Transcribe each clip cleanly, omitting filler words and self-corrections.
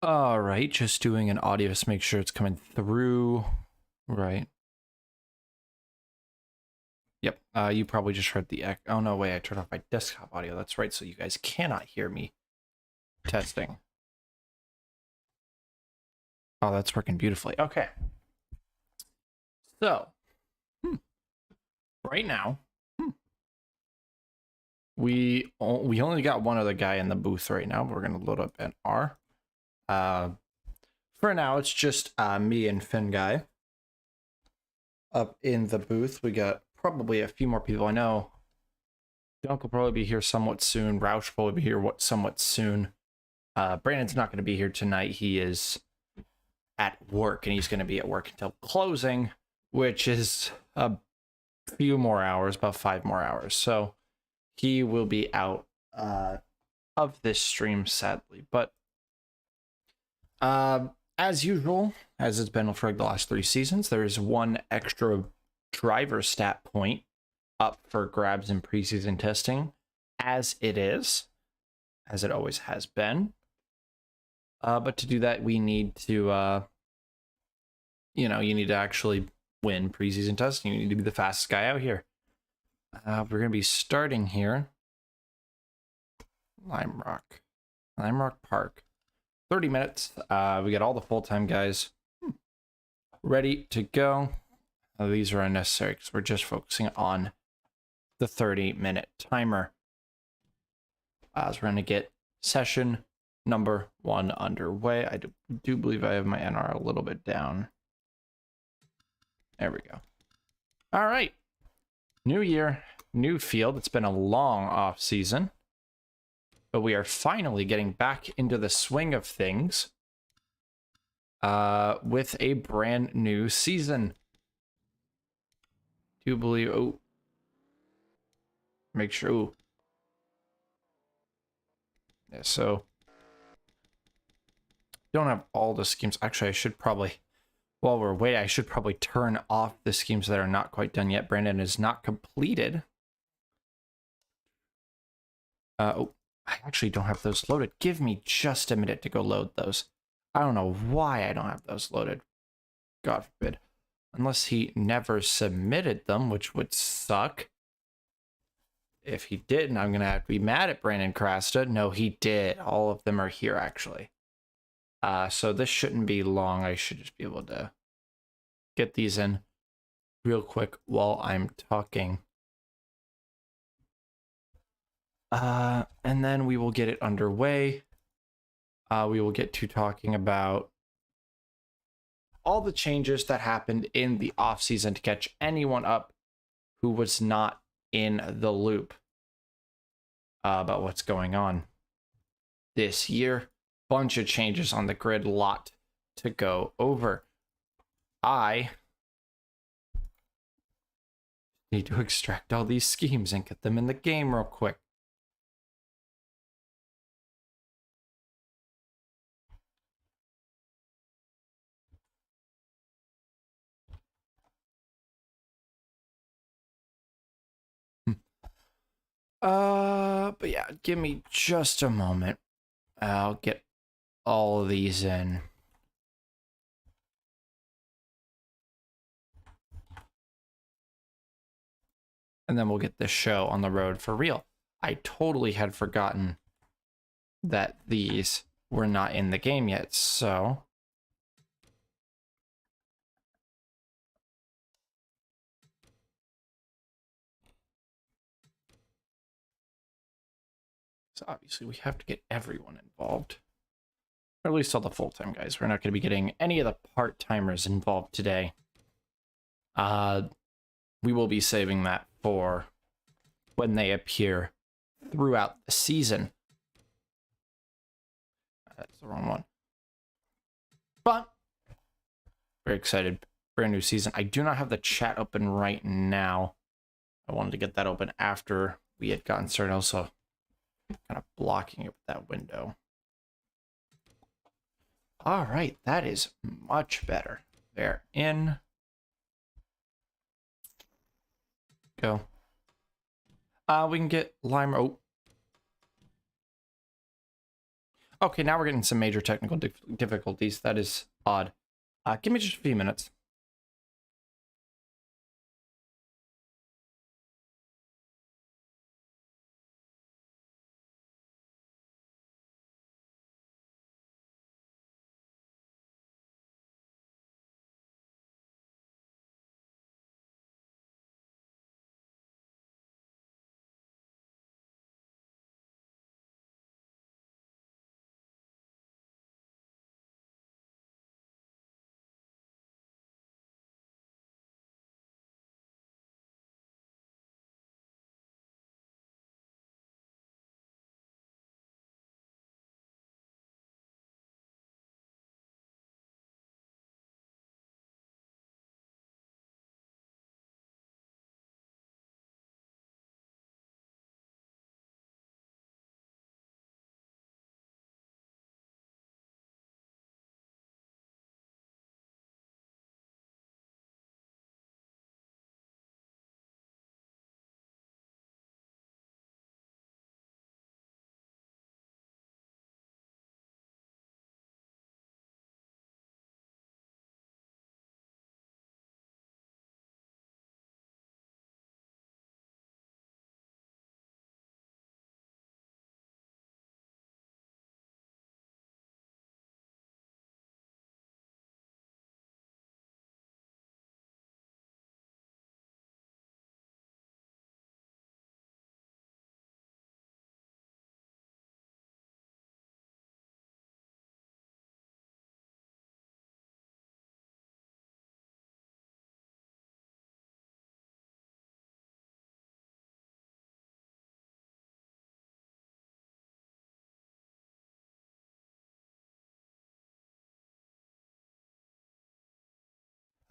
All right, just doing an audio, just make sure it's coming through. Right. Yep. You probably just heard the oh no, wait, I turned off my desktop audio. That's right, so you guys cannot hear me testing. Oh, that's working beautifully. Okay. So, right now, we only got one other guy in the booth right now. We're gonna load up an R. For now, it's just me and Finn guy up in the booth. We got probably a few more people. I know Dunk will probably be here somewhat soon. Roush will probably be here somewhat soon. Brandon's not going to be here tonight. He is at work, and he's going to be at work until closing, which is a few more hours, about 5 more hours. So he will be out of this stream, sadly. But as usual, as it's been for the last 3 seasons, there is one extra driver stat point up for grabs in preseason testing, as it always has been. But to do that, we need to, you need to actually win preseason testing. You need to be the fastest guy out here. We're going to be starting here. Lime Rock Park. 30 minutes. We got all the full-time guys ready to go. These are unnecessary because we're just focusing on the 30-minute timer. So we're going to get session number 1 underway. I do believe I have my NR a little bit down. There we go. All right. New year, new field. It's been a long off season, but we are finally getting back into the swing of things with a brand new season. Do believe, make sure, yeah, so don't have all the schemes. Actually, I should probably, while we're waiting, I should probably turn off the schemes that are not quite done yet. Brandon is not completed. I actually don't have those loaded. Give me just a minute to go load those. I don't know why I don't have those loaded. God forbid. Unless he never submitted them, which would suck. If he didn't, I'm going to have to be mad at Brandon Crasta. No, he did. All of them are here, actually. So this shouldn't be long. I should just be able to get these in real quick while I'm talking. And then we will get it underway. We will get to talking about all the changes that happened in the offseason to catch anyone up who was not in the loop about what's going on this year. Bunch of changes on the grid, lot to go over. I need to extract all these schemes and get them in the game real quick. But yeah, give me just a moment. I'll get all of these in. And then we'll get this show on the road for real. I totally had forgotten that these were not in the game yet, so obviously we have to get everyone involved. Or at least all the full-time guys. We're not going to be getting any of the part-timers involved today. We will be saving that for when they appear throughout the season. That's the wrong one. But very excited. Brand new season. I do not have the chat open right now. I wanted to get that open after we had gotten started. Also, kind of blocking it with that window. All right, that is much better. They're in. Go. We can get Lime. Okay, now we're getting some major technical difficulties. That is odd. Give me just a few minutes.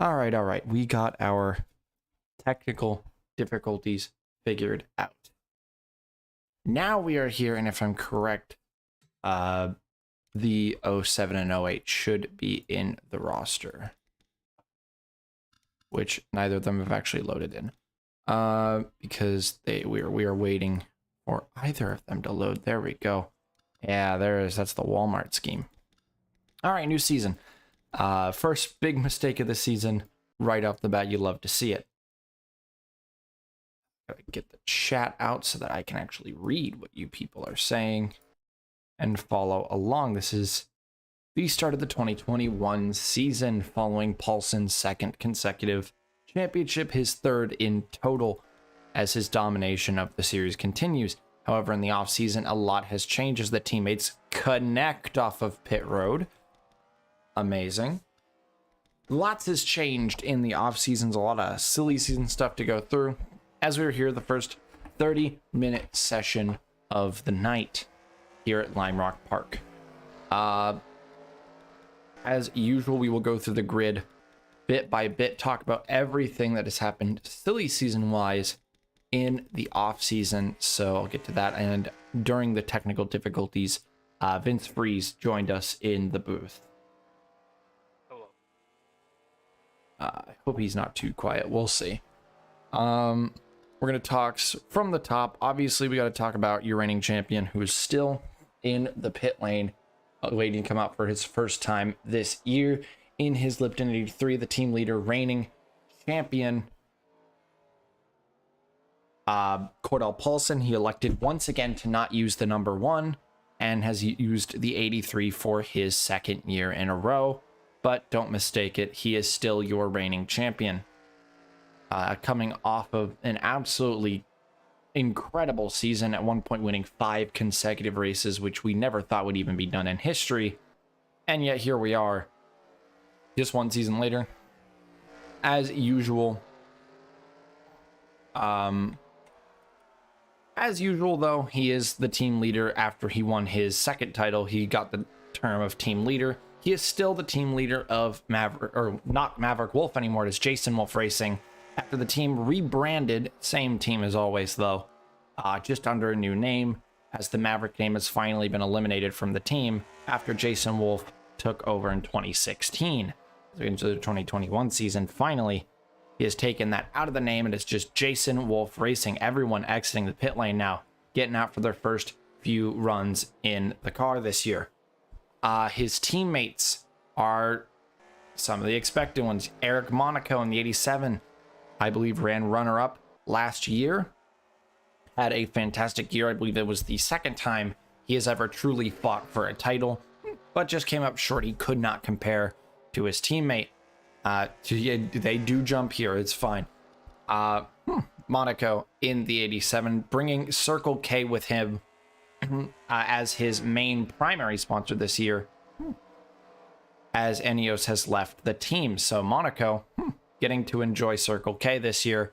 All right. We got our technical difficulties figured out. Now we are here, and if I'm correct, the 07 and 08 should be in the roster, which neither of them have actually loaded in, because we are waiting for either of them to load. There we go. Yeah, there is. That's the Walmart scheme. All right, new season. First big mistake of the season, right off the bat. You love to see it. Gotta get the chat out so that I can actually read what you people are saying and follow along. This is the start of the 2021 season following Paulson's second consecutive championship, his third in total, as his domination of the series continues. However, in the offseason, a lot has changed as the teammates connect off of pit road. Amazing. Lots has changed in the offseasons, a lot of silly season stuff to go through. As we were here, the first 30-minute session of the night here at Lime Rock Park. As usual, we will go through the grid bit by bit, talk about everything that has happened silly season-wise in the off-season. So I'll get to that. And during the technical difficulties, Vince Freeze joined us in the booth. I hope he's not too quiet. We'll see. We're going to talk from the top. Obviously, we got to talk about your reigning champion, who is still in the pit lane, waiting to come out for his first time this year in his Lipton 83, the team leader, reigning champion, Cordell Paulson. He elected once again to not use the number 1 and has used the 83 for his second year in a row. But don't mistake it, he is still your reigning champion. Coming off of an absolutely incredible season, at one point winning 5 consecutive races, which we never thought would even be done in history. And yet here we are, just one season later. As usual, though, he is the team leader. After he won his second title, he got the term of team leader. He is still the team leader of Maverick, or not Maverick Wolf anymore. It is Jason Wolf Racing. After the team rebranded, same team as always though, just under a new name, as the Maverick name has finally been eliminated from the team after Jason Wolf took over in 2016. So into the 2021 season, finally, he has taken that out of the name and it's just Jason Wolf Racing. Everyone exiting the pit lane now, getting out for their first few runs in the car this year. His teammates are some of the expected ones. Eric Monaco in the 87, I believe, ran runner-up last year. Had a fantastic year. I believe it was the second time he has ever truly fought for a title, but just came up short. He could not compare to his teammate. They do jump here. It's fine. Monaco in the 87, bringing Circle K with him as his main primary sponsor this year, as Ineos has left the team. So Monaco getting to enjoy Circle K this year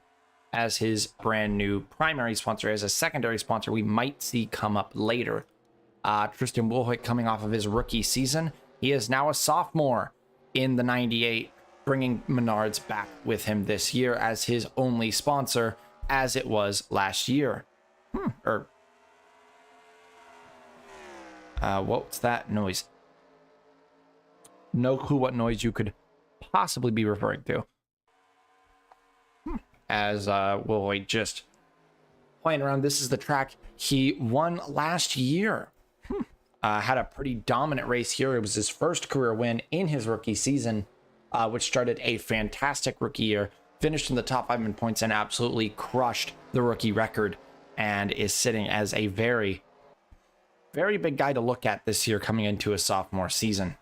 as his brand new primary sponsor. As a secondary sponsor we might see come up later. Tristan Woolhoek coming off of his rookie season. He is now a sophomore in the 98, bringing Menards back with him this year as his only sponsor, as it was last year. What's that noise? No clue what noise you could possibly be referring to. As Woolhoek just playing around. This is the track he won last year. Had a pretty dominant race here. It was his first career win in his rookie season, which started a fantastic rookie year. Finished in the top 5 in points and absolutely crushed the rookie record, and is sitting as a very, very big guy to look at this year coming into a sophomore season.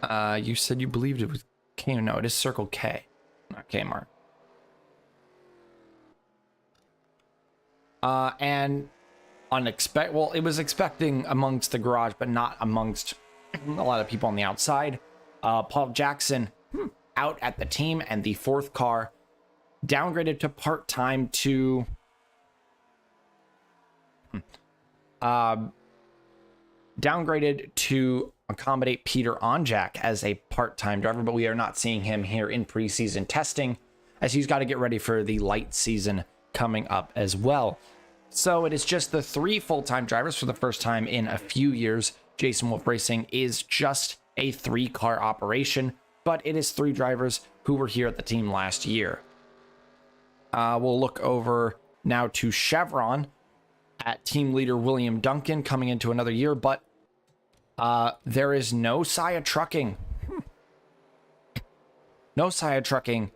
You said you believed it was K. No, it is Circle K, not Kmart. And well, it was expecting amongst the garage, but not amongst a lot of people on the outside. Paul Jackson out at the team, and the fourth car downgraded to part-time to accommodate Peter Onjak as a part-time driver, but we are not seeing him here in preseason testing, as he's got to get ready for the light season coming up as well. So it is just the 3 full-time drivers for the first time in a few years. Jason Wolf Racing is just a 3-car operation, but it is 3 drivers who were here at the team last year. We'll look over now to Chevron at team leader William Duncan coming into another year, but there is no Saya Trucking. No Saya Trucking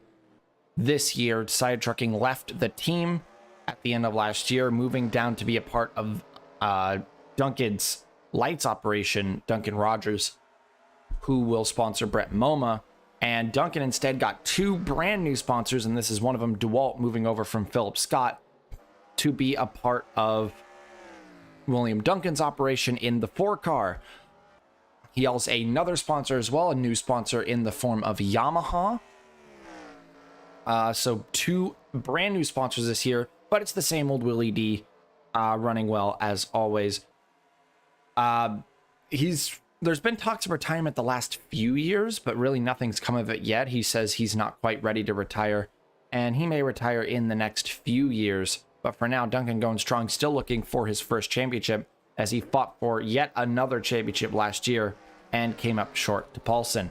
this year. Saya Trucking left the team at the end of last year, moving down to be a part of Duncan's lights operation, Duncan Rogers, who will sponsor Brett Moma. And Duncan instead got 2 brand new sponsors, and this is one of them, DeWalt, moving over from Philip Scott to be a part of William Duncan's operation in the 4-car. He has another sponsor as well, a new sponsor in the form of Yamaha. So 2 brand new sponsors this year, but it's the same old Willie D running well as always. There's been talks of retirement the last few years, but really nothing's come of it yet. He says he's not quite ready to retire, and he may retire in the next few years. But for now, Duncan going strong, still looking for his first championship, as he fought for yet another championship last year and came up short to Paulson.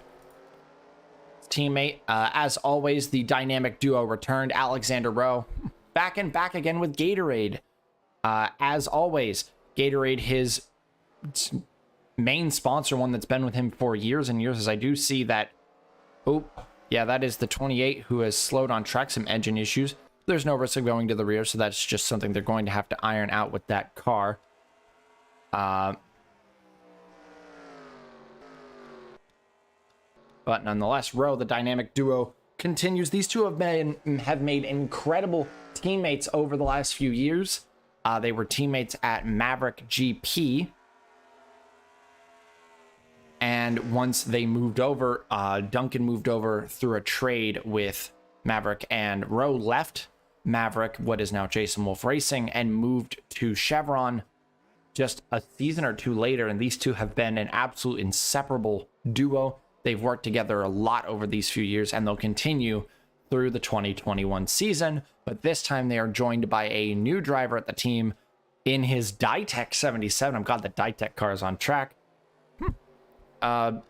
His teammate, as always, the dynamic duo returned. Alexander Rowe back and back again with Gatorade. As always, Gatorade, his main sponsor, one that's been with him for years and years, as I do see that. Oh, yeah, that is the 28 who has slowed on track, some engine issues. There's no risk of going to the rear, so that's just something they're going to have to iron out with that car. But nonetheless, Rowe, the dynamic duo, continues. These two have made incredible teammates over the last few years. They were teammates at Maverick GP. And once they moved over, Duncan moved over through a trade with Maverick, and Rowe left Maverick, what is now Jason Wolf Racing, and moved to Chevron just a season or 2 later. And these two have been an absolute inseparable duo. They've worked together a lot over these few years, and they'll continue through the 2021 season. But this time they are joined by a new driver at the team in his Ditech 77. I'm glad the Ditech car is on track. Did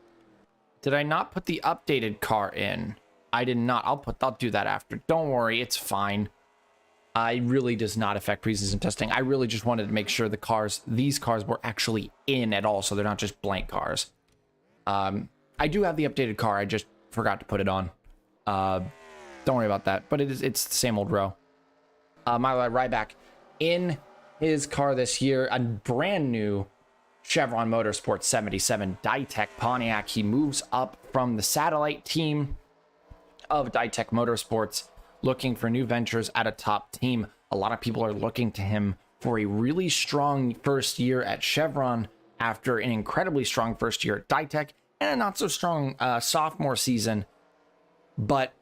I not put the updated car in? I did not. I'll do that after. Don't worry, it's fine. It really does not affect preseason testing. I really just wanted to make sure these cars were actually in at all, so they're not just blank cars. I do have the updated car. I just forgot to put it on. Don't worry about that. But it's the same old row. Milo Ryback in his car this year, a brand new Chevron Motorsports 77 Ditech Pontiac. He moves up from the satellite team of Ditech Motorsports, looking for new ventures at a top team. A lot of people are looking to him for a really strong first year at Chevron after an incredibly strong first year at Ditech and a not so strong sophomore season. But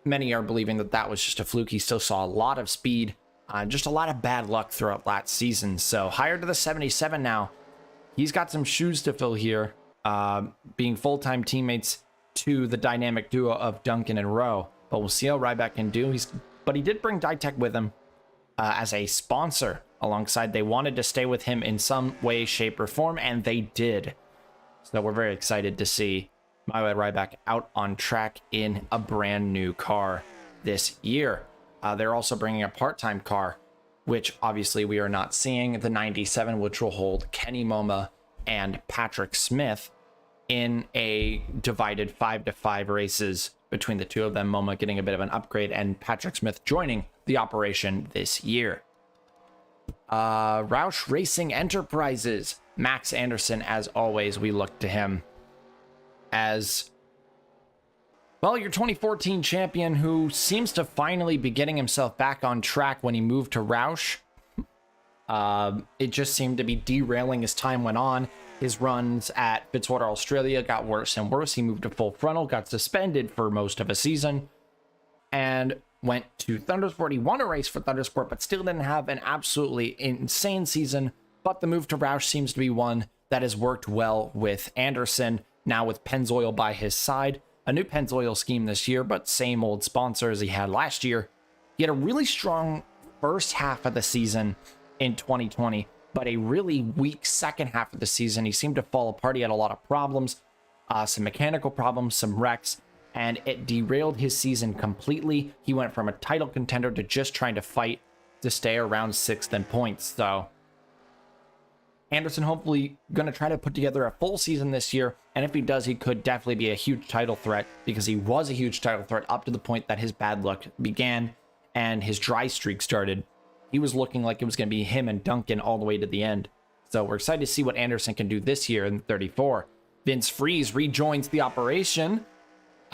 many are believing that that was just a fluke. He still saw a lot of speed, just a lot of bad luck throughout last season. So hired to the 77 now. He's got some shoes to fill here, being full-time teammates to the dynamic duo of Duncan and Rowe. But we'll see how Ryback can do. But he did bring Ditech with him as a sponsor alongside. They wanted to stay with him in some way, shape, or form, and they did. So we're very excited to see Milo Ryback out on track in a brand new car this year. They're also bringing a part-time car, which obviously we are not seeing. The 97, which will hold Kenny Moma and Patrick Smith in a divided 5-5 races between the two of them. Moma getting a bit of an upgrade and Patrick Smith joining the operation this year. Roush Racing Enterprises. Max Anderson, as always, we look to him as, well, your 2014 champion who seems to finally be getting himself back on track when he moved to Roush. It just seemed to be derailing as time went on. His runs at Fitzwater, Australia got worse and worse. He moved to full frontal, got suspended for most of a season, and went to Thundersport. He won a race for Thundersport, but still didn't have an absolutely insane season. But the move to Roush seems to be one that has worked well with Anderson, now with Pennzoil by his side. A new Pennzoil scheme this year, but same old sponsor as he had last year. He had a really strong first half of the season in 2020, but a really weak second half of the season. He seemed to fall apart. He had a lot of problems, some mechanical problems, some wrecks, and it derailed his season completely. He went from a title contender to just trying to fight to stay around 6th in points. So Anderson hopefully going to try to put together a full season this year, and if he does, he could definitely be a huge title threat, because he was a huge title threat up to the point that his bad luck began and his dry streak started. He was looking like it was going to be him and Duncan all the way to the end. So we're excited to see what Anderson can do this year in 34. Vince Freeze rejoins the operation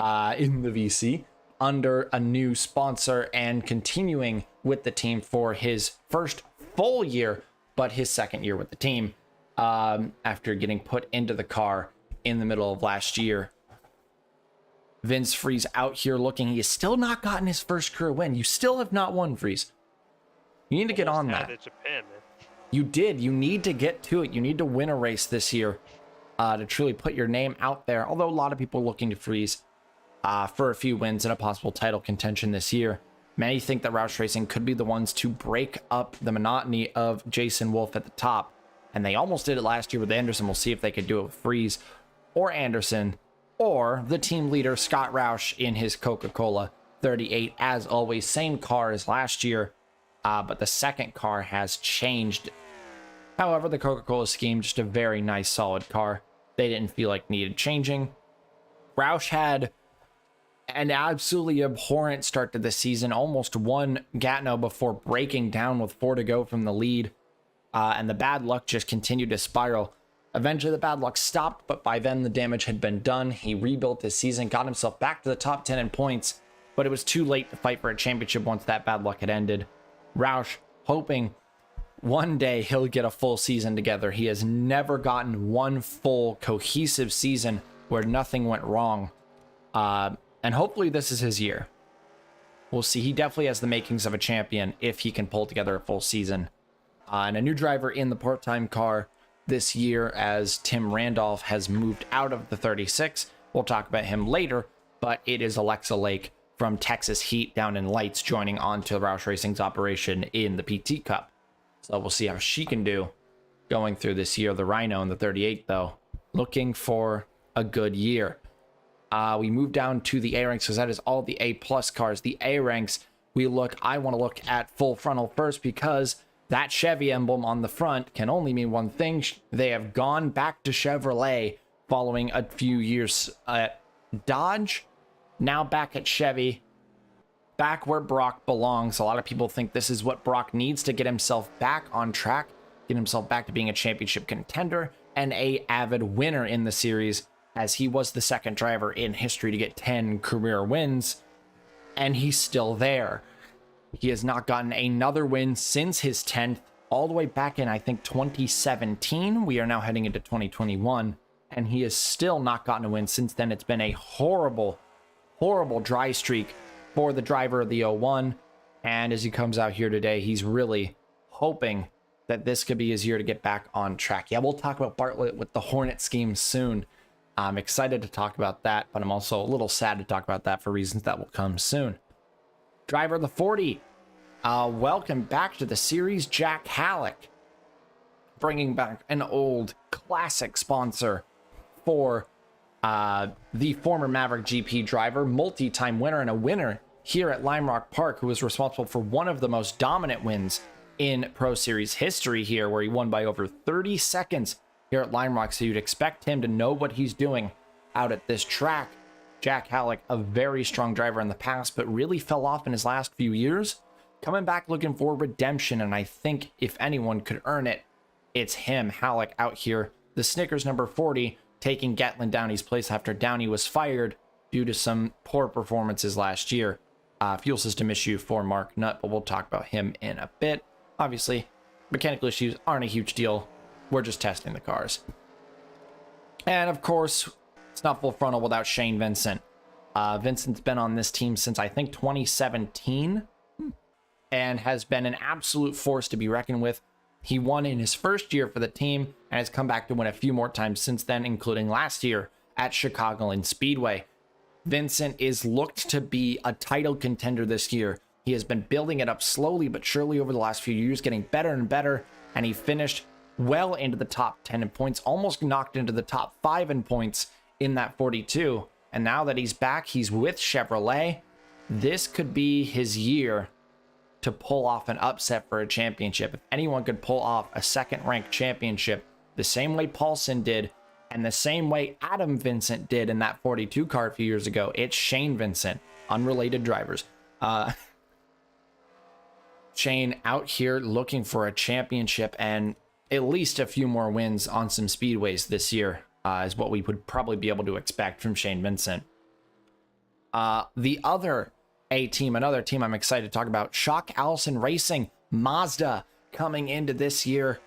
in the VC under a new sponsor and continuing with the team for his first full year, but his second year with the team after getting put into the car in the middle of last year. Vince Freeze out here looking. He has still not gotten his first career win. You still have not won, Freeze. You need to get on that. You did. You need to get to it. You need to win a race this year to truly put your name out there. Although a lot of people are looking to Freeze for a few wins and a possible title contention this year. Many think that Roush Racing could be the ones to break up the monotony of Jason Wolf at the top. And they almost did it last year with Anderson. We'll see if they could do it with Freeze or Anderson or the team leader, Scott Roush, in his Coca-Cola 38. As always, same car as last year, but the second car has changed. However, the Coca-Cola scheme, just a very nice, solid car. They didn't feel like needed changing. Roush had an absolutely abhorrent start to the season, almost won Gatineau before breaking down with 4 to go from the lead, and the bad luck just continued to spiral. Eventually the bad luck stopped, but by then the damage had been done. He rebuilt his season, got himself back to the top 10 in points, but it was too late to fight for a championship once that bad luck had ended. Roush hoping one day he'll get a full season together. He has never gotten one full cohesive season where nothing went wrong. And hopefully this is his year. We'll see. He definitely has the makings of a champion if he can pull together a full season. And a new driver in the part-time car this year, as Tim Randolph has moved out of the 36. We'll talk about him later, but it is Alexa Lake from Texas Heat down in Lights joining on to Roush Racing's operation in the PT Cup. So we'll see how she can do going through this year. The Rhino in the 38, though, looking for a good year. We move down to the A ranks because that is all the A+ cars. The A ranks, I want to look at full frontal first because that Chevy emblem on the front can only mean one thing. They have gone back to Chevrolet following a few years at Dodge, now back at Chevy, back where Brock belongs. A lot of people think this is what Brock needs to get himself back on track, get himself back to being a championship contender and a avid winner in the series, as he was the second driver in history to get 10 career wins, and he's still there. He has not gotten another win since his 10th, all the way back in, I think, 2017. We are now heading into 2021, and he has still not gotten a win since then. It's been a horrible, horrible dry streak for the driver of the 01, and as he comes out here today, he's really hoping that this could be his year to get back on track. Yeah, we'll talk about Bartlett with the Hornet scheme soon. I'm excited to talk about that, but I'm also a little sad to talk about that for reasons that will come soon. Driver of the 40, welcome back to the series, Jack Halleck, bringing back an old classic sponsor for the former Maverick GP driver, multi-time winner and a winner here at Lime Rock Park, who was responsible for one of the most dominant wins in Pro Series history here, where he won by over 30 seconds here at Lime Rock, so you'd expect him to know what he's doing out at this track. Jack Halleck, a very strong driver in the past, but really fell off in his last few years. Coming back looking for redemption, and I think if anyone could earn it, it's him, Halleck, out here. The Snickers number 40, taking Gatlin Downey's place after Downey was fired due to some poor performances last year. Fuel system issue for Mark Nutt, but we'll talk about him in a bit. Obviously, mechanical issues aren't a huge deal. We're just testing the cars. And of course, it's not full frontal without Shane Vincent. Vincent's been on this team since, I think, 2017 and has been an absolute force to be reckoned with. He won in his first year for the team and has come back to win a few more times since then, including last year at Chicagoland Speedway. Vincent is looked to be a title contender this year. He has been building it up slowly but surely over the last few years, getting better and better, and he finished well into the top 10 in points, almost knocked into the top 5 in points in that 42. And now that he's back, he's with Chevrolet. This could be his year to pull off an upset for a championship. If anyone could pull off a second-ranked championship the same way Paulson did and the same way Adam Vincent did in that 42 car a few years ago, it's Shane Vincent. Unrelated drivers. Shane out here looking for a championship and at least a few more wins on some speedways this year is what we would probably be able to expect from Shane Vincent. The other team, another team I'm excited to talk about, Shock Allison Racing, Mazda, coming into this year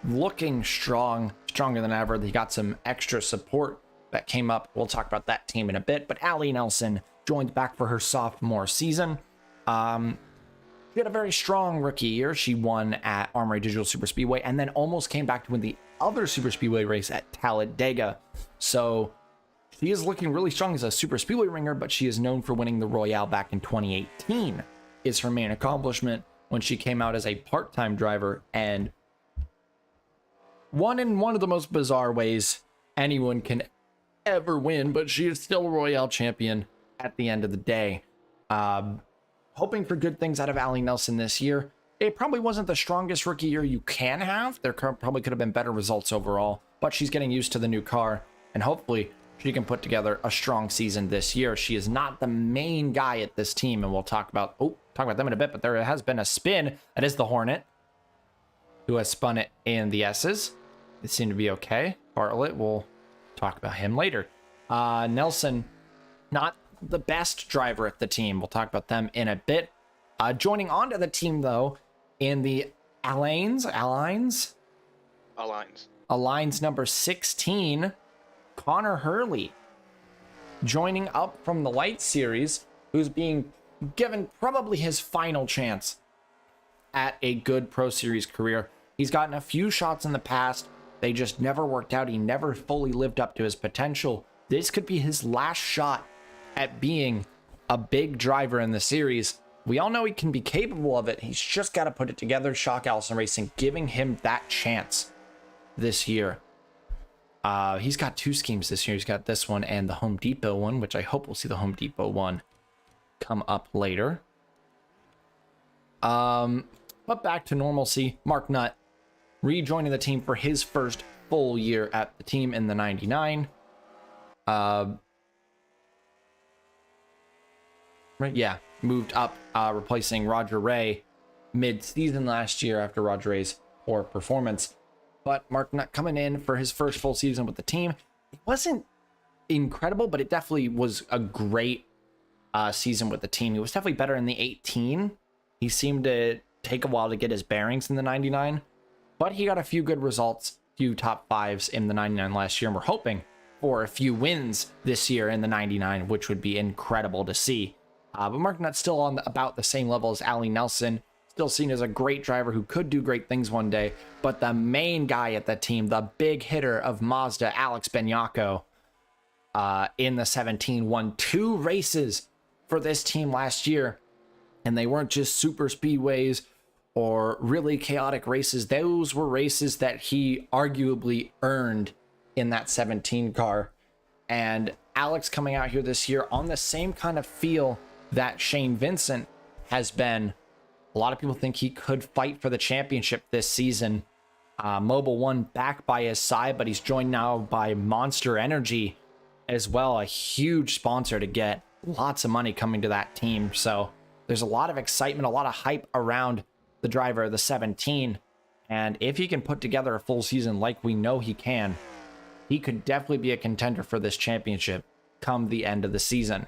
looking strong, stronger than ever. They got some extra support that came up. We'll talk about that team in a bit, but Allie Nelson joined back for her sophomore season. She had a very strong rookie year. She won at Armory Digital Super Speedway and then almost came back to win the other Super Speedway race at Talladega. So she is looking really strong as a Super Speedway ringer, but she is known for winning the Royale back in 2018 is her main accomplishment when she came out as a part-time driver and won in one of the most bizarre ways anyone can ever win, but she is still a Royale champion at the end of the day. Hoping for good things out of Allie Nelson this year. It probably wasn't the strongest rookie year you can have. There probably could have been better results overall, but she's getting used to the new car, and hopefully she can put together a strong season this year. She is not the main guy at this team, and we'll talk about them in a bit, but there has been a spin. That is the Hornet, who has spun it in the S's. It seemed to be okay. Bartlett, we'll talk about him later. Nelson, not the best driver at the team. We'll talk about them in a bit. Joining onto the team, though, in the Alliance number 16, Connor Hurley, joining up from the Light Series, who's being given probably his final chance at a good Pro Series career. He's gotten a few shots in the past. They just never worked out. He never fully lived up to his potential. This could be his last shot at being a big driver in the series. We all know he can be capable of it. He's just got to put it together. Shock Allison Racing giving him that chance this year. He's got two schemes this year. He's got this one and the Home Depot one, which I hope we'll see the Home Depot one come up later. But back to normalcy, Mark Nutt rejoining the team for his first full year at the team in the 99. Moved up, replacing Roger Ray mid-season last year after Roger Ray's poor performance. But Mark Nutt coming in for his first full season with the team. It wasn't incredible, but it definitely was a great season with the team. He was definitely better in the 18. He seemed to take a while to get his bearings in the 99, but he got a few good results, few top fives in the 99 last year, and we're hoping for a few wins this year in the 99, which would be incredible to see. But Mark Nutt's still on about the same level as Ali Nelson, still seen as a great driver who could do great things one day, but the main guy at the team, the big hitter of Mazda, Alex Benyako, in the 17, won 2 races for this team last year, and they weren't just super speedways or really chaotic races. Those were races that he arguably earned in that 17 car. And Alex coming out here this year on the same kind of feel that Shane Vincent has been. A lot of people think he could fight for the championship this season. Mobil 1 back by his side, but he's joined now by Monster Energy as well, a huge sponsor to get lots of money coming to that team. So there's a lot of excitement, a lot of hype around the driver of the 17. And if he can put together a full season like we know he can, he could definitely be a contender for this championship come the end of the season.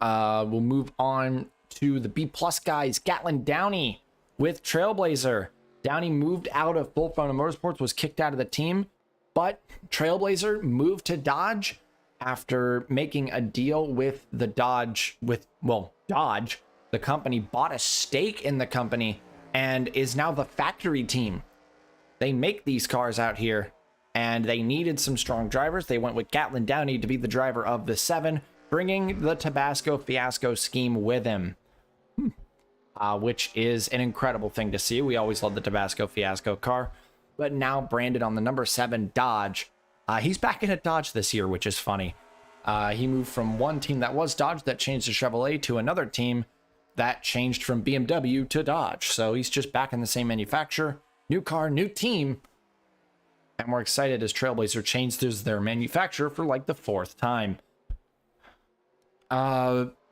We'll move on to the B+ guys. Gatlin Downey with Trailblazer. Downey moved out of Full Frontal Motorsports, was kicked out of the team, but Trailblazer moved to Dodge after making a deal with the Dodge, Dodge, the company, bought a stake in the company and is now the factory team. They make these cars out here, and they needed some strong drivers. They went with Gatlin Downey to be the driver of the 7, bringing the Tabasco Fiasco scheme with him, which is an incredible thing to see. We always love the Tabasco Fiasco car, but now branded on the number 7 Dodge. He's back in a Dodge this year, which is funny. He moved from one team that was Dodge that changed to Chevrolet to another team that changed from BMW to Dodge. So he's just back in the same manufacturer, new car, new team. And we're excited as Trailblazer changes their manufacturer for like the 4th time.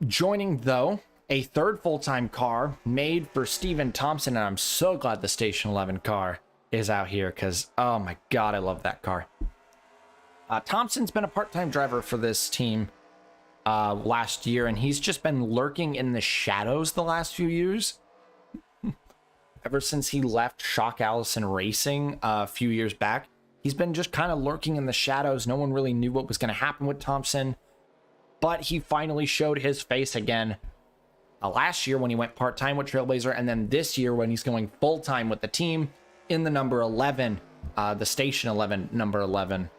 Joining, though, a 3rd full-time car made for Stephen Thompson. And I'm so glad the Station 11 car is out here because, oh my God, I love that car. Thompson's been a part-time driver for this team last year, and he's just been lurking in the shadows the last few years. Ever since he left Shock Allison Racing a few years back, he's been just kind of lurking in the shadows. No one really knew what was going to happen with Thompson, but he finally showed his face again last year when he went part-time with Trailblazer, and then this year when he's going full-time with the team in the number 11, the Station 11, number 11.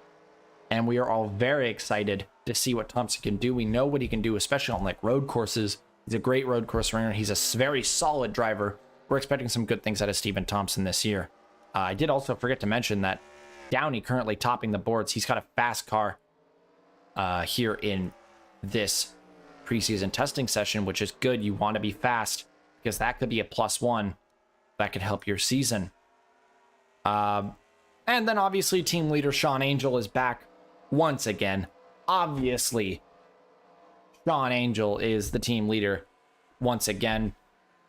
And we are all very excited to see what Thompson can do. We know what he can do, especially on like road courses. He's a great road course runner. He's a very solid driver. We're expecting some good things out of Stephen Thompson this year. I did also forget to mention that Downey currently topping the boards. He's got a fast car here in this preseason testing session, which is good. You want to be fast because that could be a +1 that could help your season. And then obviously team leader Sean Angel is back once again. Obviously, Sean Angel is the team leader once again.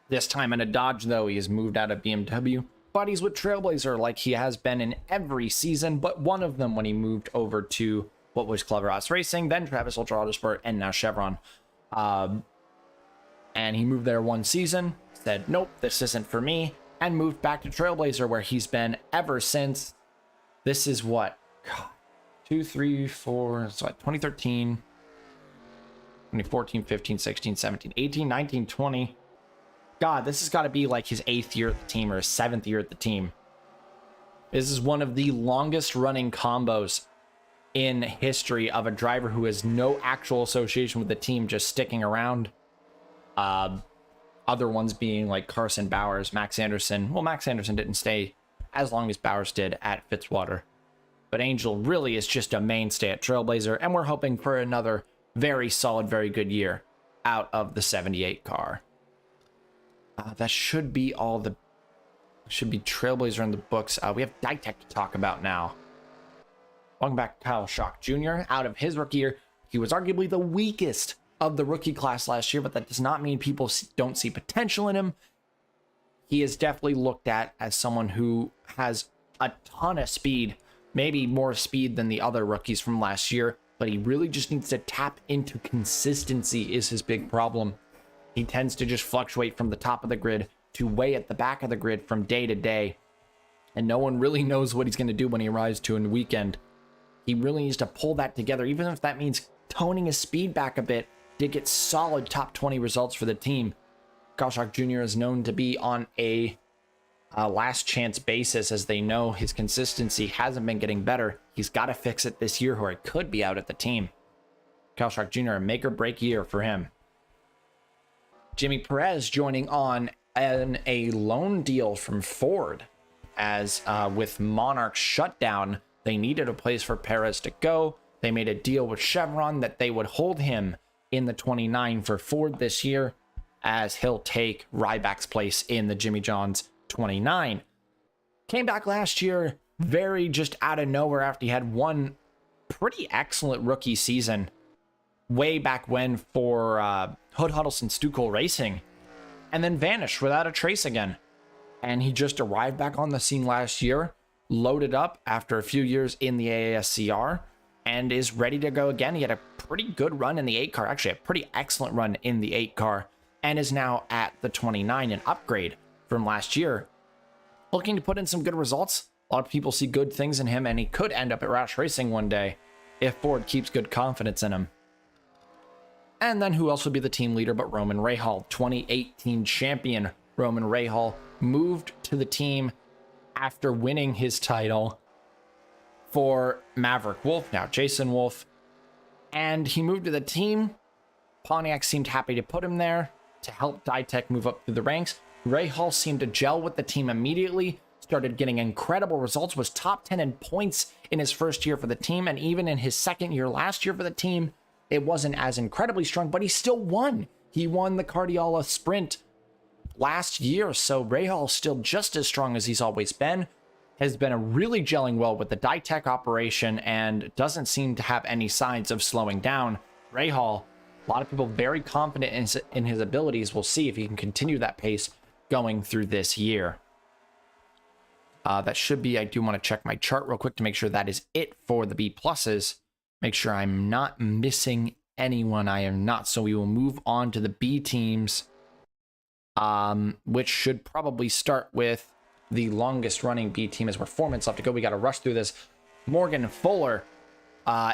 This time in a Dodge, though. He has moved out of BMW, but he's with Trailblazer like he has been in every season, but one of them when he moved over to what was Clever Ops Racing, then Travis Ultra Autosport, and now Chevron. And he moved there one season, said, nope, this isn't for me, and moved back to Trailblazer, where he's been ever since. This is what? God, 2, 3, 4, it's like 2013, 2014, 15, 16, 17, 18, 19, 20. God, this has got to be like his 8th year at the team or his 7th year at the team. This is one of the longest running combos in history of a driver who has no actual association with the team, just sticking around. Other ones being like Carson Bowers, Max Anderson. Well, Max Anderson didn't stay as long as Bowers did at Fitzwater. But Angel really is just a mainstay at Trailblazer, and we're hoping for another very solid, very good year out of the 78 car. That should be all the... Should be Trailblazer in the books. We have Ditech to talk about now. Welcome back, Kyle Schock Jr. Out of his rookie year, he was arguably the weakest of the rookie class last year, but that does not mean people don't see potential in him. He is definitely looked at as someone who has a ton of speed, maybe more speed than the other rookies from last year, but he really just needs to tap into consistency is his big problem. He tends to just fluctuate from the top of the grid to way at the back of the grid from day to day, and no one really knows what he's going to do when he arrives to a weekend. He really needs to pull that together, even if that means toning his speed back a bit to get solid top 20 results for the team. Kyle Schock Jr. is known to be on a last chance basis, as they know his consistency hasn't been getting better. He's got to fix it this year or he could be out at the team. Kyle Schock Jr., a make or break year for him. Jimmy Perez joining on a loan deal from Ford, as with Monarch's shutdown, they needed a place for Perez to go. They made a deal with Chevron that they would hold him in the 29 for Ford this year, as he'll take Ryback's place in the Jimmy John's 29. Came back last year very just out of nowhere after he had one pretty excellent rookie season way back when for Hood Huddleston Stucco Racing, and then vanished without a trace again. And he just arrived back on the scene last year, loaded up after a few years in the AASCR, and is ready to go again. He had a pretty good run in the 8 car, actually a pretty excellent run in the 8 car, and is now at the 29, an upgrade from last year. Looking to put in some good results. A lot of people see good things in him, and he could end up at Roush Racing one day if Ford keeps good confidence in him. And then who else would be the team leader but Roman Rahal, 2018 champion Roman Rahal, moved to the team after winning his title for Maverick Wolf, now Jason Wolf. And he moved to the team. Pontiac seemed happy to put him there to help Ditech move up through the ranks. Rahal seemed to gel with the team immediately, started getting incredible results, was top 10 in points in his first year for the team, and even in his second year last year for the team, it wasn't as incredibly strong, but he still won. He won the Cardiala Sprint last year, so Rahal still just as strong as he's always been. Has been really gelling well with the Ditech operation and doesn't seem to have any signs of slowing down. Rahal, a lot of people very confident in his abilities. We'll see if he can continue that pace going through this year. That should be, I do want to check my chart real quick to make sure that is it for the B+. Make sure I'm not missing anyone. I am not. So we will move on to the B teams, which should probably start with the longest running B team as we're 4 minutes left to go. We got to rush through this. Morgan Fuller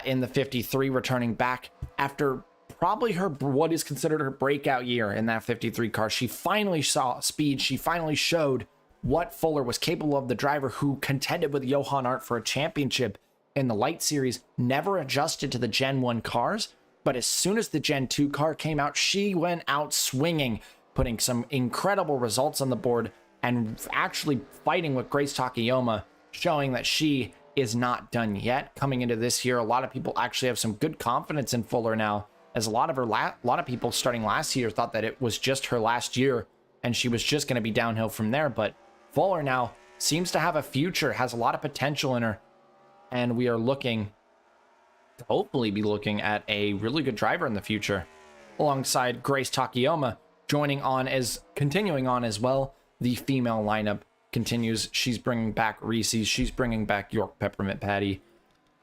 in the 53, returning back after probably what is considered her breakout year in that 53 car. She finally saw speed. She finally showed what Fuller was capable of. The driver who contended with Johan Art for a championship in the light series, never adjusted to the Gen 1 cars, but as soon as the Gen 2 car came out, she went out swinging, putting some incredible results on the board and actually fighting with Grace Takayama, showing that she is not done yet. Coming into this year, a lot of people actually have some good confidence in Fuller now, as a lot of people starting last year thought that it was just her last year and she was just going to be downhill from there. But Fuller now seems to have a future, has a lot of potential in her, and we are looking to hopefully be looking at a really good driver in the future, alongside Grace Takayama continuing on as well. The female lineup continues. She's bringing back Reese's. She's bringing back York Peppermint Patty,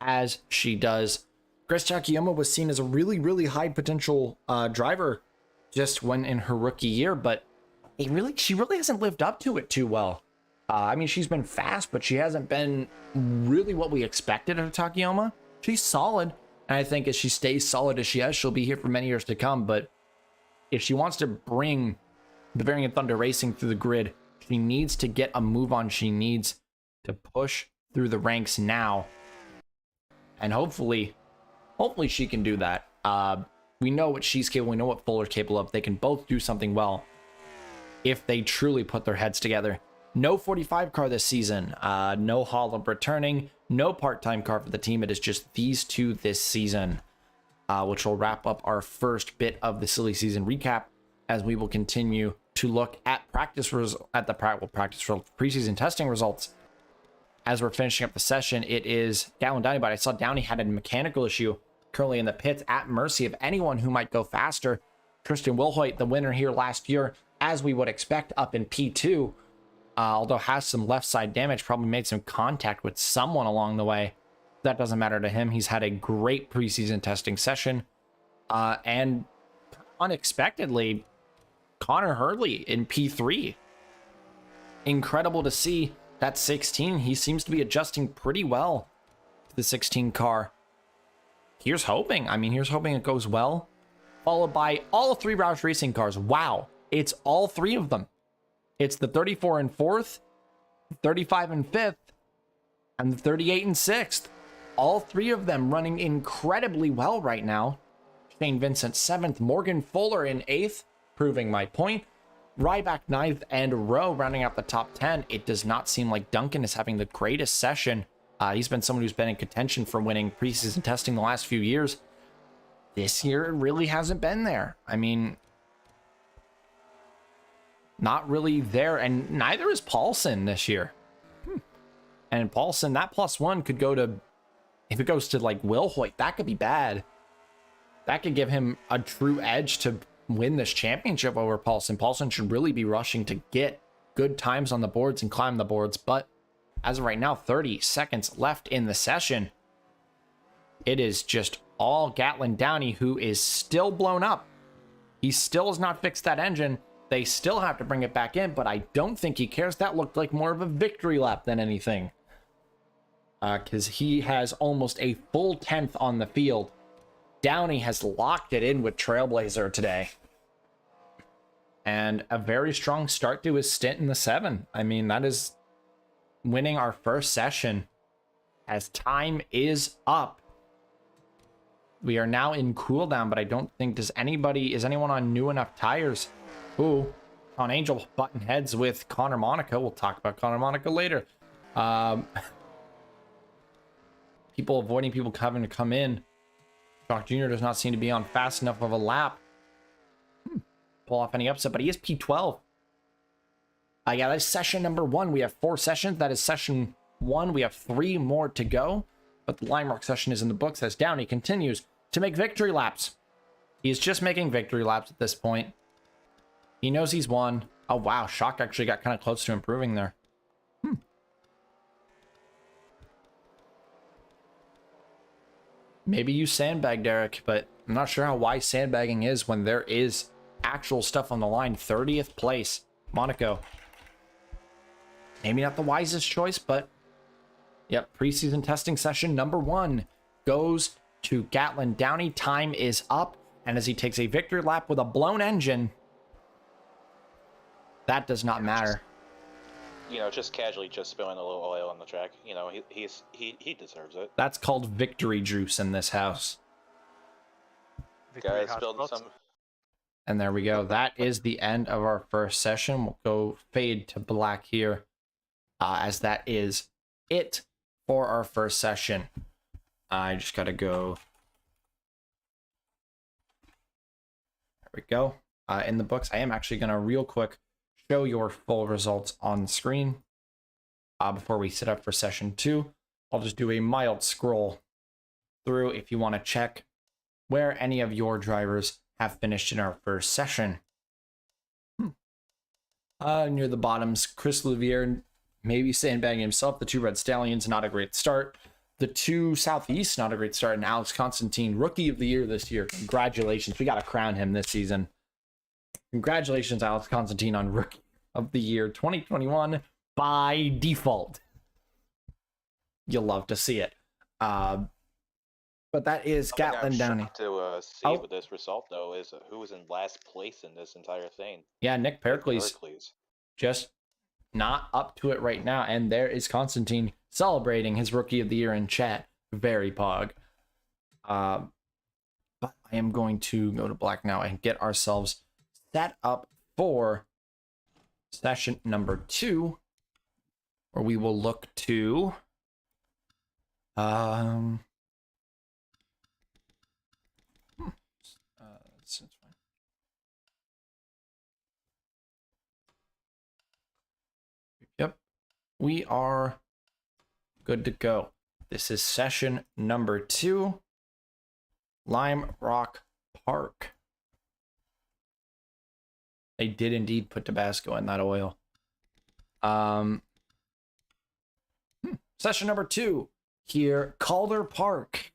as she does. Grace Takayama was seen as a really, really high potential driver just when in her rookie year, but she really hasn't lived up to it too well. I mean, she's been fast, but she hasn't been really what we expected of Takayama. She's solid, and I think as she stays solid as she has, she'll be here for many years to come. But if she wants to bring Bavarian Thunder Racing through the grid, she needs to get a move on. She needs to push through the ranks now, and hopefully she can do that. We know what she's capable. We know what Fuller's capable of. They can both do something well if they truly put their heads together. No 45 car this season. No Holland returning. No part-time car for the team. It is just these two this season, which will wrap up our first bit of the silly season recap, as we will continue to look at preseason testing results. As we're finishing up the session, it is Gatlin Downey, but I saw Downey had a mechanical issue currently in the pits, at mercy of anyone who might go faster. Tristan Wilhoit, the winner here last year, as we would expect, up in P2, although has some left side damage, probably made some contact with someone along the way. That doesn't matter to him. He's had a great preseason testing session. And unexpectedly, Connor Hurley in P3. Incredible to see that 16. He seems to be adjusting pretty well to the 16 car. Here's hoping. I mean, here's hoping it goes well. Followed by all 3 Roush Racing cars. Wow. It's all 3 of them. It's the 34 and 4th, 35 and 5th, and the 38 and 6th. All 3 of them running incredibly well right now. Shane Vincent 7th, Morgan Fuller in 8th, proving my point. Ryback 9th, and Rowe rounding out the top 10. It does not seem like Duncan is having the greatest session. He's been someone who's been in contention for winning preseason testing the last few years. This year, it really hasn't been there. I mean, not really there, and neither is Paulson this year. And Paulson, that +1 could go to, if it goes to like Will Hoyt, that could be bad. That could give him a true edge to win this championship over Paulson. Paulson should really be rushing to get good times on the boards and climb the boards, but as of right now, 30 seconds left in the session. It is just all Gatlin Downey, who is still blown up. He still has not fixed that engine. They still have to bring it back in, but I don't think he cares. That looked like more of a victory lap than anything. Because he has almost a full 10th on the field. Downey has locked it in with Trailblazer today. And a very strong start to his stint in the 7. I mean, that is winning our first session as time is up. We are now in cooldown, but I don't think, is anyone on new enough tires? Ooh, on Angel button heads with Connor Monaco. We'll talk about Connor Monaco later. People avoiding people having to come in. Jock Jr. does not seem to be on fast enough of a lap. Pull off any upset, but he is P12. Yeah, that's session number 1. We have 4 sessions. That is session 1. We have 3 more to go, but the Lime Rock session is in the books as Downey continues to make victory laps. He is just making victory laps at this point. He knows he's won. Oh, wow. Shock actually got kind of close to improving there. Maybe you sandbagged, Eric, but I'm not sure how wise sandbagging is when there is actual stuff on the line. 30th place, Monaco. Maybe not the wisest choice, but yep, preseason testing session number 1 goes to Gatlin Downey. Time is up, and as he takes a victory lap with a blown engine, that does not matter. Just casually spilling a little oil on the track. He deserves it. That's called victory juice in this house. Guys, spilled some. And there we go. That is the end of our first session. We'll go fade to black here, as that is it for our first session. I just gotta go. There we go. In the books, I am actually gonna real quick show your full results on the screen before we set up for session 2. I'll just do a mild scroll through if you want to check where any of your drivers have finished in our first session. Near the bottoms, Chris Louvier maybe sandbagging himself. The 2 Red Stallions, not a great start. The 2 Southeast, not a great start. And Alex Constantine, Rookie of the Year this year. Congratulations. We got to crown him this season. Congratulations, Alex Constantine, on Rookie of the Year 2021 by default. You'll love to see it. But that is Gatlin Downey. To see with this result, though, is who was in last place in this entire thing. Yeah, Nick Pericles. Just not up to it right now. And there is Constantine celebrating his Rookie of the Year in chat. Very pog. But I am going to go to black now and get ourselves set up for session number 2, where we will look to we are good to go. This is session number 2, Lime Rock Park. They did indeed put Tabasco in that oil. Session number 2 here, Calder Park.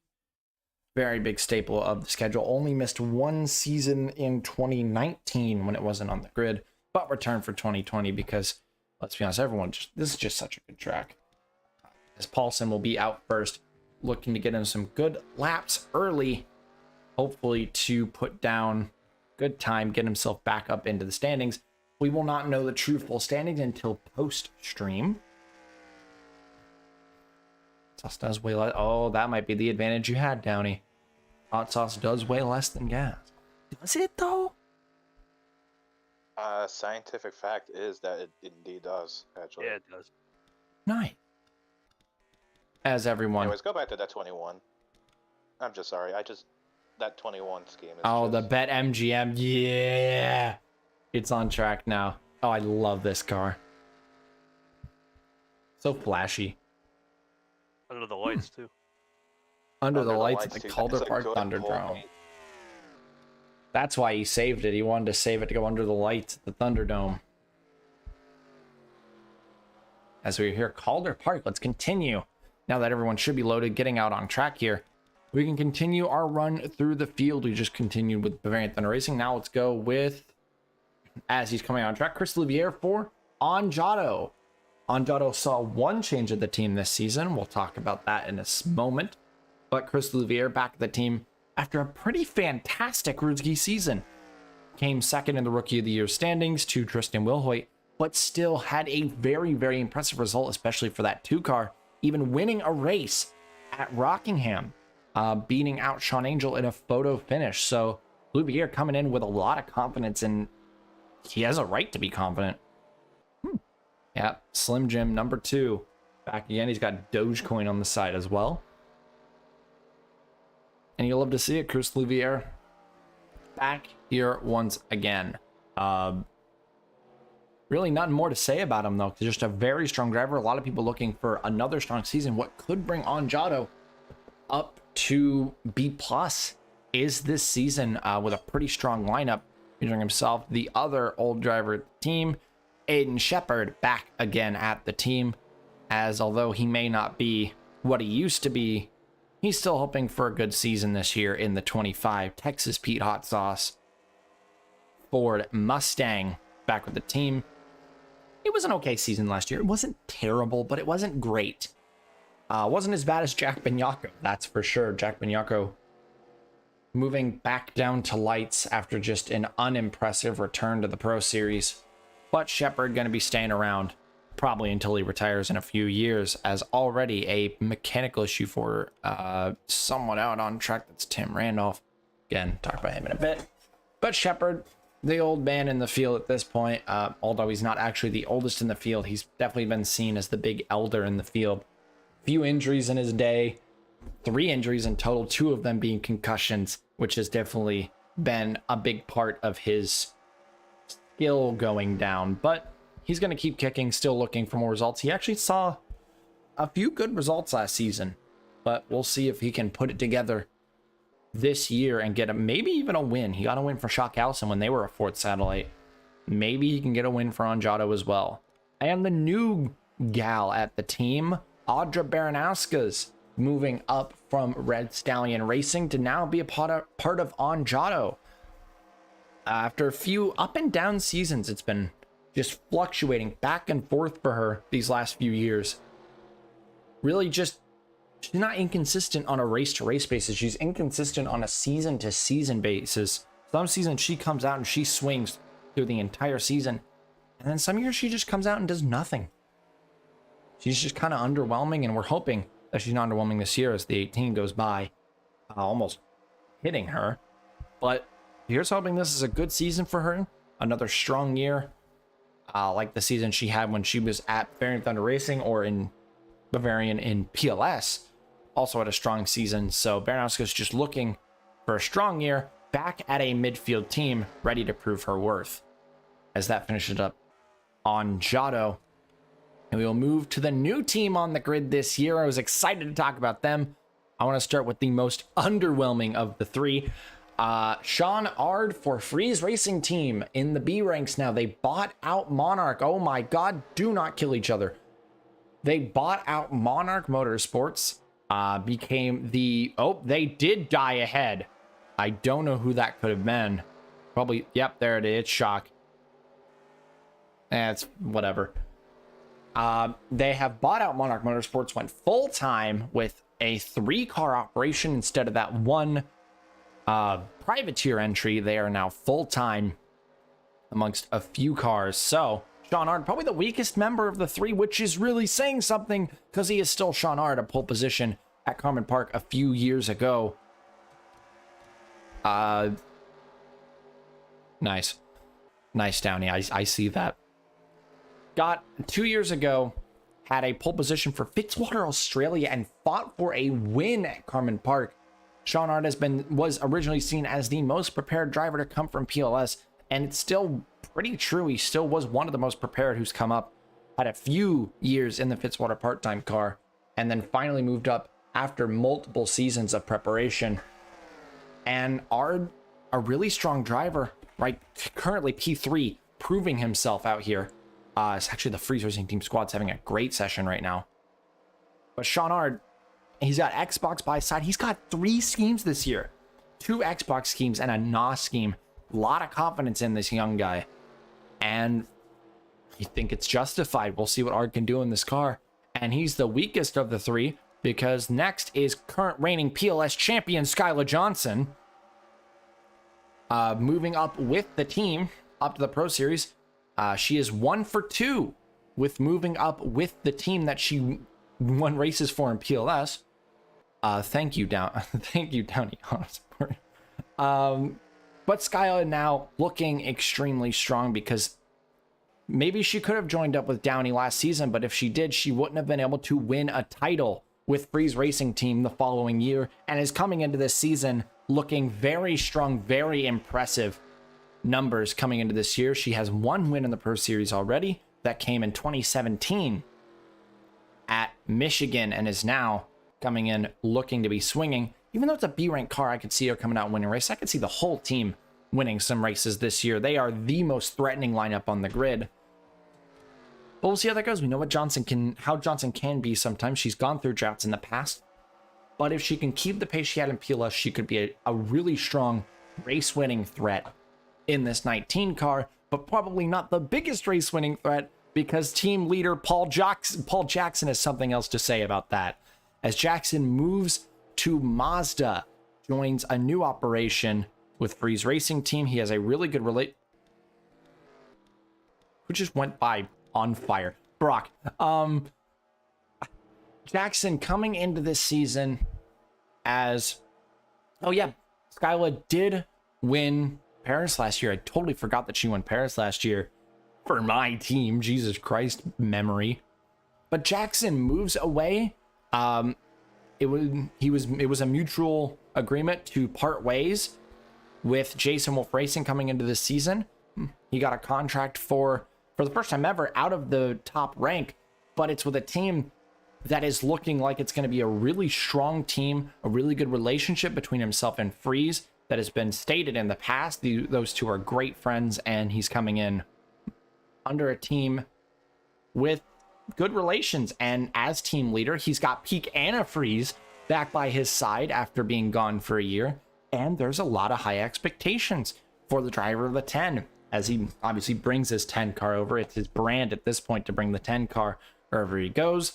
Very big staple of the schedule. Only missed one season in 2019 when it wasn't on the grid, but returned for 2020 because, let's be honest, this is just such a good track. As Paulson will be out first, looking to get in some good laps early, hopefully to put down good time, get himself back up into the standings. We will not know the true full standings until post-stream. Sauce does weigh less. Oh, that might be the advantage you had, Downey. Hot sauce does weigh less than gas. Does it, though? Scientific fact is that it indeed does, actually. Yeah, it does. Nice. As everyone... Anyways, go back to that 21. I'm just sorry. That 21 scheme is the Bet MGM. Yeah. It's on track now. Oh, I love this car. So flashy. Under the lights, too. Under the lights at the too. Calder That's a Park good Thunderdome. point. That's why he saved it. He wanted to save it to go under the lights at the Thunderdome. As we hear Calder Park, let's continue. Now that everyone should be loaded, getting out on track here, we can continue our run through the field. We just continued with Bavarian Thunder Racing. Now let's go with, as he's coming on track, Chris Louvier for Anjato. Anjato saw one change of the team this season. We'll talk about that in a moment. But Chris Louvier back at the team after a pretty fantastic rookie season. Came second in the Rookie of the Year standings to Tristan Wilhoit, but still had a very, very impressive result, especially for that 2-car, even winning a race at Rockingham, beating out Sean Angel in a photo finish. So Louvier coming in with a lot of confidence, and he has a right to be confident. Yeah, Slim Jim number 2 back again. He's got Dogecoin on the side as well. And you'll love to see it, Chris Louvier back here once again. Really nothing more to say about him, though. Just a very strong driver. A lot of people looking for another strong season. What could bring Anjato up to B+ is this season with a pretty strong lineup, featuring himself, the other old driver at the team, Aiden Shepard, back again at the team, as although he may not be what he used to be, he's still hoping for a good season this year in the 25 Texas Pete Hot Sauce Ford Mustang back with the team. It was an okay season last year. It wasn't terrible, but it wasn't great. Wasn't as bad as Jack Bignacco, that's for sure. Jack Bignacco moving back down to lights after just an unimpressive return to the Pro Series. But Shepard going to be staying around probably until he retires in a few years, as already a mechanical issue for someone out on track. That's Tim Randolph. Again, talk about him in a bit. But Shepard, the old man in the field at this point, although he's not actually the oldest in the field, he's definitely been seen as the big elder in the field. Few injuries in his day, 3 injuries in total, 2 of them being concussions, which has definitely been a big part of his skill going down. But he's going to keep kicking, still looking for more results. He actually saw a few good results last season, but we'll see if he can put it together this year and get maybe even a win. He got a win for Shock Allison when they were a 4th satellite. Maybe he can get a win for Anjato as well. And the new gal at the team, Audra Baranowska's moving up from Red Stallion Racing to now be a part of Anjato. After a few up and down seasons, it's been just fluctuating back and forth for her these last few years. Really just, she's not inconsistent on a race-to-race basis. She's inconsistent on a season-to-season basis. Some seasons she comes out and she swings through the entire season. And then some years she just comes out and does nothing. She's just kind of underwhelming, and we're hoping that she's not underwhelming this year as the 18 goes by, almost hitting her. But here's hoping this is a good season for her. Another strong year, like the season she had when she was at Bavarian Thunder Racing or in Bavarian in PLS. Also had a strong season. So Baranowska's just looking for a strong year back at a midfield team ready to prove her worth. As that finishes up on Anjato. And we will move to the new team on the grid this year. I was excited to talk about them. I want to start with the most underwhelming of the three. Sean Ard for Freeze Racing Team in the B ranks now. They bought out Monarch. Oh my God, do not kill each other. They bought out Monarch Motorsports. Became the... Oh, they did die ahead. I don't know who that could have been. Probably... Yep, there it is. It's Shock. It's whatever. They have bought out Monarch Motorsports, went full-time with a 3-car operation instead of that one privateer entry. They are now full-time amongst a few cars. So, Sean Ard, probably the weakest member of the three, which is really saying something because he is still Sean Ard, a pole position at Carmen Park a few years ago. Nice. Nice, Downey. I see that. Got 2 years ago, had a pole position for Fitzwater, Australia, and fought for a win at Carmen Park. Sean Ard was originally seen as the most prepared driver to come from PLS, and it's still pretty true. He still was one of the most prepared who's come up. Had a few years in the Fitzwater part-time car, and then finally moved up after multiple seasons of preparation. And Ard, a really strong driver, right? Currently P3, proving himself out here. It's actually the Freeze Racing Team squad's having a great session right now. But Sean Ard, he's got Xbox by his side. He's got 3 schemes this year. 2 Xbox schemes and a NOS scheme. A lot of confidence in this young guy. And I think it's justified. We'll see what Ard can do in this car. And he's the weakest of the 3 because next is current reigning PLS champion Skylar Johnson. Moving up with the team up to the Pro Series. She is 1 for 2 with moving up with the team that she won races for in PLS. Thank you, Downey. But Skylar now looking extremely strong because maybe she could have joined up with Downey last season, but if she did, she wouldn't have been able to win a title with Freeze Racing Team the following year, and is coming into this season looking very strong, very impressive numbers coming into this year. She has 1 win in the Pro Series already. That came in 2017 at Michigan and is now coming in looking to be swinging. Even though it's a B-rank car, I could see her coming out and winning a race. I could see the whole team winning some races this year. They are the most threatening lineup on the grid. But we'll see how that goes. We know what how Johnson can be sometimes. She's gone through droughts in the past. But if she can keep the pace she had in PLS, she could be a really strong race-winning threat in this 19 car, but probably not the biggest race-winning threat because team leader Paul Jackson has something else to say about that. As Jackson moves to Mazda, joins a new operation with Freeze Racing Team. He has a really good who just went by on fire? Brock. Jackson coming into this season as... Oh yeah, Skyla did win Paris last year. I totally forgot that she won Paris last year for my team. Jesus Christ, memory. But Jackson moves away. It was a mutual agreement to part ways with Jason Wolf Racing coming into this season. He got a contract for the first time ever out of the top rank, but it's with a team that is looking like it's going to be a really strong team, a really good relationship between himself and Freeze that has been stated in the past. Those two are great friends, and he's coming in under a team with good relations. And as team leader, he's got Peak Antifreeze back by his side after being gone for a year. And there's a lot of high expectations for the driver of the 10, as he obviously brings his 10 car over. It's his brand at this point to bring the 10 car wherever he goes.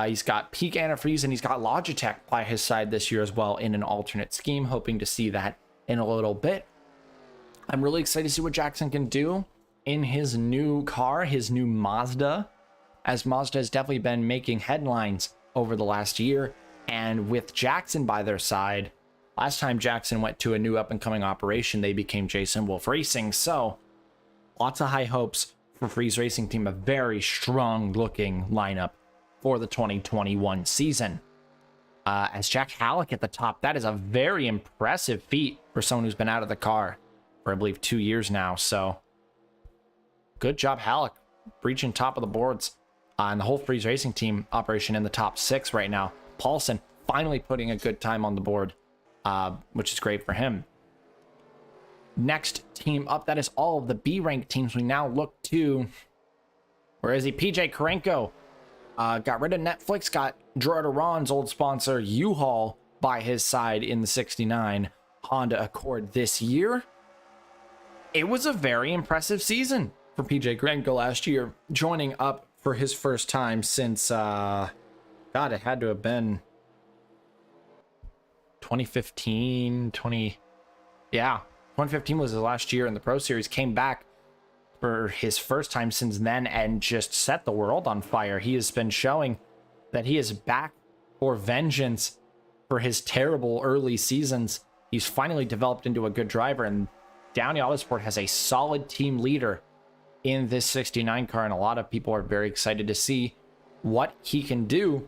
He's got Peak Antifreeze and he's got Logitech by his side this year as well in an alternate scheme, hoping to see that in a little bit. I'm really excited to see what Jackson can do in his new car, his new Mazda, as Mazda has definitely been making headlines over the last year. And with Jackson by their side, last time Jackson went to a new up-and-coming operation, they became Jason Wolf Racing. So lots of high hopes for Freeze Racing Team, a very strong-looking lineup for the 2021 season. As Jack Halleck at the top, that is a very impressive feat for someone who's been out of the car for, I believe, 2 years now. So good job, Halleck, breaching top of the boards. And the whole Freeze Racing team operation in the top 6 right now. Paulson finally putting a good time on the board, which is great for him. Next team up, that is all of the B-ranked teams. We now look to, where is he? PJ Karenko got rid of Netflix, got Gerard Aron's old sponsor, U-Haul, by his side in the 69 Honda Accord this year. It was a very impressive season for PJ Karenko last year, joining up for his first time since, God, it had to have been 2015, 2015 was his last year in the Pro Series, came back for his first time since then and just set the world on fire. He has been showing that he is back for vengeance for his terrible early seasons. He's finally developed into a good driver, and Downey Autosport has a solid team leader in this 69 car, and a lot of people are very excited to see what he can do.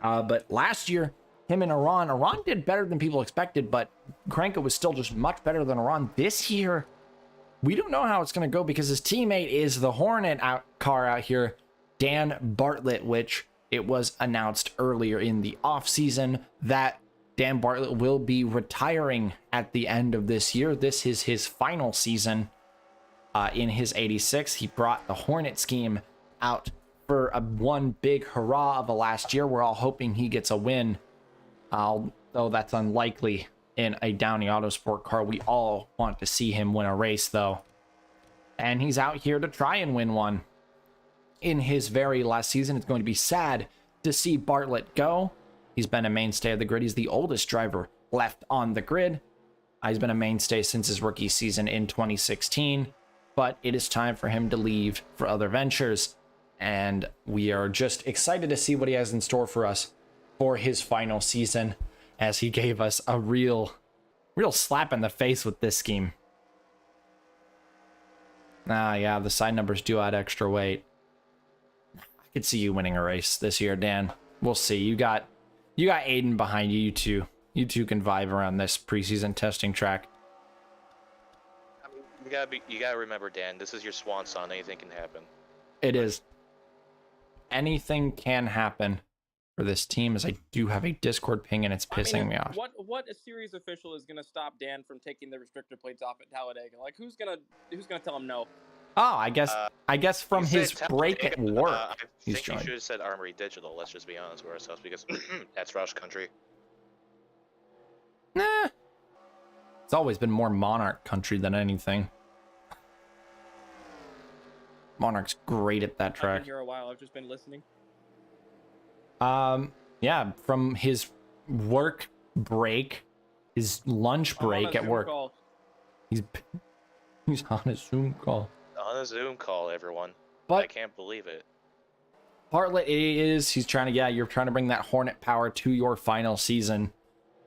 But last year, him and Aron did better than people expected, but Karenko was still just much better than Aron. This year, we don't know how it's going to go because his teammate is the Hornet car out here, Dan Bartlett, which it was announced earlier in the offseason that Dan Bartlett will be retiring at the end of this year. This is his final season in his 86. He brought the Hornet scheme out for one big hurrah of a last year. We're all hoping he gets a win, though that's unlikely in a Downey Autosport car. We all want to see him win a race, though. And he's out here to try and win one in his very last season. It's going to be sad to see Bartlett go. He's been a mainstay of the grid. He's the oldest driver left on the grid. He's been a mainstay since his rookie season in 2016, but it is time for him to leave for other ventures. And we are just excited to see what he has in store for us for his final season, as he gave us a real slap in the face with this scheme. Yeah, the side numbers do add extra weight. I could see you winning a race this year, Dan. We'll see. You got Aiden behind you. You two can vibe around this preseason testing track. I mean, you gotta remember, Dan, this is your swan song. Anything can happen. It is. Anything can happen for this team, as I do have a Discord ping and it's pissing me off. What a series official is gonna stop Dan from taking the restrictor plates off at Talladega? Like, who's gonna tell him no? Oh, I guess from his break at work, I he's think you joined. should have said Armory Digital. Let's just be honest with ourselves, because that's Roush country. Nah. It's always been more Monarch country than anything. Monarch's great at that I've track. been here a while. I've just been listening. Yeah, from his work break, his lunch break at work. Call. He's on a Zoom call. On a Zoom call, everyone. But I can't believe it. Bartlett he's trying to, you're trying to bring that Hornet power to your final season.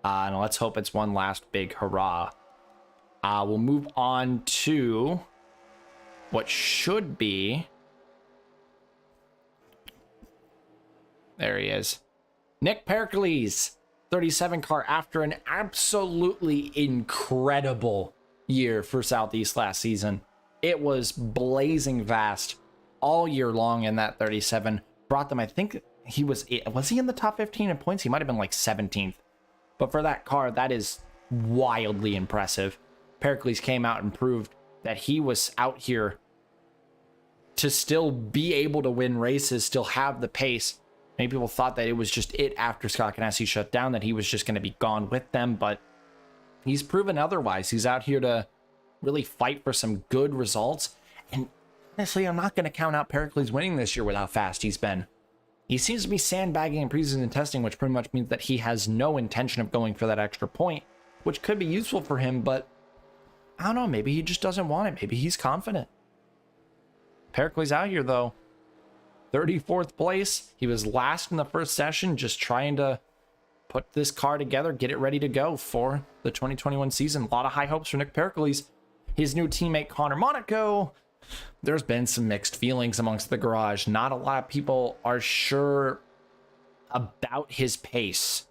And let's hope it's one last big hurrah. We'll move on to what should be, there he is, Nick Pericles, 37 car, after an absolutely incredible year for Southeast last season. It was blazing fast all year long in that 37. Brought them, I think was he in the top 15 in points? He might have been like 17th. But for that car, that is wildly impressive. Pericles came out and proved that he was out here to still be able to win races, still have the pace. Many people thought that it was just it after Scott Ganassi shut down, that he was just going to be gone with them, but he's proven otherwise. He's out here to really fight for some good results. And honestly, I'm not going to count out Pericles winning this year with how fast he's been. He seems to be sandbagging in preseason testing, which pretty much means that he has no intention of going for that extra point, which could be useful for him, but I don't know, maybe he just doesn't want it. Maybe he's confident. Pericles out here, though. 34th place. He was last in the first session, just trying to put this car together, get it ready to go for the 2021 season. A lot of high hopes for Nick Pericles. His new teammate, Connor Monaco. There's been some mixed feelings amongst the garage. Not a lot of people are sure about his pace.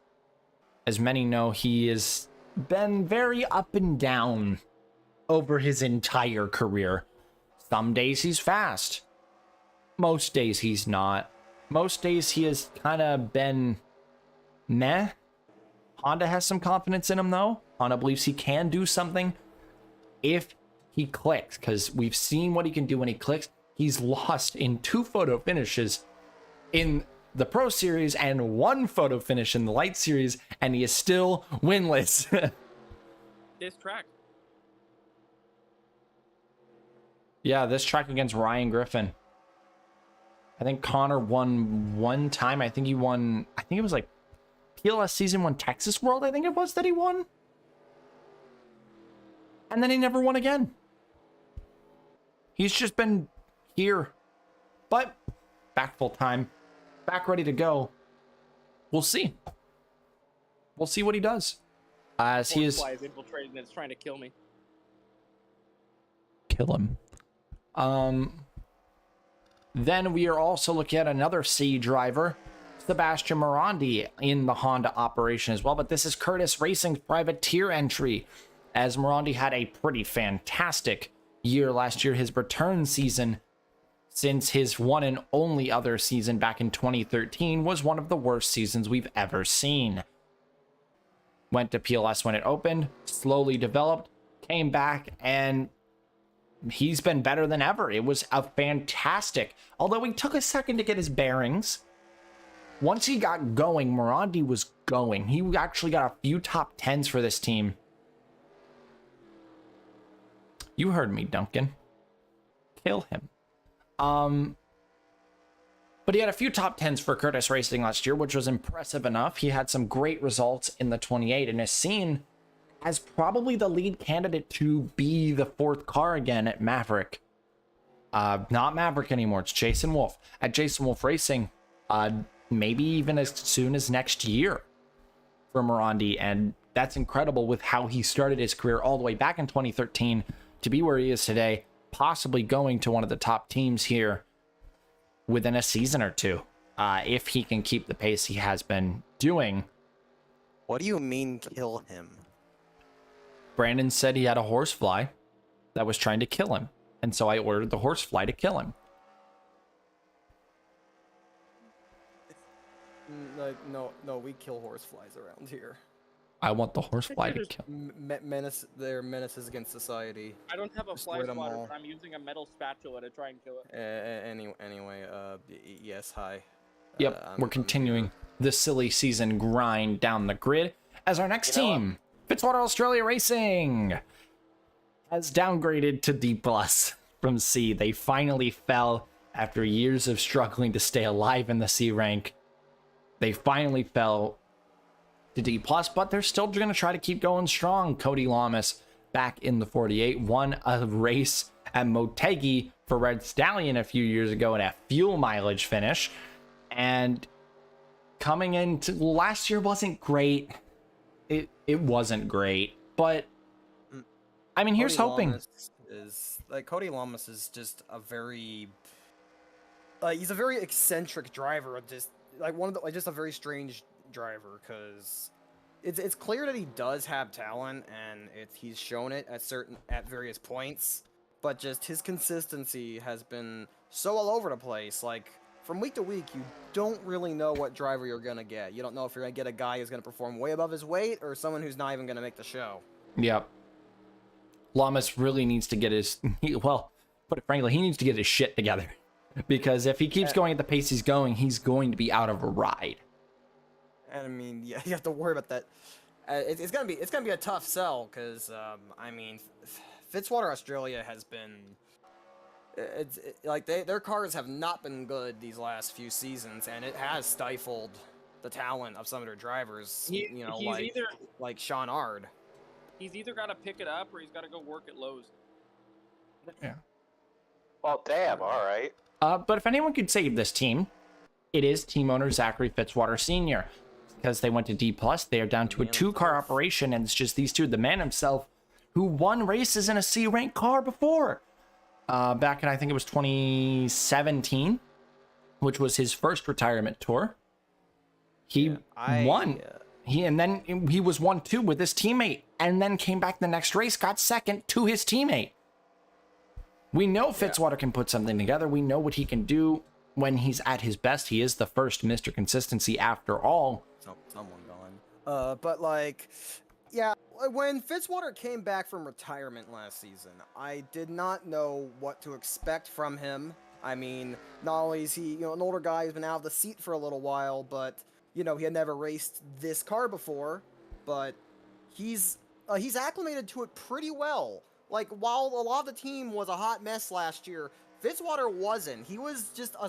As many know, he has been very up and down over his entire career. Some days he's fast. Most days he's not. Most days he has kind of been meh. Honda has some confidence in him, though. Honda believes he can do something if he clicks, because we've seen what he can do when he clicks. He's lost in 2 photo finishes in the Pro Series and 1 photo finish in the Light Series, and he is still winless. This track. Yeah, this track against Ryan Griffin. I think Connor won 1 time. I think he won, I think it was like PLS Season 1 Texas World, I think it was that he won. And then he never won again. He's just been here. But back full time. Back ready to go. We'll see. We'll see what he does. As he is... Horsefly is infiltrating and it's trying to kill me. Kill him. Then we are also looking at another C driver, Sebastian Morandi, in the Honda operation as well. But this is Curtis Racing's privateer entry, as Morandi had a pretty fantastic year last year. His return season since his one and only other season back in 2013 was one of the worst seasons we've ever seen. Went to PLS when it opened, slowly developed, came back, and he's been better than ever. It was a fantastic, although he took a second to get his bearings. Once he got going, Morandi was going. He actually got a few top 10s for this team. You heard me, Duncan. Kill him. But he had a few top 10s for Curtis Racing last year, which was impressive enough. He had some great results in the 28 and is seen as probably the lead candidate to be the 4th car again at Maverick. Not Maverick anymore, it's Jason Wolf. At Jason Wolf Racing, maybe even as soon as next year for Morandi. And that's incredible with how he started his career all the way back in 2013 to be where he is today, possibly going to one of the top teams here within a season or two, if he can keep the pace he has been doing. What do you mean kill him? Brandon said he had a horsefly that was trying to kill him, and so I ordered the horsefly to kill him. No, we kill horseflies around here. I want the horsefly to kill. They're menaces against society. I don't have a fly Destroy them swatter, all. but I'm using a metal spatula to try and kill it. Anyway, yes, hi. Yep, I'm we're continuing the silly season grind down the grid as our next team, Fitzwater Australia Racing, has downgraded to D+ from C. They finally fell after years of struggling to stay alive in the C rank. They finally fell to D+, but they're still going to try to keep going strong. Cody Lamas back in the 48 won a race at Motegi for Red Stallion a few years ago in a fuel mileage finish. And coming into last year wasn't great. It wasn't great, but I mean, here's hoping. Cody Lamas is just a very he's a very eccentric driver, just just a very strange driver, because it's clear that he does have talent and he's shown it at various points, but just his consistency has been so all over the place. Like, from week to week, you don't really know what driver you're gonna get. You don't know if you're gonna get a guy who's gonna perform way above his weight or someone who's not even gonna make the show. Yep. Lamas really needs to get his, well, put it frankly, he needs to get his shit together, because if he keeps going at the pace he's going to be out of a ride. And I mean, yeah, you have to worry about that. It's gonna be a tough sell, because I mean, Fitzwater Australia has been, their cars have not been good these last few seasons, and it has stifled the talent of some of their drivers. Like Sean Ard. He's either got to pick it up or he's got to go work at Lowe's. Yeah. Well, damn. All right. But if anyone could save this team, it is team owner Zachary Fitzwater Sr. Because they went to D+, they are down to a 2-car operation, and it's just these two. The man himself, who won races in a C-rank car before, back in, I think it was 2017, which was his first retirement tour. He won. He was 1-2 with his teammate, and then came back the next race, got second to his teammate. We know Fitzwater can put something together. We know what he can do. when he's at his best, he is the first Mr. Consistency after all. Someone gone. But like, yeah, when Fitzwater came back from retirement last season, I did not know what to expect from him. I mean, not only is he, an older guy who's been out of the seat for a little while, but he had never raced this car before. But he's acclimated to it pretty well. Like, while a lot of the team was a hot mess last year, Fitzwater wasn't. He was just a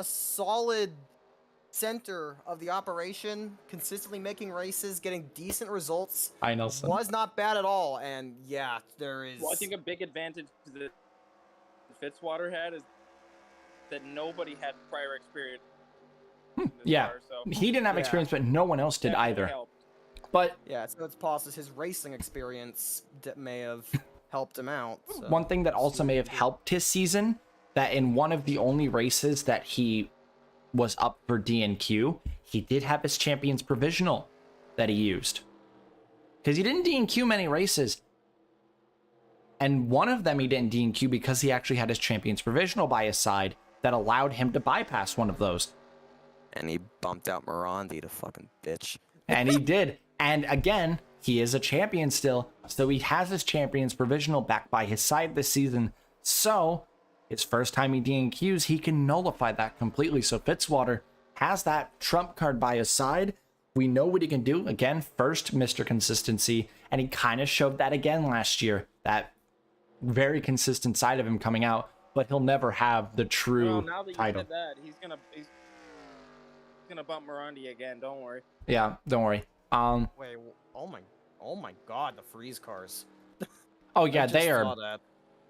solid center of the operation, consistently making races, getting decent results. I know. Was not bad at all. And yeah, there is. Well, I think a big advantage that Fitzwater had is that nobody had prior experience. in this Yeah, car, so he didn't have Yeah. experience, but no one else did definitely either. helped. But Yeah, so it's possible his racing experience that may have helped him out. So. one thing that also may have helped his season, that in one of the only races that he was up for DNQ, he did have his Champions Provisional that he used. Because he didn't DNQ many races. And one of them he didn't DNQ because he actually had his Champions Provisional by his side that allowed him to bypass one of those. And he bumped out Morandi, the fucking bitch. And he did. And again, he is a champion still. So he has his Champions Provisional back by his side this season. So his first time he DNQs, he can nullify that completely. So Fitzwater has that trump card by his side. We know what he can do. Again, first Mr. Consistency. And he kind of showed that again last year. That very consistent side of him coming out. But he'll never have the true Well, now that you title. said that, he's gonna bump Morandi again. Don't worry. Yeah, don't worry. Wait, oh my God, the freeze cars. Oh I yeah, just they saw are. that.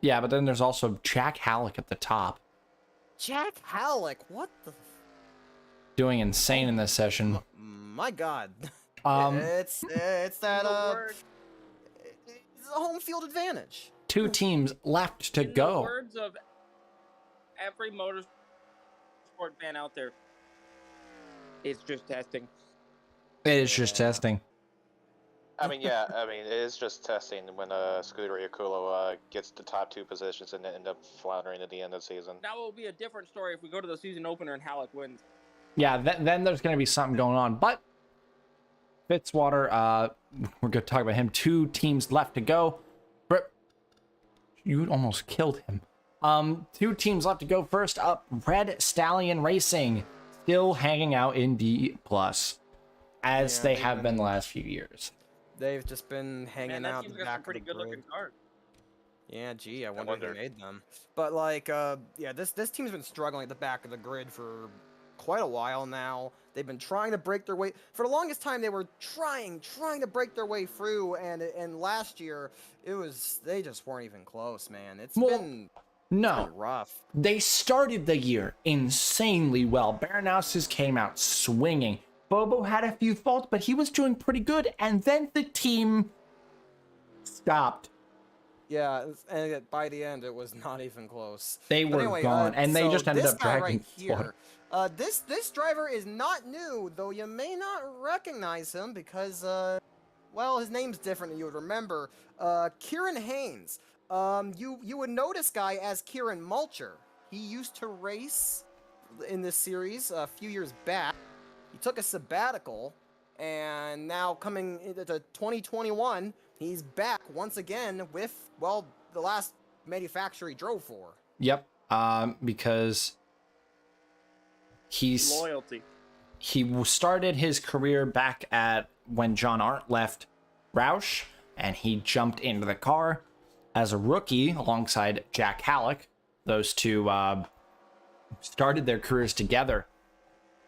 Yeah, but then there's also Jack Halleck at the top, Jack Halleck, what the? doing insane in this session. My God. It's It's that In the word- it's a home field advantage. 2 teams left to in the go. words of every motorsport fan out there, it's just testing. It is just testing. I mean, yeah, it is just testing when Scooter Iaculo gets the top 2 positions and then end up floundering at the end of the season. That will be a different story if we go to the season opener and Halleck wins. Yeah, then there's going to be something going on. But Fitzwater, we're going to talk about him. 2 teams left to go. You almost killed him. 2 teams left to go. First up, Red Stallion Racing, still hanging out in D+, as Yeah, they they've have been been- the last few years. They've just been hanging Man, that out team's the got some back pretty of the good looking grid. cars. Yeah, gee, I wonder wonder. who made them. But like, yeah, this team's been struggling at the back of the grid for quite a while now. They've been trying to break their way. For the longest time, they were trying to break their way through, and last year they just weren't even close, man. It's Well, been No, rough. they started the year insanely well. Baranowskis came out swinging. Bobo had a few faults, but he was doing pretty good. And then the team stopped. Yeah, and by the end, it was not even close. They But were anyway, gone, and they so just ended this up guy dragging right here. This driver is not new, though you may not recognize him because, well, his name's different than you would remember. Kieran Haynes. You would know this guy as Kieran Mulcher. He used to race in this series a few years back. He took a sabbatical, and now coming into 2021, he's back once again with, well, the last manufacturer he drove for. Yep. Because he Loyalty. started his career back at when John Arndt left Roush, and he jumped into the car as a rookie alongside Jack Halleck. Those 2 started their careers together.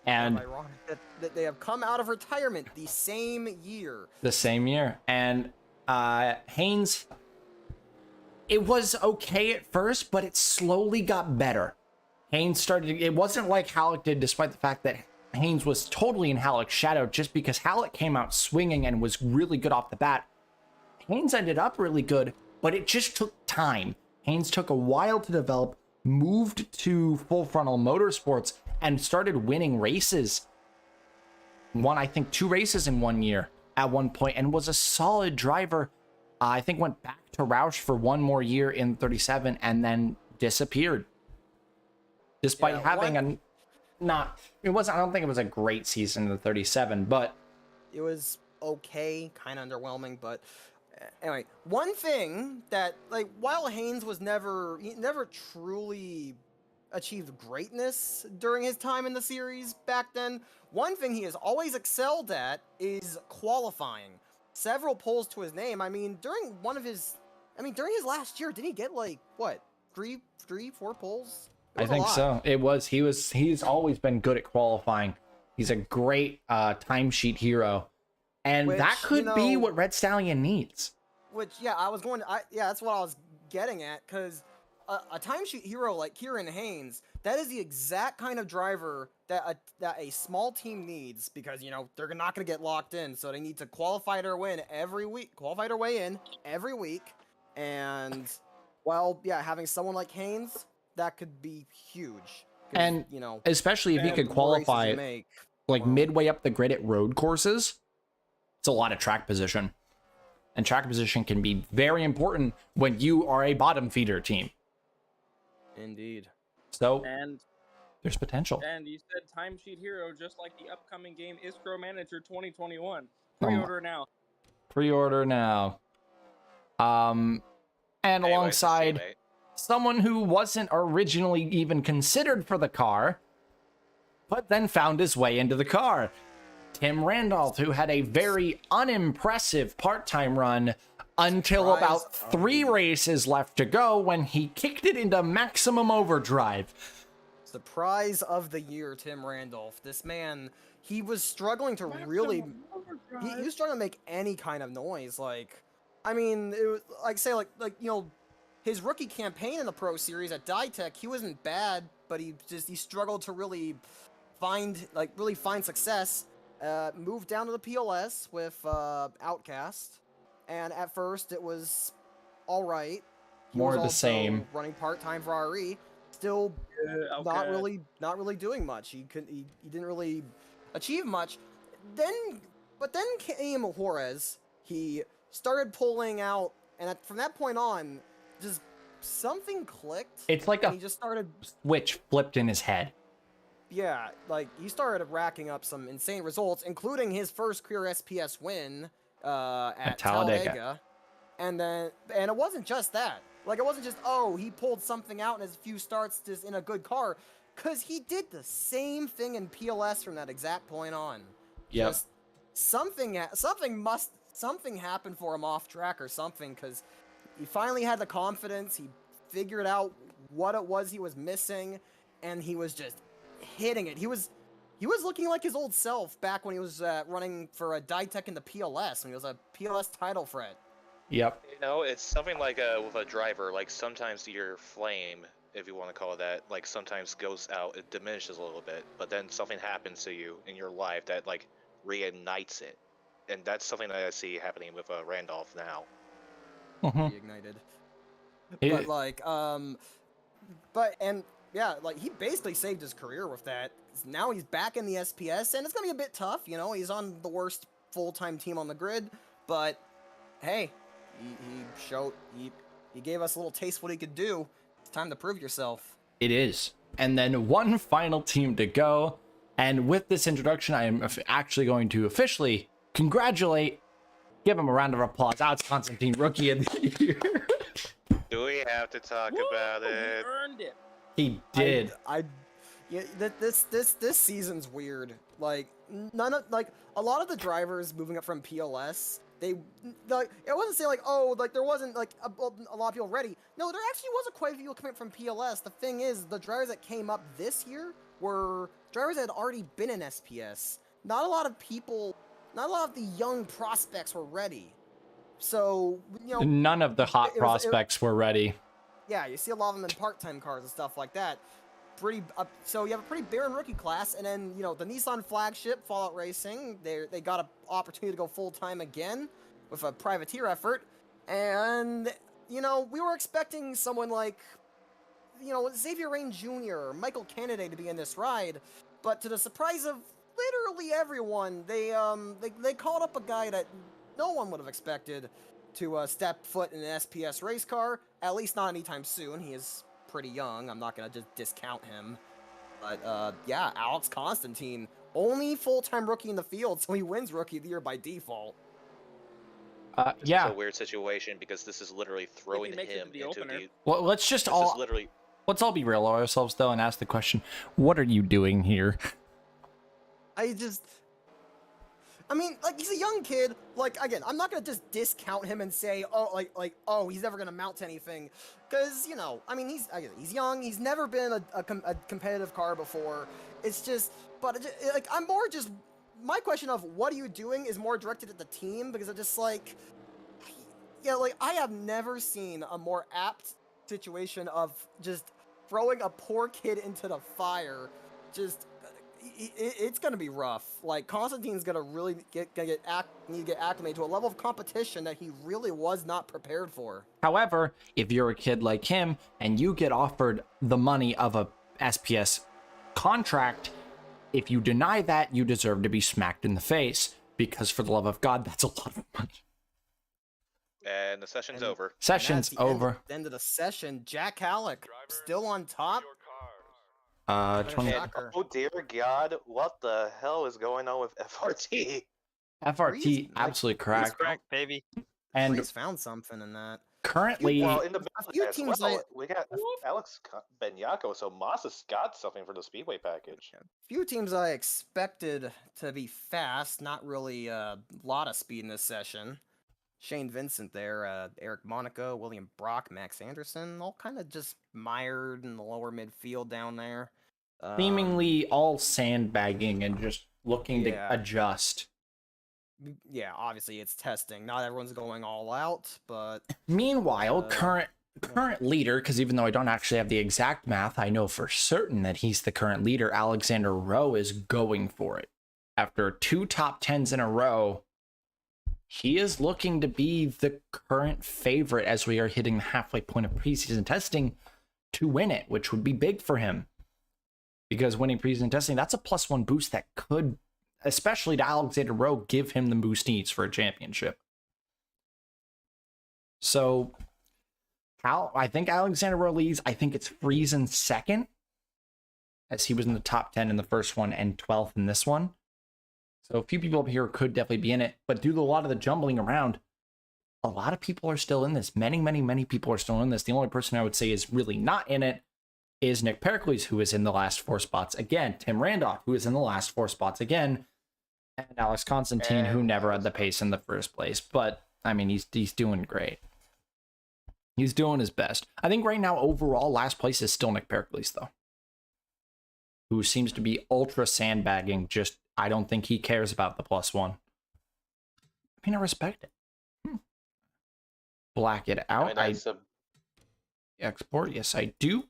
And Ironic that they have come out of retirement the same year. the same year. And Haynes, it was okay at first, but it slowly got better. Haynes started, it wasn't like Halleck did, despite the fact that Haynes was totally in Halleck's shadow, just because Halleck came out swinging and was really good off the bat. Haynes ended up really good, but it just took time. Haynes took a while to develop, moved to Full Frontal Motorsports, and started winning races. Won, I think, 2 races in 1 year at one point, and was a solid driver. I think went back to Roush for 1 more year in 37 and then disappeared. despite Yeah, having one- it wasn't. I don't think it was a great season in the 37, but It was okay, kind of underwhelming, but anyway, one thing that like while Haynes was he never truly achieved greatness during his time in the series back then, one thing he has always excelled at is qualifying. Several poles to his name. I mean, during his last year, didn't he get like what, three, 4 poles? It I was a think lot. so. He's always been good at qualifying. He's a great timesheet hero, and that Which, could be what Red Stallion needs. Which, yeah, that's what I was getting at, because a timesheet hero like Kieran Haynes, that is the exact kind of driver that a small team needs, because, they're not going to get locked in, so they need to qualify their way in every week, and, well, yeah, having someone like Haynes, that could be huge. 'Cause, And especially if he the could more races you qualify make, like well, midway up the grid at road courses, it's a lot of track position. And track position can be very important when you are a bottom feeder team. Indeed. So And there's potential. you said timesheet hero, just like the upcoming game ISCRO Manager 2021. my- Pre-order now. Pre-order now. And Anyways, alongside teammate. someone who wasn't originally even considered for the car, but then found his way into the car. Tim Randolph, who had a very unimpressive part-time run until Surprise about of 3 the- races left to go when he kicked it into maximum overdrive. Surprise of the year, Tim Randolph. This man, he was struggling to really, he was struggling to make any kind of noise. Like, I mean, it was like his rookie campaign in the Pro Series at Ditech, he wasn't bad, but he struggled to really find success. Moved down to the PLS with Outcast, and at first it was all right. He More was of the also Same. running part-time for RE, still not really doing much. He didn't really achieve much. But then came Juarez. He started pulling out, and from that point on, just something clicked. It's like and a he just started. switch flipped in his head. Yeah, like he started racking up some insane results, including his first career SPS win at Talladega. And it wasn't just that. Like, it wasn't just, he pulled something out in his few starts just in a good car, because he did the same thing in PLS from that exact point on. Yep. Just something happened for him off track or something, because he finally had the confidence. He figured out what it was he was missing, and he was just hitting it. He was looking like his old self back when he was running for a Ditech in the PLS, when he was a PLS title threat. Yep. It's something like with a driver, like sometimes your flame, if you want to call it that, like sometimes goes out, it diminishes a little bit, but then something happens to you in your life that like reignites it. And that's something that I see happening with Randolph now. Mhm. Reignited. It- Like he basically saved his career with that. Now he's back in the SPS, and it's gonna be a bit tough. He's on the worst full-time team on the grid, but hey, he gave us a little taste what he could do. It's time to prove yourself. It is. And then one final team to go. And with this introduction, I am actually going to officially give him a round of applause. Alex Constantine, Rookie of the Year. Do we have to talk about Woo! it? He earned it. He did. This season's weird. Like a lot of the drivers moving up from PLS, it wasn't say there wasn't a lot of people ready. No, there actually wasn't quite a few people coming up from PLS. The thing is, the drivers that came up this year were drivers that had already been in SPS. Not a lot of the young prospects were ready. So None of the hot prospects were ready. yeah, you see a lot of them in part-time cars and stuff like that. So you have a pretty barren rookie class, and then the Nissan flagship Fallout Racing, they got an opportunity to go full-time again with a privateer effort, and we were expecting someone like Xavier Rain Jr. or Michael Kennedy to be in this ride, but to the surprise of literally everyone, they called up a guy that no one would have expected to step foot in an SPS race car, at least not anytime soon. He is pretty young. I'm not going to just discount him. But yeah, Alex Constantine, only full-time rookie in the field, so he wins Rookie of the Year by default. This Yeah. is a weird situation because this is literally throwing makes it to him the into opener. the. Well, let's just This is all literally. let's all be real with ourselves though and ask the question: what are you doing here? I mean, like, he's a young kid. Like, again, I'm not gonna just discount him and say, oh, oh, he's never gonna mount to anything, because I mean, he's young. He's never been a competitive car before. It's just, but like, I'm more just my question of what are you doing is more directed at the team, because I'm just like, yeah, like, I have never seen a more apt situation of just throwing a poor kid into the fire. Just, it's gonna be rough. Like, Constantine's gonna really need to get acclimated to a level of competition that he really was not prepared for. However, if you're a kid like him and you get offered the money of a SPS contract, if you deny that, you deserve to be smacked in the face, because for the love of God, that's a lot of money. And the session's And- over. Session's And that's over. End of the session. Jack Halleck still on top. 20 And- Shocker. oh dear God, what the hell is going on with FRT? FRT Freeze, like, absolutely He's cracked. cracked, baby. And He's found something in that. currently, Well, in the a few middle as teams well, I- we got Alex Benyako, so Moss has got something for the Speedway package. Few teams I expected to be fast, not really a lot of speed in this session. Shane Vincent there, Eric Monaco, William Brock, Max Anderson, all kind of just mired in the lower midfield down there. seemingly all sandbagging and just looking Yeah. to adjust. Yeah, obviously it's testing. Not everyone's going all out, but Meanwhile, Uh, current leader, because even though I don't actually have the exact math, I know for certain that he's the current leader. Alexander Rowe is going for it. After 2 top 10s in a row, he is looking to be the current favorite as we are hitting the halfway point of preseason testing to win it, which would be big for him. Because winning preseason testing, that's a +1 boost that could, especially to Alexander Rowe, give him the boost he needs for a championship. So, I think Alexander Rowe leads. I think it's Friesen second, as he was in the top 10 in the first one and 12th in this one. So a few people up here could definitely be in it, but due to a lot of the jumbling around, a lot of people are still in this. Many people are still in this. The only person I would say is really not in it is Nick Pericles, who is in the last 4 spots again. Tim Randolph, who is in the last 4 spots again. And Alex Constantine, who never had the pace in the first place. But, I mean, he's doing great. He's doing his best. I think right now, overall, last place is still Nick Pericles, though. Who seems to be ultra sandbagging. Just, I don't think he cares about the +1. I mean, I respect it. Black it out. Export. Yes, I do.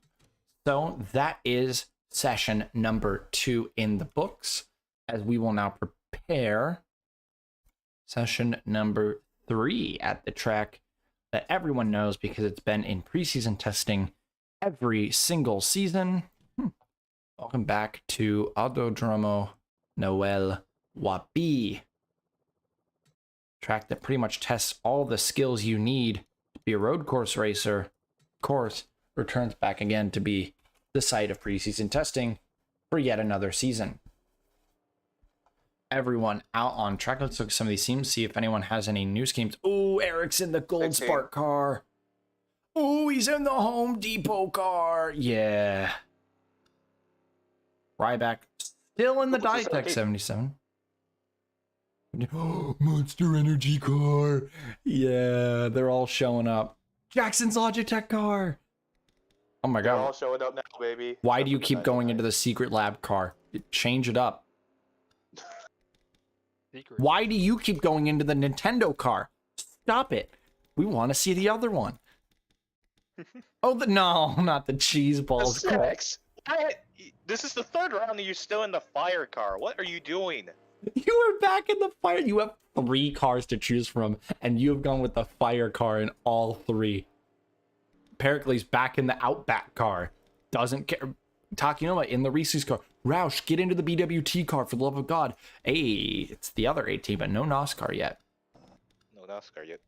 So that is session number 2 in the books, as we will now prepare session number 3 at the track that everyone knows because it's been in preseason testing every single season. Welcome back to Autodromo Noel Wabi. Track that pretty much tests all the skills you need to be a road course racer. Course returns back again to be the site of preseason testing for yet another season. Everyone out on track. Let's look at some of these teams, see if anyone has any new schemes. Oh, Eric's in the Gold Spark car. Oh, he's in the Home Depot car. Yeah. Ryback still in the Diatech 77. Oh, Monster Energy car. Yeah, they're all showing up. Jackson's Logitech car. Oh my They're god. all showing up now, baby. Why do you keep going into the secret lab car? Change it up. Secret. Why do you keep going into the Nintendo car? Stop it. We want to see the other one. Oh, no, not the cheese balls. Sex. This is the 3rd round and you're still in the fire car. What are you doing? You are back in the fire. You have 3 cars to choose from, and you have gone with the fire car in all 3. Pericles back in the Outback car. Doesn't care. Takinoma in the Reese's car. Roush, get into the BWT car for the love of God. Hey, it's the other AT, but no NOSCAR yet. No NASCAR yet.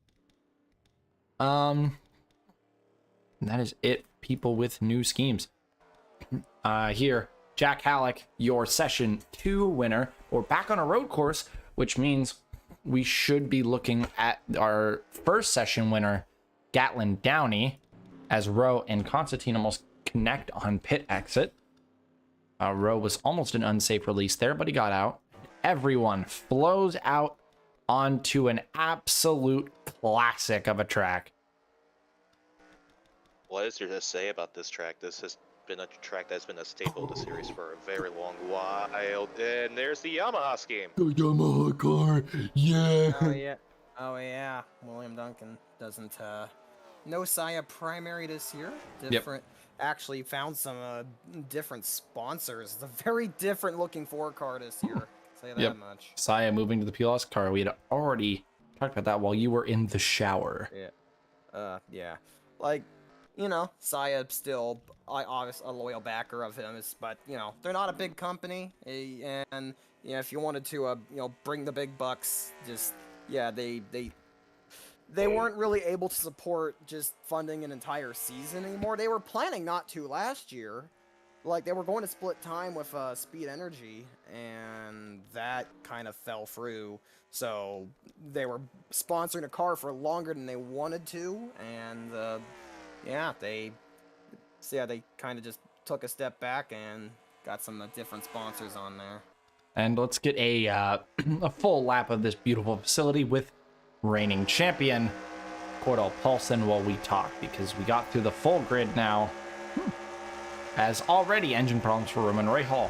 And that is it, people with new schemes. Here, Jack Halleck, your Session 2 winner. We're back on a road course, which means we should be looking at our first session winner, Gatlin Downey, as Rowe and Constantine almost connect on pit exit. Rowe was almost an unsafe release there, but he got out. Everyone flows out onto an absolute classic of a track. What is there to say about this track? This has been a track that's been a staple of the series for a very long while. And there's the Yamaha scheme. The Yamaha car, yeah. Oh yeah. Oh yeah. William Duncan doesn't no Saya primary this year. Different actually found some different sponsors. It's a very different looking 4-car this year. Say that much. Saya moving to the PLS car. We had already talked about that while you were in the shower. Yeah. Yeah. Like, you know, Saya still obviously a loyal backer of him, but you know, they're not a big company, and you know, if you wanted to you know, bring the big bucks, just they weren't really able to support just funding an entire season anymore. They were planning not to last year. Like, they were going to split time with Speed Energy, and that kind of fell through. So they were sponsoring a car for longer than they wanted to, and they kind of just took a step back and got some different sponsors on there. And let's get a full lap of this beautiful facility with reigning champion Cordell Paulson while we talk, because we got through the full grid now. As already engine problems for Roman Rahal.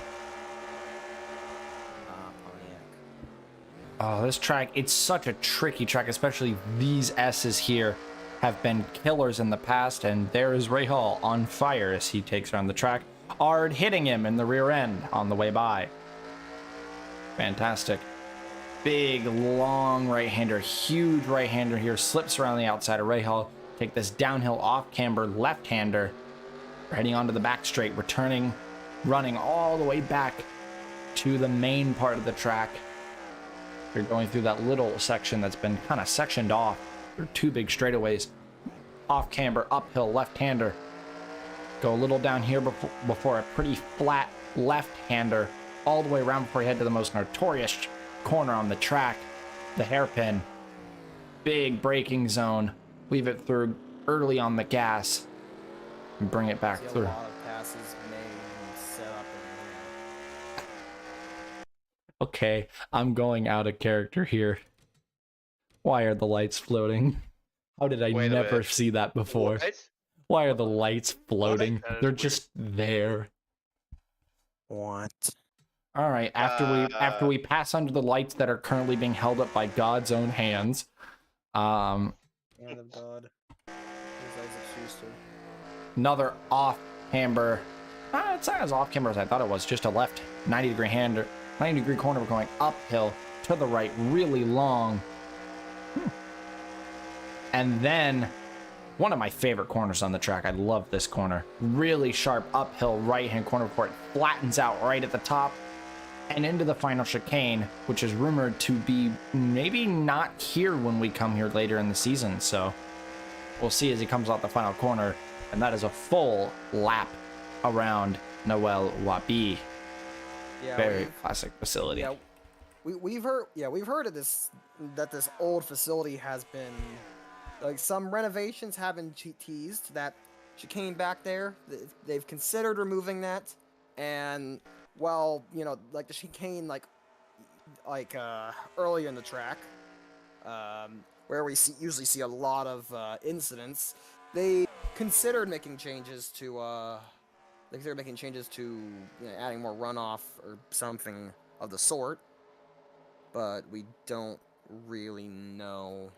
Oh, this track, it's such a tricky track, especially these S's here have been killers in the past, and there is Rahal on fire as he takes around the track. Ard hitting him in the rear end on the way by. Fantastic. Big, long right-hander, huge right-hander here, slips around the outside of Rahal. Take this downhill off-camber left-hander. Heading onto the back straight, running all the way back to the main part of the track. You're going through that little section that's been kind of sectioned off. There are 2 big straightaways. Off camber, uphill, left-hander. Go a little down here before a pretty flat left-hander. All the way around before you head to the most notorious corner on the track, the hairpin. Big braking zone. Leave it through early on the gas. And bring it back through. A lot of passes made and set up in there. Okay, I'm going out of character here. Why are the lights floating? How did I Wait a never minute. see that before? What? Why are the lights floating? That is They're weird. just there. What? All right, after we pass under the lights that are currently being held up by God's own hands. Hand of God. Here's Isaac Schuster. Another off camber. It's not as off camber as I thought it was. Just a left 90-degree hander, 90-degree corner. We're going uphill to the right, really long. And then one of my favorite corners on the track. I love this corner. Really sharp uphill right-hand corner before it flattens out right at the top and into the final chicane, which is rumored to be maybe not here when we come here later in the season. So we'll see as he comes out the final corner. And that is a full lap around Noel Wabi. Yeah, Very classic facility. Yeah, we've heard of this, that this old facility has been, like, some renovations have been teased. That chicane back there, they've considered removing that, and well, you know, like the chicane, like earlier in the track, where we usually see a lot of incidents, they considered making changes to you know, adding more runoff or something of the sort, but we don't really know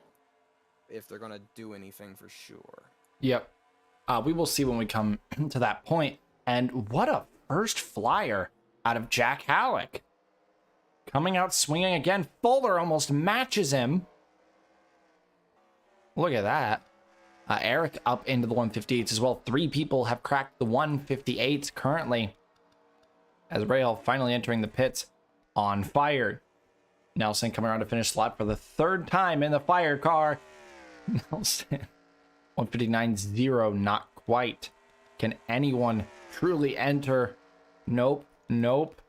if they're gonna do anything for sure. Yep. We will see when we come to that point. And what a first flyer out of Jack Halleck. Coming out swinging again. Fuller almost matches him. Look at that. Eric up into the 158s as well. 3 people have cracked the 158s currently. As Rahal finally entering the pits on fire. Nelson coming around to finish the lap for the 3rd time in the fire car. Nelson. 159.0, not quite. Can anyone truly enter? Nope. Nope.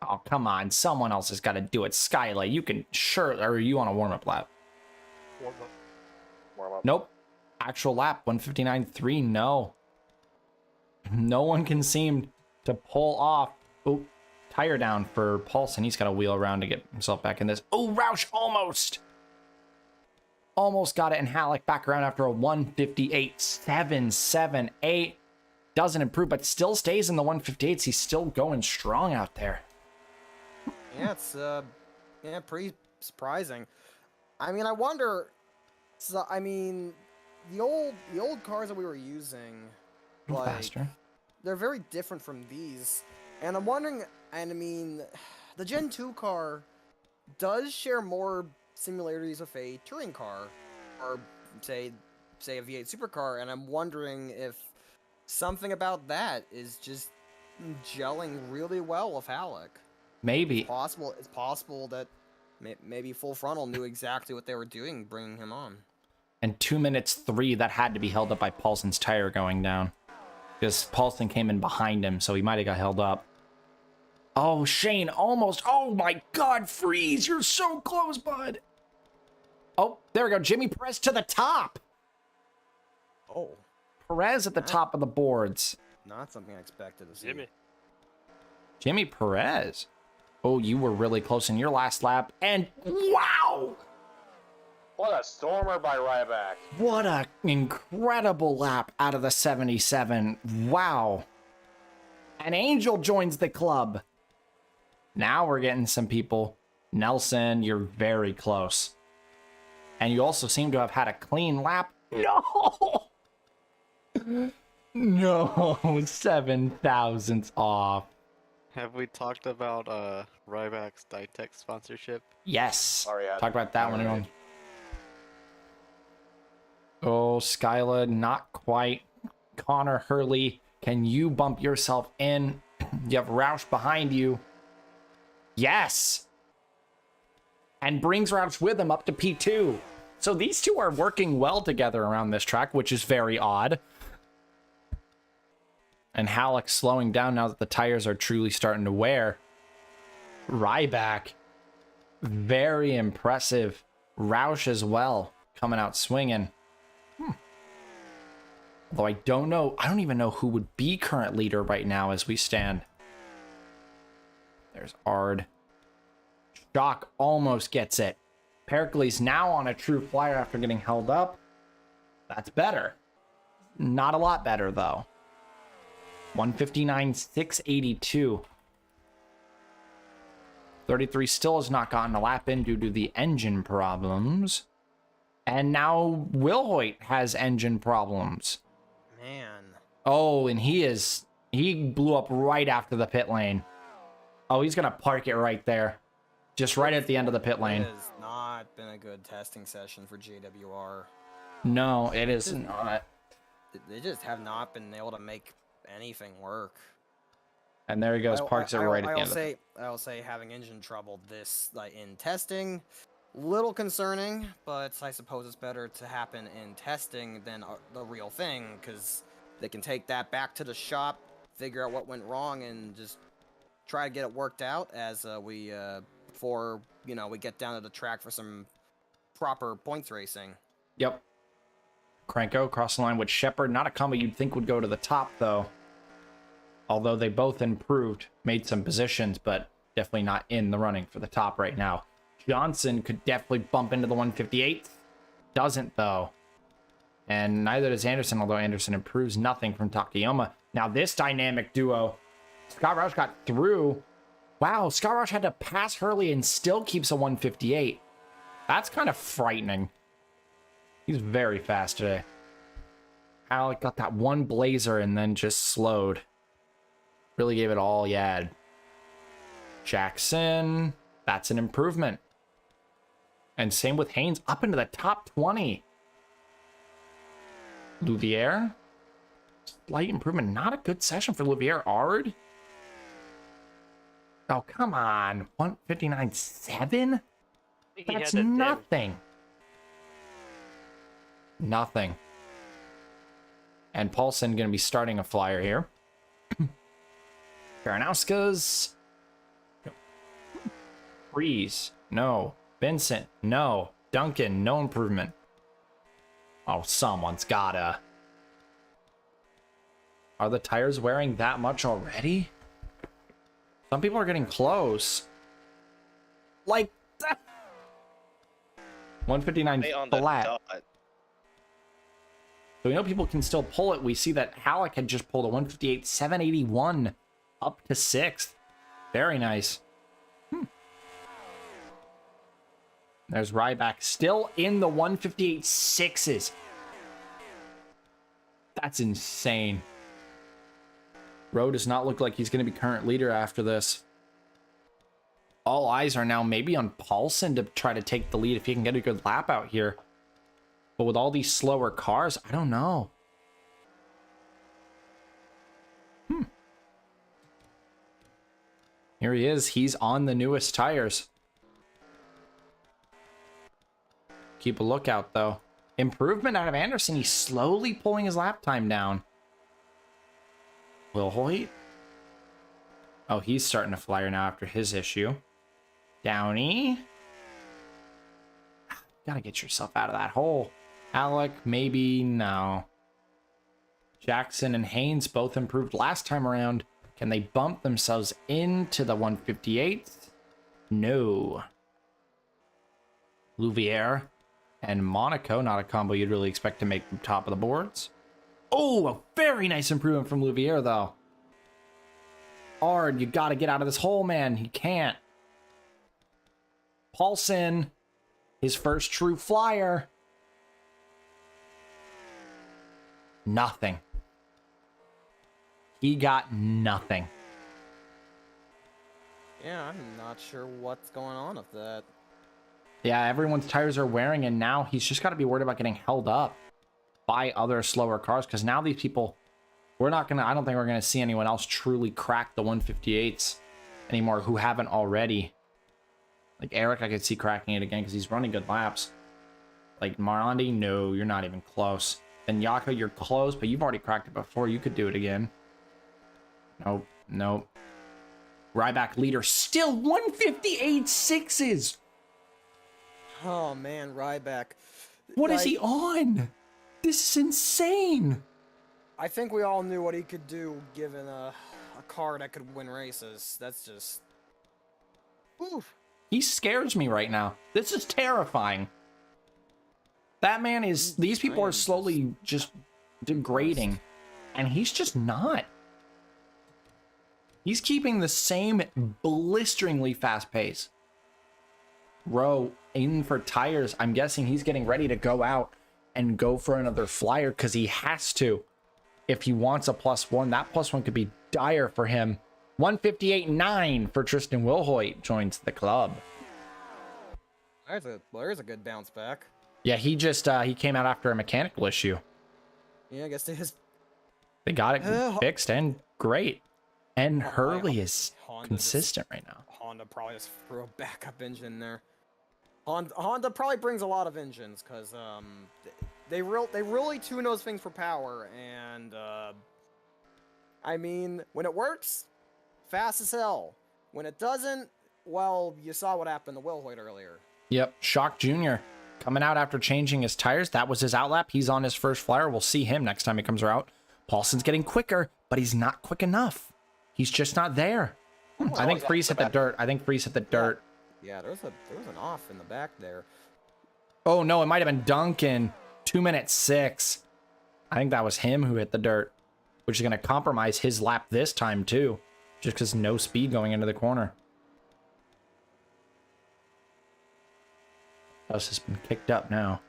Oh, come on. Someone else has got to do it. Skylight, you can sure. Or are you on a warm-up lap? Warm up. Warm up. Nope. Actual lap, 159.3. No. No one can seem to pull off. Oh, tire down for Paulson. He's got to wheel around to get himself back in this. Oh, Roush almost. Almost got it. And Halleck back around after a 158.778. Doesn't improve, but still stays in the 158s. He's still going strong out there. Yeah, it's pretty surprising. I mean, I wonder. So, I mean, the old cars that we were using, like, Faster. they're very different from these. And I'm wondering, and I mean, the Gen 2 car does share more similarities with a touring car, or say a V8 supercar, and I'm wondering if something about that is just gelling really well with Halleck. Maybe. It's possible that maybe Full Frontal knew exactly what they were doing, bringing him on. And 2 minutes 3, that had to be held up by Paulson's tire going down. Because Paulson came in behind him, so he might have got held up. Oh, Shane, almost. Oh my God, Freeze, you're so close, bud. Oh, there we go. Jimmy Perez to the top. Oh, Perez at the top of the boards. not something I expected to see. Jimmy Perez. Oh, you were really close in your last lap. And wow! What a stormer by Ryback. What an incredible lap out of the 77. Wow. An Angel joins the club. Now we're getting some people. Nelson, you're very close. And you also seem to have had a clean lap. No! No, 7 thousandths off. Have we talked about Ryback's Ditech sponsorship? Yes. Oh, yeah. Talk about that one. Alright. Oh, Skyla, not quite. Connor Hurley, can you bump yourself in? You have Roush behind you. Yes. And brings Roush with him up to P2. So these two are working well together around this track, which is very odd. And Halleck slowing down now that the tires are truly starting to wear. Ryback, very impressive. Roush as well, coming out swinging. Although I don't even know who would be current leader right now as we stand. There's Ard. Shock almost gets it. Pericles now on a true flyer after getting held up. That's better. Not a lot better, though. 159.682. 33 still has not gotten a lap in due to the engine problems. And now Wilhoit has engine problems. Man. Oh, and he blew up right after the pit lane. Oh, he's gonna park it right there. Just right at the end of the pit lane. It has not been a good testing session for JWR. No, it is not. They just have not been able to make anything work. And there he goes, parks it right at the end. I'll say having engine trouble this in testing, little concerning, but I suppose it's better to happen in testing than the real thing, because they can take that back to the shop, figure out what went wrong, and just try to get it worked out as before we get down to the track for some proper points racing. Yep. Cranko across the line with Shepard. Not a combo you'd think would go to the top, though. Although they both improved, made some positions, but definitely not in the running for the top right now. Johnson could definitely bump into the 158. Doesn't, though. And neither does Anderson, although Anderson improves nothing from Takayama. Now this dynamic duo. Scott Roush got through. Wow, Scott Roush had to pass Hurley and still keeps a 158. That's kind of frightening. He's very fast today. Alec got that one blazer and then just slowed. Really gave it all he had. Jackson, that's an improvement. And same with Haynes, up into the top 20. Louvier, slight improvement. Not a good session for Louvier. Ard. Oh, come on. 159.7? That's nothing. Nothing. And Paulson going to be starting a flyer here. Karanauskas. Freeze. No. Vincent. No. Duncan. No improvement. Oh, someone's gotta. Are the tires wearing that much already? Some people are getting close. Like that. 159 Stay on the flat. dot. So we know people can still pull it. We see that Halleck had just pulled a 158, 781 up to 6th. Very nice. There's Ryback still in the 158 sixes. That's insane. Rowe does not look like he's going to be current leader after this. All eyes are now maybe on Paulson to try to take the lead if he can get a good lap out here. But with all these slower cars, I don't know. Here he is. He's on the newest tires. Keep a lookout, though. Improvement out of Anderson. He's slowly pulling his lap time down. Will Hoyt? Oh, he's starting to flyer now after his issue. Downey. Gotta get yourself out of that hole. Alec, maybe no. Jackson and Haynes both improved last time around. Can they bump themselves into the 158th? No. Louviere and Monaco, not a combo you'd really expect to make from top of the boards. Oh, a very nice improvement from Louviere, though. Ard, you gotta get out of this hole, man. He can't. Paulson, his first true flyer. Nothing. He got nothing. Yeah, I'm not sure what's going on with that. Yeah, everyone's tires are wearing, and now he's just got to be worried about getting held up by other slower cars, because now these people, I don't think we're going to see anyone else truly crack the 158s anymore who haven't already. Like Eric, I could see cracking it again because he's running good laps. Like Marandi, no, you're not even close. And Yako, you're close, but you've already cracked it before. You could do it again. Nope, nope. Ryback leader, still 158 sixes. Oh man, Ryback. What is he on? This is insane. I think we all knew what he could do given a car that could win races. That's just... Oof. He scares me right now. This is terrifying. That man is... These people are slowly just degrading. And he's just not. He's keeping the same blisteringly fast pace. Rowe in for tires. I'm guessing he's getting ready to go out and go for another flyer because he has to. If he wants a +1, that +1 could be dire for him. 158.9 for Tristan Wilhoit joins the club. There's a good bounce back. Yeah, he just he came out after a mechanical issue. Yeah, I guess They got it fixed and great. And Oh, Hurley is Honda consistent right now. Honda probably just threw a backup engine there. Honda probably brings a lot of engines because they really tune those things for power, and I mean, when it works, fast as hell. When it doesn't, well, you saw what happened to Wilhoit earlier. Yep, Shock Jr. coming out after changing his tires. That was his outlap. He's on his first flyer. We'll see him next time he comes out. Paulson's getting quicker, but he's not quick enough. He's just not there. I think Freeze hit the dirt. Yeah, there was an off in the back there. Oh, no, it might have been Duncan. 2:06. I think that was him who hit the dirt, which is going to compromise his lap this time, too, just because no speed going into the corner. Dust has been kicked up now.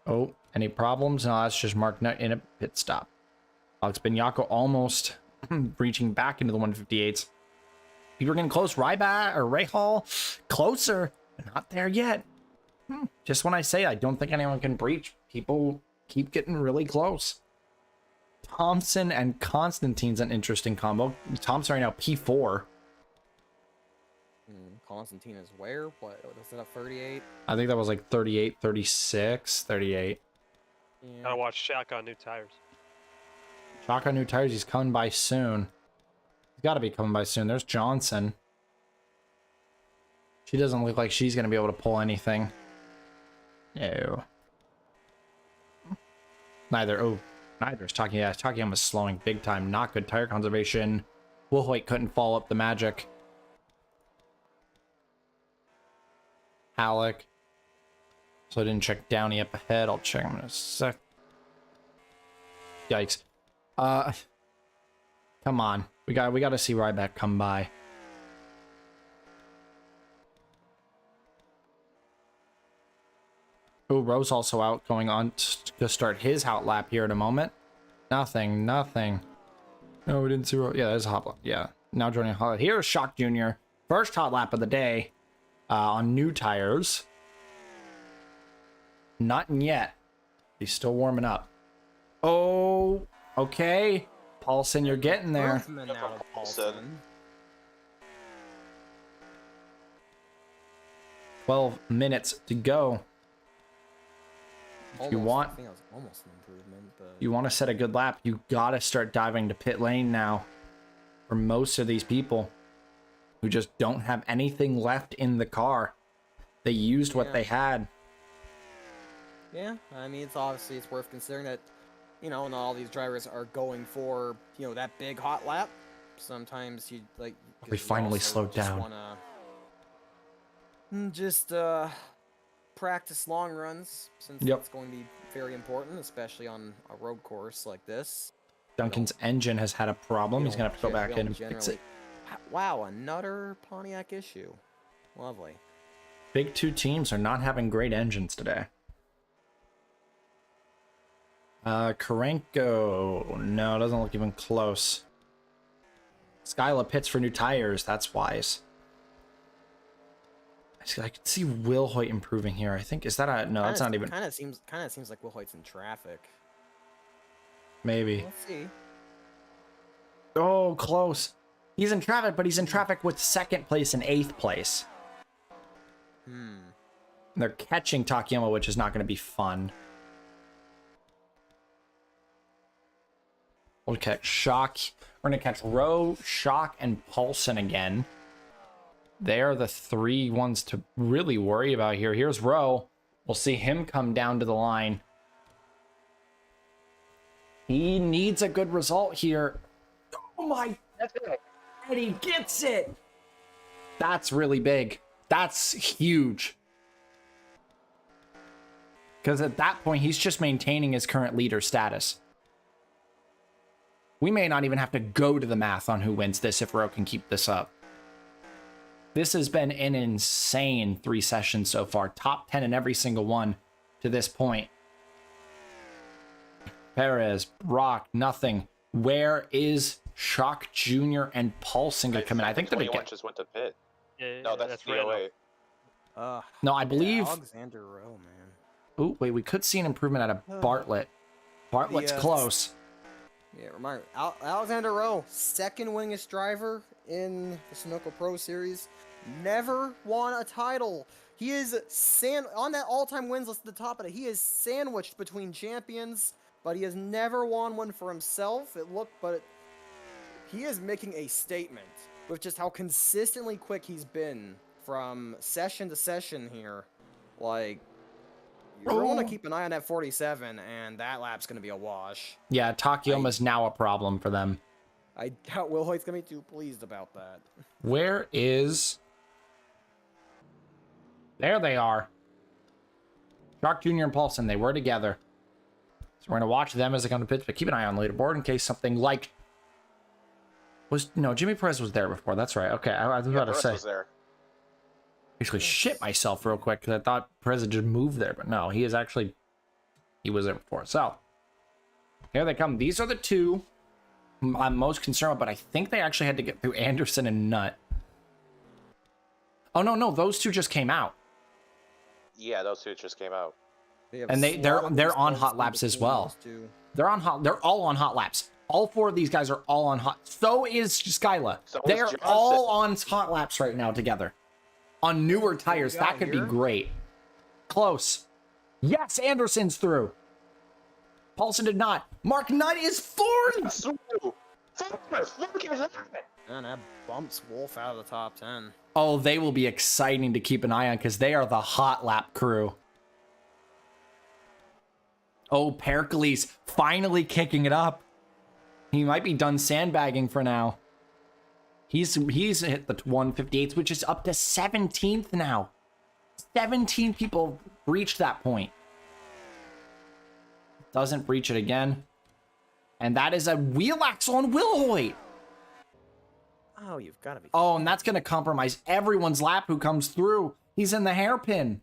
Oh, any problems? No, that's just Mark Nutt in a pit stop. Alex Binyako almost reaching back into the 158s. People are getting close. Ryback or Rahal closer, but not there yet. Just when I say I don't think anyone can breach, people keep getting really close. Thompson and Constantine's an interesting combo. Thompson right now P4. Constantine is where? What was it, up 38? I think that was like 38, 36, 38. Yeah. Gotta watch Shaq on new tires. Shock on new tires. He's coming by soon. Got to be coming by soon. There's Johnson. She doesn't look like she's going to be able to pull anything. No. Neither. Oh, neither is talking. Yeah, Takayama's slowing big time. Not good tire conservation. Wilhoit couldn't follow up the magic. Halleck. So I didn't check Downey up ahead. I'll check him in a sec. Yikes. Come on. We got to see Ryback come by. Oh, Rose also out, going on to start his hot lap here in a moment. Nothing. No, we didn't see Rose. Yeah, there's a hot lap. Yeah, now joining hot lap. Here's Shock Jr. First hot lap of the day on new tires. Not yet. He's still warming up. Oh, okay. Paulson, you're getting there. Berthman out of Paulson. 12 minutes to go. If you want, I think that was almost an improvement, but you want to set a good lap, you gotta start diving to pit lane now. For most of these people who just don't have anything left in the car, they used what they had. yeah, I mean, it's worth considering that, you know, not all these drivers are going for, you know, that big hot lap. Sometimes you like. 'cause We you finally also slowed just down. Wanna just practice long runs, since Yep. it's going to be very important, especially on a road course like this. Duncan's engine has had a problem. He's gonna have to go back in and fix it. Wow, another Pontiac issue. Lovely. Big two teams are not having great engines today. Karenko, no, doesn't look even close. Skyla pits for new tires. That's wise. I could see Wilhoit improving here. I think, is that a no? That's not even. Kind of seems like Wilhoit's in traffic. Maybe. Let's see. Oh, close. He's in traffic, but he's in traffic with second place and 8th place. They're catching Takayama, which is not going to be fun. We'll catch Shock. We're going to catch Rowe, Shock, and Paulson again. They're the three ones to really worry about here. Here's Rowe. We'll see him come down to the line. He needs a good result here. Oh my, and he gets it. That's really big. That's huge. Because at that point, he's just maintaining his current leader status. We may not even have to go to the math on who wins this if Rowe can keep this up. This has been an insane 3 sessions so far. Top 10 in every single one to this point. Perez, Brock, nothing. Where is Shock Jr. and Paulson going to come in? I think they're going to get... just went to pit. Yeah, No, that's random. DOA. No, I believe... Alexander Rowe, man. Oh, wait, we could see an improvement out of Bartlett. Bartlett's close. Yeah, reminder, Alexander Rowe, second winningest driver in the Sunoco Pro Series, never won a title. He is on that all-time wins list at the top of it. He is sandwiched between champions, but he has never won one for himself. He is making a statement with just how consistently quick he's been from session to session here. Like, you're going to keep an eye on that 47, and that lap's going to be a wash. Yeah, Takayama's now a problem for them. I doubt Wilhoit's going to be too pleased about that. Where is... There they are. Shock Jr. and Paulson, they were together. So we're going to watch them as they come to pits, but keep an eye on leaderboard in case something like... No, Jimmy Perez was there before. That's right. Okay, I was about to say. Was there. Basically shit myself real quick because I thought Perez had just moved there, but no, he was there before. So here they come. These are the two I'm most concerned about, but I think they actually had to get through Anderson and Nutt. Oh no, those two just came out. Yeah, those two just came out. And they're on hot laps as well. They're all on hot laps. All 4 of these guys are all on hot. So is Skyla. They're all on hot laps right now together. On newer tires, that could be great. Close. Yes, Anderson's through. Paulson did not. Mark Nutt is 4th. Look at that! And that bumps Wolf out of the top 10. Oh, they will be exciting to keep an eye on because they are the hot lap crew. Oh, Pericles finally kicking it up. He might be done sandbagging for now. He's hit the 158s, which is up to 17th now. 17 people reached that point. Doesn't breach it again. And that is a wheel axle on Wilhoit. Oh, you've got to be. Oh, and that's going to compromise everyone's lap who comes through. He's in the hairpin.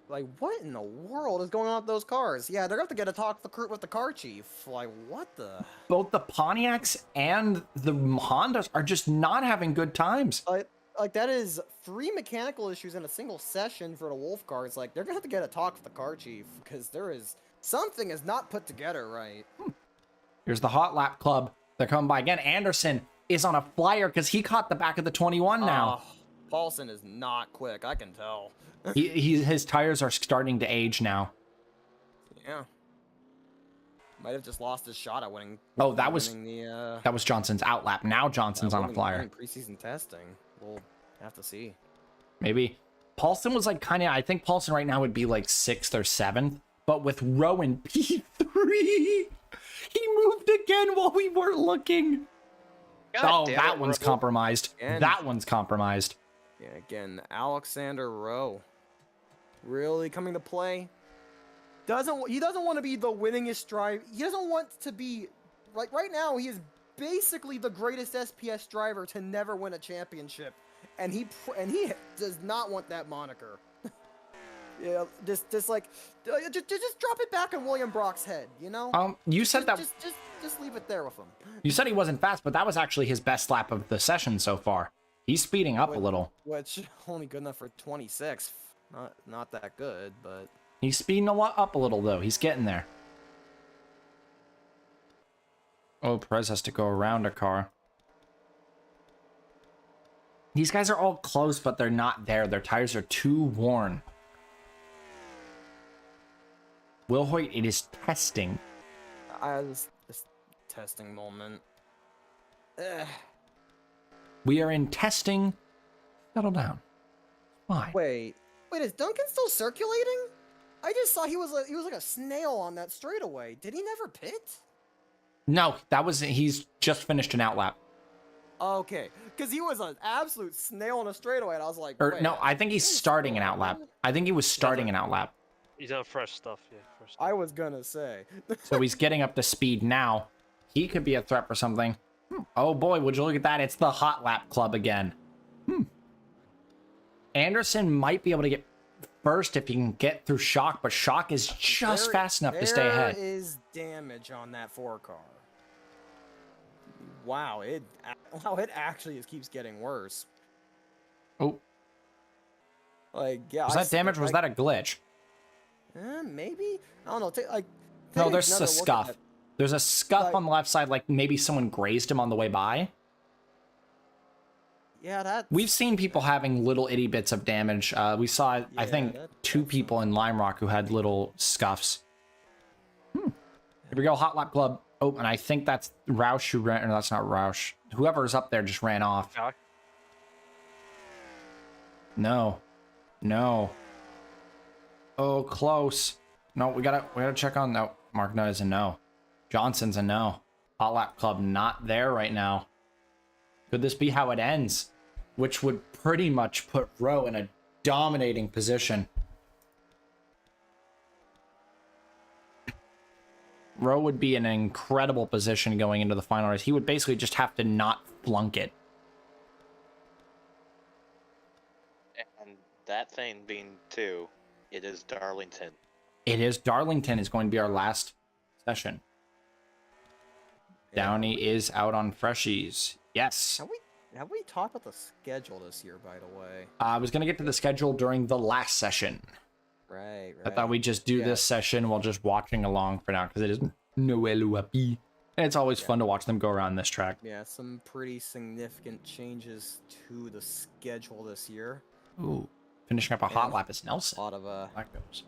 Like, what in the world is going on with those cars? Yeah, they're going to have to get a talk with the car chief. Like, what the? Both the Pontiacs and the Hondas are just not having good times. Like, that is 3 mechanical issues in a single session for the Wolf cars. Like, they're going to have to get a talk with the car chief because something is not put together right. Here's the Hot Lap Club. They're coming by again. Anderson is on a flyer because he caught the back of the 21 now. Paulson is not quick, I can tell. His tires are starting to age now. Yeah. Might have just lost his shot at winning. Oh, that was the, that was Johnson's outlap. Now Johnson's on a flyer. Preseason testing. We'll have to see. Maybe. Paulson was like kind of, I think Paulson right now would be like 6th or 7th. But with Rowan P3, he moved again while we weren't looking. God damn that it, one's Ro. compromised. And- That one's compromised. Yeah, again, Alexander Rowe. Really coming to play. He doesn't want to be the winningest driver. He doesn't want to be like right now. He is basically the greatest SPS driver to never win a championship, and he does not want that moniker. Yeah, just drop it back on William Brock's head, you know. You said that. Just leave it there with him. You said he wasn't fast, but that was actually his best lap of the session so far. He's speeding up a little. Which only good enough for 26. Not that good, but He's speeding up a little though. He's getting there. Oh, Perez has to go around a car. These guys are all close, but they're not there. Their tires are too worn. Wilhoit, it is testing. this testing moment. Ugh. We are in testing. Settle down. Why? Wait, is Duncan still circulating? I just saw he was like a snail on that straightaway. Did he never pit? No, he's just finished an outlap. Okay, because he was an absolute snail on a straightaway, and I was like, Or wait, no, I think he's starting an outlap. I think he was starting an outlap. He's on fresh stuff, yeah. Fresh stuff. I was gonna say. So he's getting up to speed now. He could be a threat for something. Oh boy, would you look at that? It's the Hot Lap Club again. Anderson might be able to get first if he can get through Shock, but Shock is just fast enough to stay ahead. There is damage on that 4 car. Wow, it actually just keeps getting worse. Oh, Like, yeah. was that damage? Was that a glitch? Maybe? I don't know. No, take there's another a look at scuff. that. There's a scuff Like- on the left side, like maybe someone grazed him on the way by. Yeah, that. We've seen people having little itty bits of damage. We saw, I think, that- 2 people in Lime Rock who had little scuffs. Here we go, Hot Lap Club. Oh, and I think that's Roush who ran. No, that's not Roush. Whoever's up there just ran off. Shock. No. Oh, close. No, we gotta check on. No, Mark Nutt is a no. Johnson's a no. Hot Lap Club not there right now. Could this be how it ends? Which would pretty much put Rowe in a dominating position. Rowe would be in an incredible position going into the final race. He would basically just have to not flunk it. And that thing being 2, it is Darlington. It is. Darlington is going to be our last session. Downey is out on freshies. Yes. Have we talked about the schedule this year, by the way? I was going to get to the schedule during the last session. Right. I thought we'd just do this session while just watching along for now, because it is Noël Huapi. And it's always fun to watch them go around this track. Yeah, some pretty significant changes to the schedule this year. Ooh. Finishing up a hot lap is A Nelson. lot of That goes.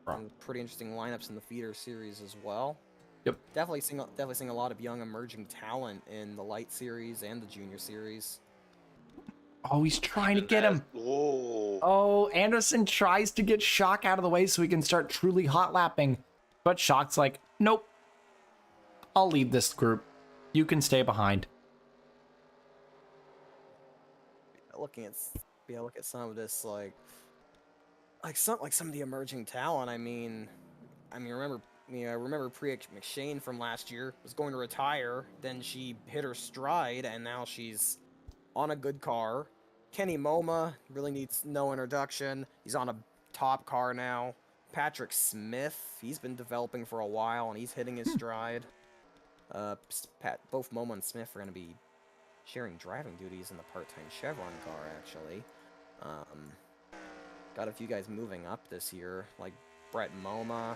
some pretty interesting lineups in the feeder series as well. Yep. Definitely seeing a lot of young emerging talent in the light series and the junior series. Oh, he's trying to get him. Whoa. Oh, Anderson tries to get Shock out of the way so he can start truly hot lapping. But Shock's like, nope. I'll lead this group. You can stay behind. Look at some of this like some of the emerging talent. I remember Priya McShane from last year was going to retire. Then she hit her stride, and now she's on a good car. Kenny Moma really needs no introduction. He's on a top car now. Patrick Smith, he's been developing for a while, and he's hitting his stride. Both Moma and Smith are going to be sharing driving duties in the part-time Chevron car, actually. Got a few guys moving up this year, like Brett Moma,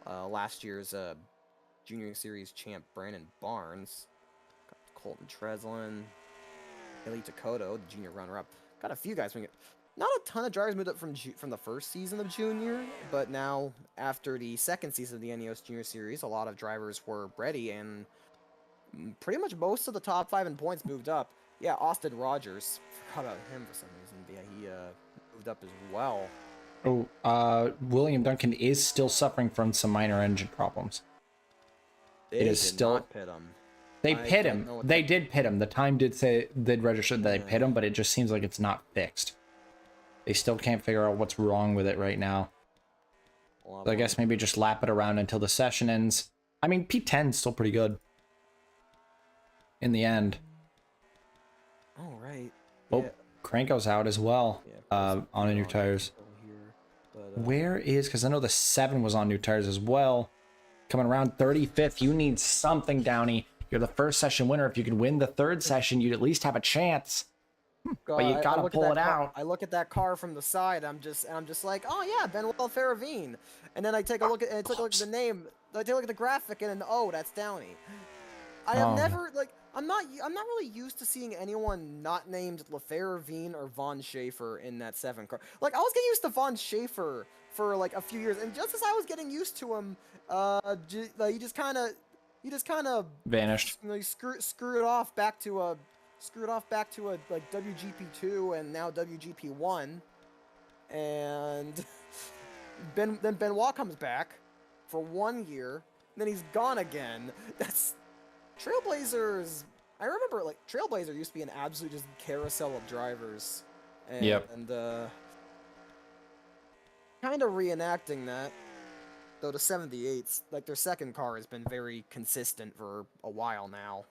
last year's Junior Series champ Brandon Barnes, got Colton Treslin, Ellie Takoto, the junior runner-up. Got a few guys moving up. Not a ton of drivers moved up from the first season of Junior, but now, after the second season of the NEOS Junior Series, a lot of drivers were ready, and pretty much most of the top 5 in points moved up. Yeah, Austin Rogers, forgot about him for some reason, but yeah, he moved up as well. Oh, William Duncan is still suffering from some minor engine problems. They It is did still- not pit him. They I pit don't him. know what They that- did pit him. The time did register that they Yeah. pit him, but it just seems like it's not fixed. They still can't figure out what's wrong with it right now. Well, So I guess maybe just lap it around until the session ends. I mean, P10 is still pretty good. In the end. Oh, right. Oh, Yeah, Cranko's out as well. yeah, On new tires. still here, but, Where is, because I know the 7 was on new tires as well. Coming around 35th, you need something, Downey. You're the first session winner. If you could win the third session, you'd at least have a chance. But you gotta look at pull that it out. I look at that car from the side. I'm just like, oh yeah, Benoit Faravine. And then I take a look at the name. I take a look at the graphic, and then oh, that's Downey. I have Oh. never like I'm not really used to seeing anyone not named LaFaravine or Von Schaefer in that 7 car. Like I was getting used to Von Schaefer for like a few years, and just as I was getting used to him, he just kind of Vanished. you know, screw it off back to a like WGP2 and now WGP1, and Benoit comes back for 1 year, and then he's gone again. That's Trailblazers. I remember like Trailblazer used to be an absolute just carousel of drivers, and, Yep. and kind of reenacting that. Though the 78s, like their second car, has been very consistent for a while now.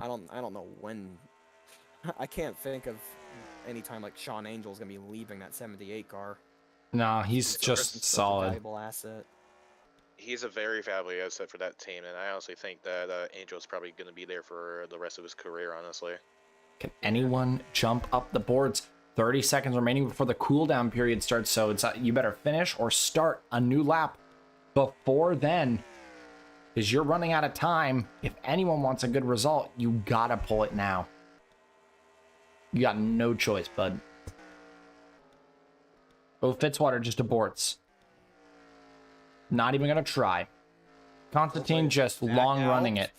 I don't know when. I can't think of any time like Sean Angel's gonna be leaving that 78 car. Nah, he's It's just such a solid. valuable asset. He's a very valuable asset for that team, and I honestly think that Angel's probably going to be there for the rest of his career, honestly. Can anyone jump up the boards? 30 seconds remaining before the cooldown period starts, so it's you better finish or start a new lap before then, because you're running out of time. If anyone wants a good result, you gotta pull it now. You got no choice, bud. Oh, Fitzwater just aborts. Not even gonna try. Constantine just Back long running out. it.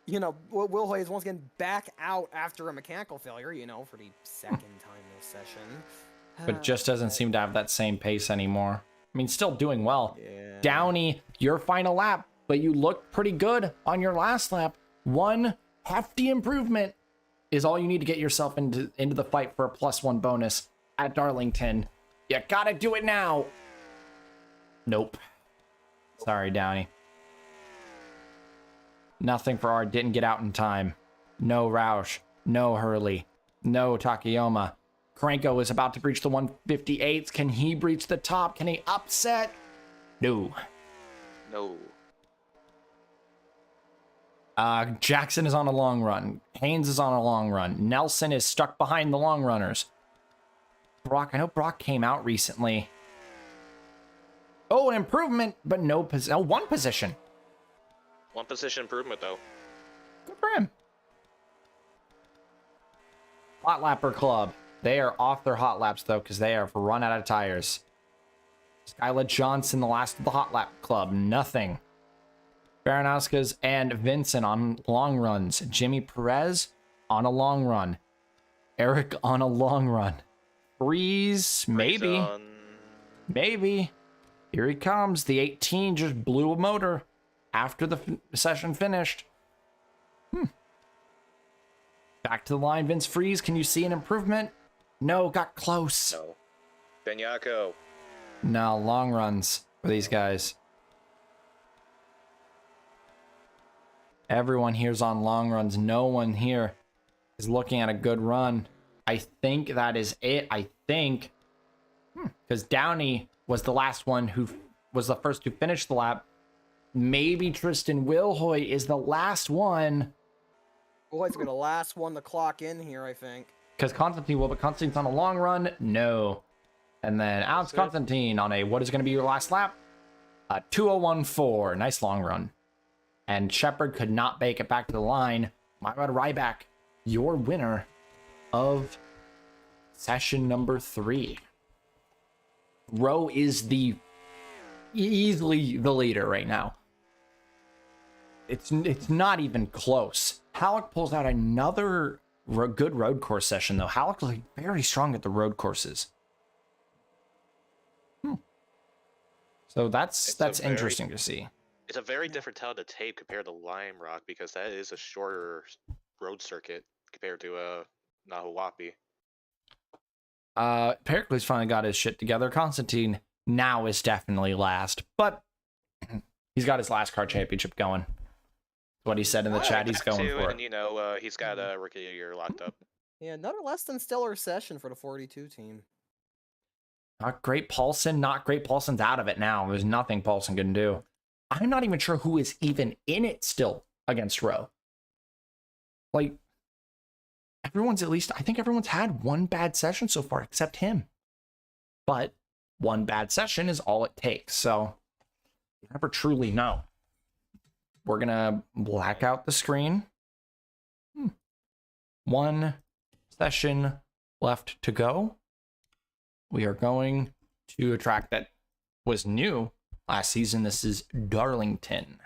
You know, Will Hoy is once again back out after a mechanical failure, you know, for the second time this session. But just doesn't seem to have that same pace anymore. I mean, still doing well. Yeah. Downey, your final lap, but you looked pretty good on your last lap. One hefty improvement is all you need to get yourself into the fight for a +1 bonus at Darlington. You gotta do it now. Nope. Sorry, Downey. Nothing for our didn't get out in time. No Roush. No Hurley. No Takayama. Cranko is about to breach the 158s. Can he breach the top? Can he upset? No. No. Jackson is on a long run. Haynes is on a long run. Nelson is stuck behind the long runners. Brock, I know Brock came out recently. Oh, an improvement, but no one position. One position improvement, though. Good for him. Hot Lapper Club. They are off their hot laps, though, because they are run out of tires. Skylar Johnson, the last of the Hot Lap Club. Nothing. Baranowski's and Vincent on long runs. Jimmy Perez on a long run. Eric on a long run. Freeze, maybe. On. Maybe. Here he comes. The 18 just blew a motor after the session finished. Back to the line, Vince Freeze. Can you see an improvement? No, got close. No. Benyako. No, long runs for these guys. Everyone here's on long runs. No one here is looking at a good run. I think that is it. I think. Because Downey was the last one who was the first to finish the lap. Maybe Tristan Wilhoy is the last one. Wilhoy's gonna be the last one to clock in here, I think. Because Constantine will, but Constantine's on a long run. No. And then Alex Constantine on a, what is going to be your last lap? 2014. Nice long run. And Shepard could not make it back to the line. My God, Ryback, your winner of session number 3. Rowe is easily the leader right now. It's not even close. Halleck pulls out another good road course session, though. Halleck is very strong at the road courses. So that's interesting to see. It's a very different tell to tape compared to Lime Rock because that is a shorter road circuit compared to Nahuapi. Pericles finally got his shit together. Constantine now is definitely last, but he's got his last car championship going. What he said in the chat, he's going for and, it. He's got a rookie year locked up. Yeah, another less than stellar session for the 42 team. Not great Paulson. Not great Paulson's out of it now. There's nothing Paulson can do. I'm not even sure who is even in it still against Rowe. Like, I think everyone's had one bad session so far except him. But one bad session is all it takes. So you never truly know. We're going to black out the screen. One session left to go. We are going to a track that was new last season. This is Darlington.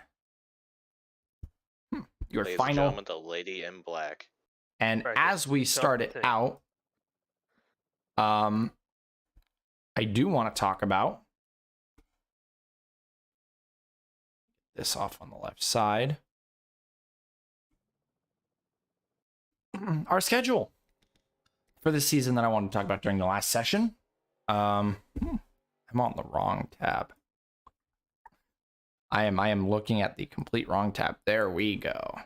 Your Ladies and final. gentlemen, the lady in black. And Right, as we start it out, I do want to talk about this off on the left side. Our schedule for the season that I wanted to talk about during the last session. I'm on the wrong tab. I am looking at the complete wrong tab. There we go.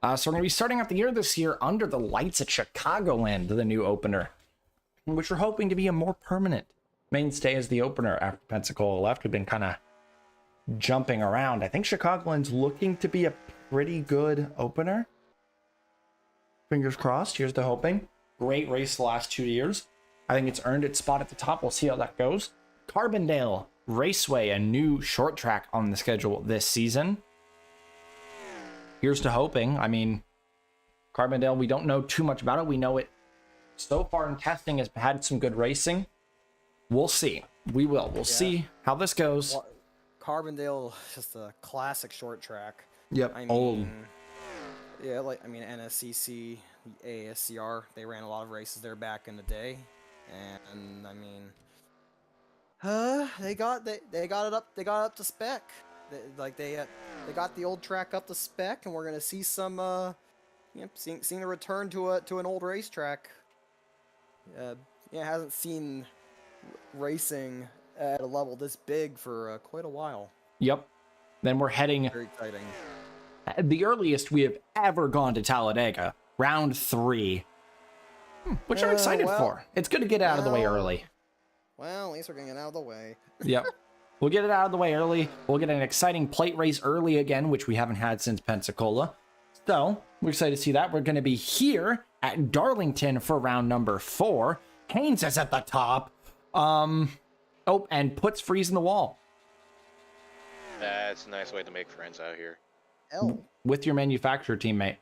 So we're going to be starting out the year this year under the lights at Chicagoland, the new opener, which we're hoping to be a more permanent mainstay as the opener after Pensacola left. We've been kind of jumping around. I think Chicagoland's looking to be a pretty good opener. Fingers crossed. Here's the hoping. Great race the last 2 years. I think it's earned its spot at the top. We'll see how that goes. Carbondale Raceway, a new short track on the schedule this season. Here's to hoping. I mean, Carbondale, we don't know too much about it. We know it so far in testing has had some good racing. We'll see. We will. We'll see how this goes. Well, Carbondale, just a classic short track. Yep. I mean, Old. Yeah, NSCC, ASCR, they ran a lot of races there back in the day, and I mean, they got it up to spec. They got the old track up to spec, and we're gonna see some seeing a return to an old racetrack. Hasn't seen racing at a level this big for quite a while. Yep. Then we're heading. Very exciting. The earliest we have ever gone to Talladega, round 3, which I'm excited for. It's good to get it out of the way early. Well, at least we're getting it out of the way. Yep. We'll get it out of the way early. We'll get an exciting plate race early again, which we haven't had since Pensacola. So, we're excited to see that. We're going to be here at Darlington for round number 4. Haynes is at the top. And puts Freeze in the wall. That's a nice way to make friends out here. With your manufacturer teammate.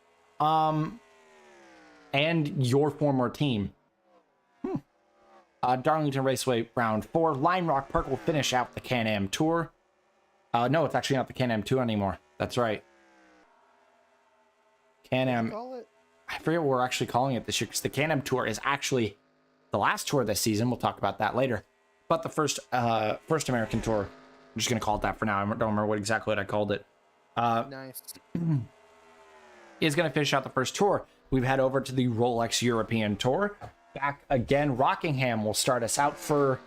And your former team. Darlington Raceway round 4. Lime Rock Park will finish out the Can-Am Tour. No, it's actually not the Can-Am 2 anymore. That's right. Can-Am, Call it? I forget what we're actually calling it this year, because the Can-Am Tour is actually the last tour this season. We'll talk about that later. But the first American Tour, I'm just going to call it that for now. I don't remember exactly what I called it. Nice. Is going to finish out the first tour. We've head over to the Rolex European Tour. Back again, Rockingham will start us out for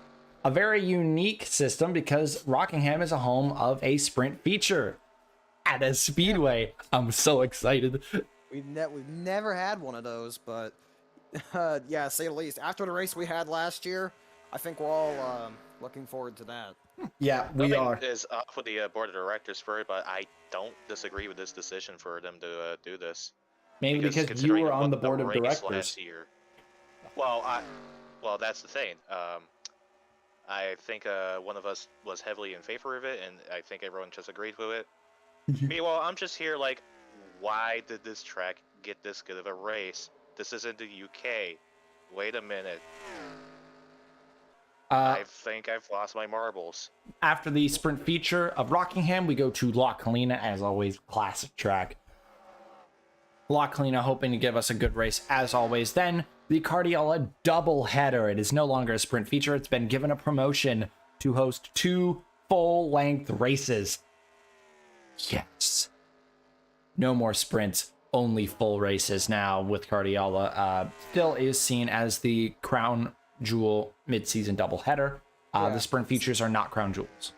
a very unique system because Rockingham is a home of a sprint feature at a speedway. I'm so excited. We've never had one of those, but yeah, say the least. After the race we had last year, I think we're all looking forward to that. Yeah, we are. Is up with the board of directors for it, but I don't disagree with this decision for them to do this. Maybe because you considering were on what the board of race directors. last year. Well, that's the thing. I think one of us was heavily in favor of it, and I think everyone just agreed with it. Meanwhile, I'm just here like, why did this track get this good of a race? This is in the UK. Wait a minute. I think I've lost my marbles. After the sprint feature of Rockingham, we go to Loch Helena, as always, classic track. Loch Helena hoping to give us a good race, as always. Then, the Cardiola double header. It is no longer a sprint feature. It's been given a promotion to host 2 full-length races. Yes. No more sprints, only full races now with Cardiola. Still is seen as the crown jewel mid-season doubleheader. The sprint features are not crown jewels.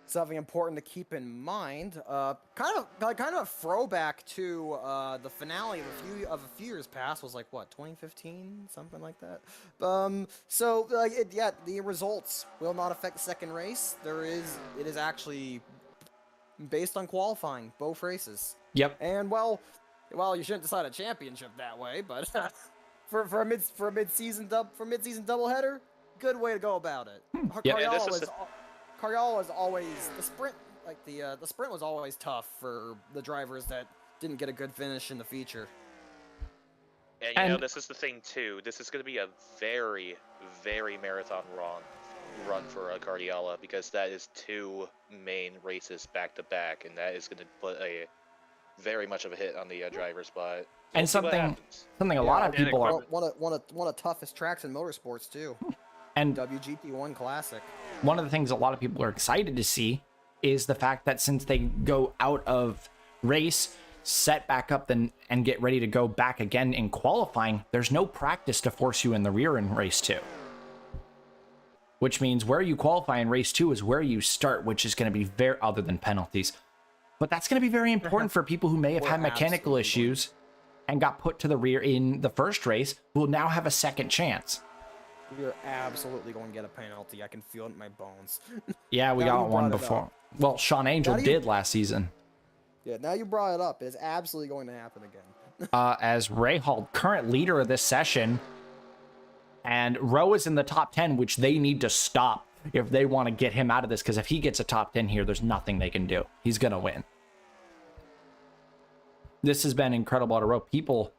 Something important to keep in mind, kind of a throwback to the finale of a few years past was like what, 2015, something like that. So the results will not affect the second race. It is actually based on qualifying both races. Yep. And well, you shouldn't decide a championship that way, but for a mid-season doubleheader, good way to go about it. Cardiola was always the sprint. The sprint was always tough for the drivers that didn't get a good finish in the feature. And you know, this is the thing too. This is going to be a very, very marathon run for Cardiola, because that is 2 main races back to back, and that is going to put a very much of a hit on the driver's spot. And something a lot of people are one of the toughest tracks in motorsports too. And WGT1 Classic. One of the things a lot of people are excited to see is the fact that since they go out of race, set back up and get ready to go back again in qualifying, there's no practice to force you in the rear in race 2. Which means where you qualify in race 2 is where you start, which is going to be very, other than penalties. But that's going to be very important for people who may have had mechanical issues and got put to the rear in the first race, who will now have a second chance. You're absolutely going to get a penalty. I can feel it in my bones. Yeah, we got one before. Well, Sean Angel did last season. Yeah, now you brought it up. It's absolutely going to happen again. As Rahal, current leader of this session, and Rowe is in the top 10, which they need to stop if they want to get him out of this, because if he gets a top 10 here, there's nothing they can do. He's going to win. This has been incredible out of Rowe. People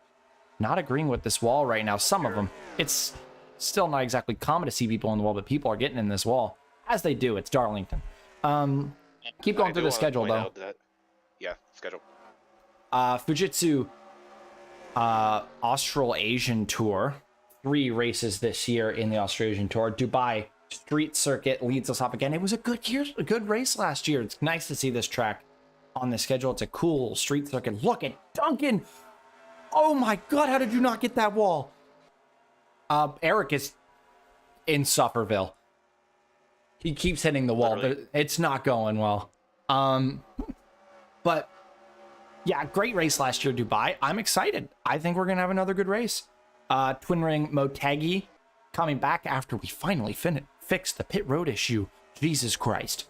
not agreeing with this wall right now. Some of them. It's still not exactly common to see people in the wall, but people are getting in this wall. As they do. It's Darlington. Keep going through the schedule, though. Yeah, schedule. Fujitsu Australasian Tour. 3 races this year in the Australasian Tour. Dubai Street Circuit leads us off again. It was a good race last year. It's nice to see this track on the schedule. It's a cool street circuit. Look at Duncan. Oh my God, how did you not get that wall? Eric is in Sufferville. He keeps hitting the wall, but it's not going well. But yeah, great race last year, Dubai. I'm excited. I think we're going to have another good race. Twin Ring Motegi coming back after we finally fixed the pit road issue. Jesus Christ.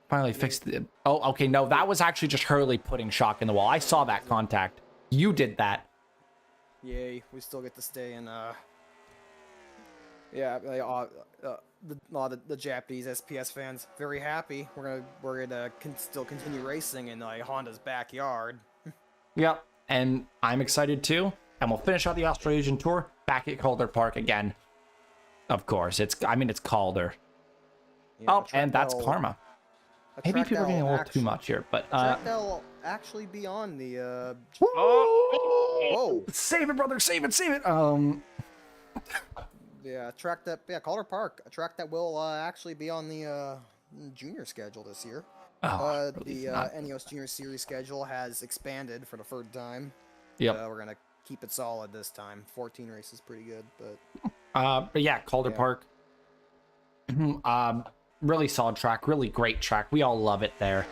Finally fixed the... Oh, okay, no, that was actually just Hurley putting shock in the wall. I saw that contact. You did that. Yay, we still get to stay in, yeah, the Japanese SPS fans very happy. We're gonna still continue racing in Honda's backyard. Yep, and I'm excited too. And we'll finish out the Australasian Tour back at Calder Park again. Of course, it's Calder. Yeah, and that's Karma. Maybe track people are getting a that'll little too much here, but a track that'll actually be on the Oh! whoa. Save it, brother, save it, save it. Yeah, Calder Park, a track that will actually be on the junior schedule this year. Really The not. NEOS Junior Series schedule has expanded for the third time. Yep. We're gonna keep it solid this time. 14 races, pretty good, but But yeah, Calder Yeah. Park. Really solid track, really great track. We all love it there.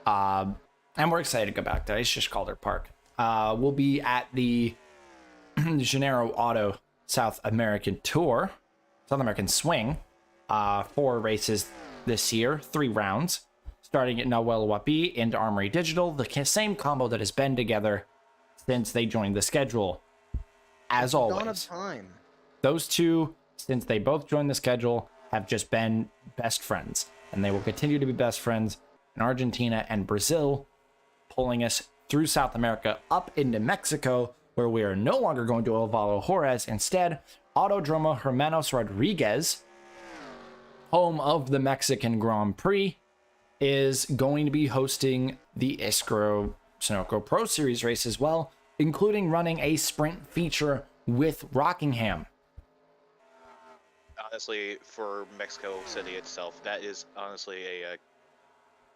And we're excited to go back there. It's just Calder Park. We'll be at the Janeiro Auto South American Tour, South American Swing. 4 races this year, 3 rounds, starting at Noel Wapi into Armory Digital, the same combo that has been together since they joined the schedule. As dawn of always, time. those two, since they both joined the schedule, have just been best friends, and they will continue to be best friends in Argentina and Brazil, pulling us through South America up into Mexico, where we are no longer going to Ovalo Juarez. Instead, Autodromo Hermanos Rodriguez, home of the Mexican Grand Prix, is going to be hosting the ISCRO Sunoco Pro Series race as well, including running a sprint feature with Rockingham. Honestly, for Mexico City itself, that is honestly a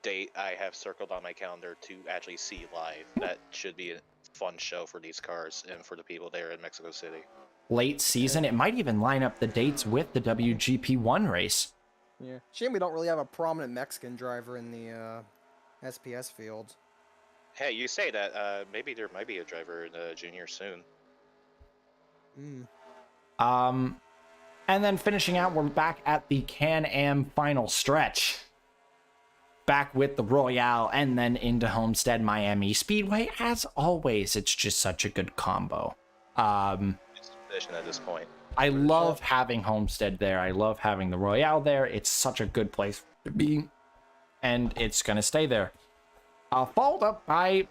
date I have circled on my calendar to actually see live. That should be a fun show for these cars and for the people there in Mexico City. Late season, it might even line up the dates with the WGP1 race. Yeah, shame we don't really have a prominent Mexican driver in the SPS field. Hey, you say that, maybe there might be a driver in the junior soon. And then finishing out, we're back at the Can-Am final stretch. Back with the Royale and then into Homestead Miami Speedway. As always, it's just such a good combo. It's tradition at this point. I love having Homestead there. I love having the Royale there. It's such a good place to be, and it's going to stay there. Followed up by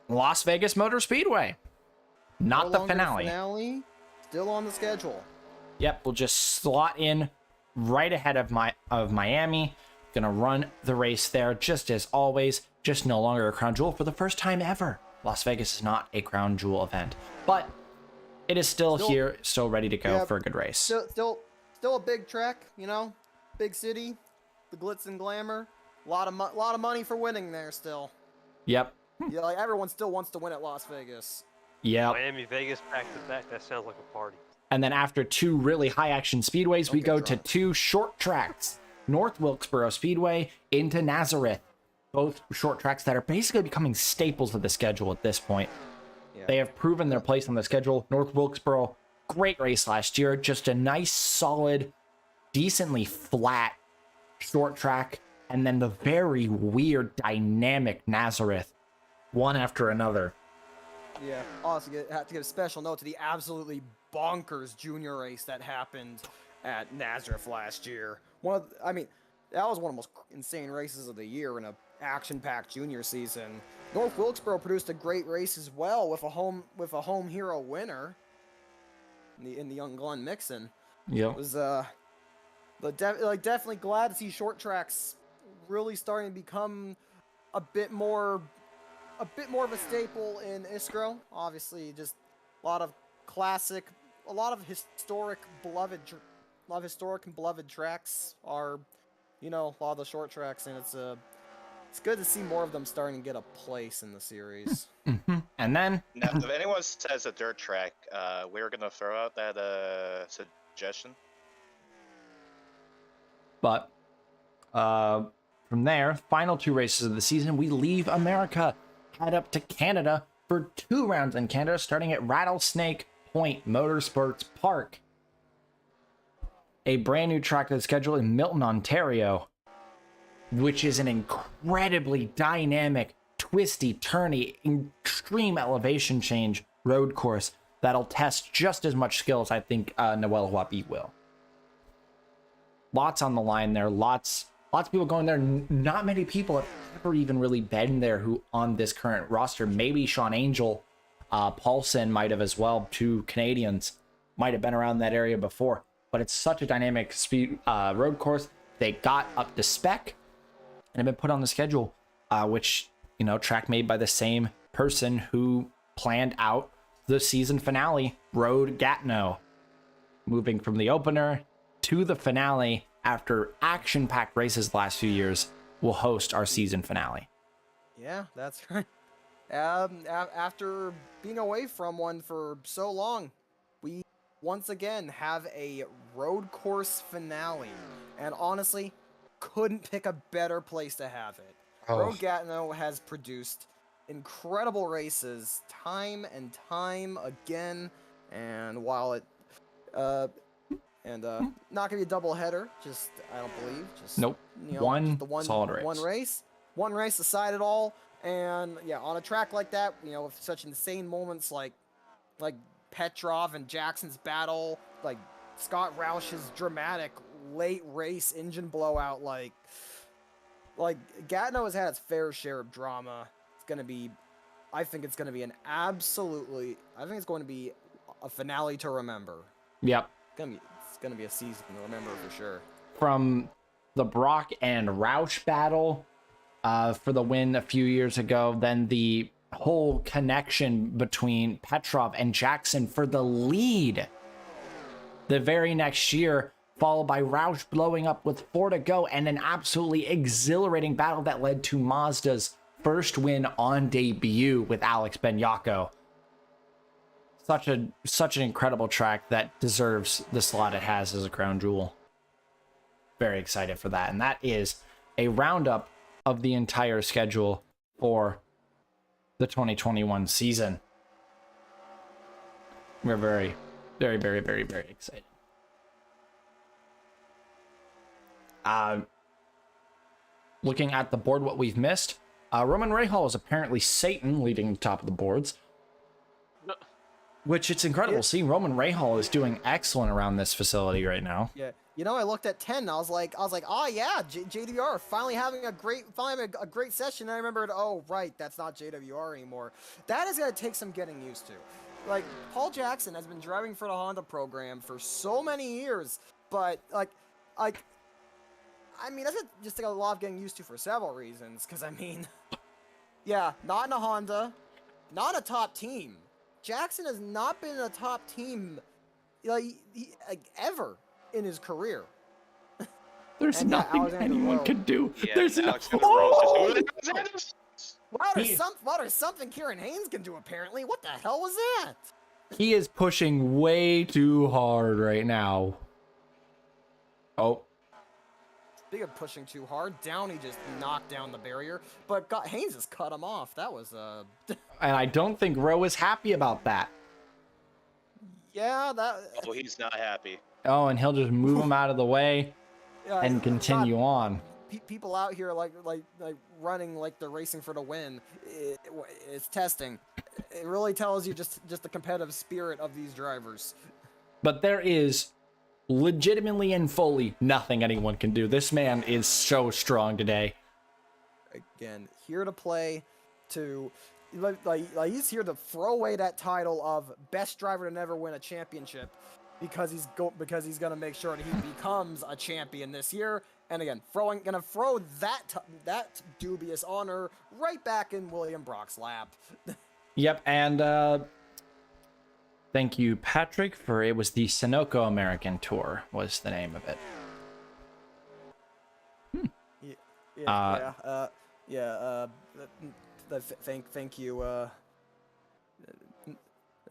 Las Vegas Motor Speedway. Not No the longer finale. Still on the schedule. Yep, we'll just slot in right ahead of Miami. Gonna run the race there just as always. Just no longer a crown jewel for the first time ever. Las Vegas is not a crown jewel event, but it is still here, still ready to go for a good race. Still a big track, you know, big city, the glitz and glamour, a lot of money for winning there still. Yep. Yeah, like everyone still wants to win at Las Vegas. Yep. Miami, Vegas, back to back. That sounds like a party. And then after 2 really high action speedways, we go to 2 short tracks. North Wilkesboro Speedway into Nazareth. Both short tracks that are basically becoming staples of the schedule at this point. Yeah. They have proven their place on the schedule. North Wilkesboro, great race last year. Just a nice, solid, decently flat short track. And then the very weird, dynamic Nazareth, one after another. Yeah. Also, have to give a special note to the absolutely bonkers junior race that happened at Nazareth last year. That was one of the most insane races of the year in a action-packed junior season. North Wilkesboro produced a great race as well with a home hero winner in the young Glenn Mixon. Yep. It was definitely glad to see short tracks really starting to become a bit more of a staple in ISCRO. Obviously, just a lot of classic, a lot of historic and beloved tracks are, a lot of the short tracks, and it's good to see more of them starting to get a place in the series. Mm-hmm. And then Now, if anyone says a dirt track, we're gonna throw out that suggestion. But from there, final 2 races of the season, we leave America, head up to Canada for 2 rounds in Canada, starting at Rattlesnake Point Motorsports Park. A brand new track to the schedule in Milton, Ontario, which is an incredibly dynamic, twisty, turny, extreme elevation change road course that'll test just as much skill as I think Noel Wapi will. Lots on the line there, lots of people going there. Not many people have ever even really been there who on this current roster. Maybe Sean Angel, Paulson might have as well. 2 Canadians might have been around that area before. But it's such a dynamic speed road course. They got up to spec. and have been put on the schedule, which, you know, track made by the same person who planned out the season finale, Road Gatineau. Moving from the opener to the finale after action-packed races the last few years, will host our season finale. Yeah, that's right. After being away from one for so long, we once again have a road course finale. And honestly, couldn't pick a better place to have it. Road Gatineau has produced incredible races time and time again. And while it, not gonna be a double header, just, I don't believe, just, Nope. you know, One just the solid race. One race decided all. And yeah, on a track like that, you know, with such insane moments like Petrov and Jackson's battle, like Scott Roush's dramatic late race engine blowout, like Gatineau has had its fair share of drama. I think it's gonna be a finale to remember. Yep. It's gonna be a season to remember for sure. From the Brock and Roush battle for the win a few years ago, then the whole connection between Petrov and Jackson for the lead the very next year, followed by Roush blowing up with 4 to go, and an absolutely exhilarating battle that led to Mazda's first win on debut with Alex Benyako. Such an incredible track that deserves the slot it has as a crown jewel. Very excited for that. And that is a roundup of the entire schedule for the 2021 season. We're very, very, very, very, very excited. Looking at the board, what we've missed, Roman Rahal is apparently Satan leading the top of the boards. Which it's incredible seeing Roman Rahal is doing excellent around this facility right now. Yeah, you know, I looked at 10 and I was like, oh yeah, JWR finally having a great session. And I remembered, oh right, that's not JWR anymore. That is gonna take some getting used to. Like, Paul Jackson has been driving for the Honda program for so many years, but like, I mean, that's just like a lot of getting used to for several reasons. Because I mean, yeah, not in a Honda, not a top team. Jackson has not been in a top team like ever in his career. There's nothing anyone can do. Yeah, There's Alex no. Wow, there's something Kieran Haynes can do apparently. What the hell was that? He is pushing way too hard right now. Oh. Speaking of pushing too hard, Downey just knocked down the barrier, but Haynes just cut him off. That was And I don't think Rowe is happy about that. Yeah, that. Oh, he's not happy. Oh, and he'll just move him out of the way and continue on. People out here like running like they're racing for the win. It's testing. It really tells you just the competitive spirit of these drivers. But there is legitimately and fully nothing anyone can do. This man is so strong today. Again, here to play, to like he's here to throw away that title of best driver to never win a championship, because he's gonna make sure that he becomes a champion this year. And again, gonna throw that dubious honor right back in William Brock's lap. Yep, and thank you, Patrick, for it was the Sunoco American Tour was the name of it.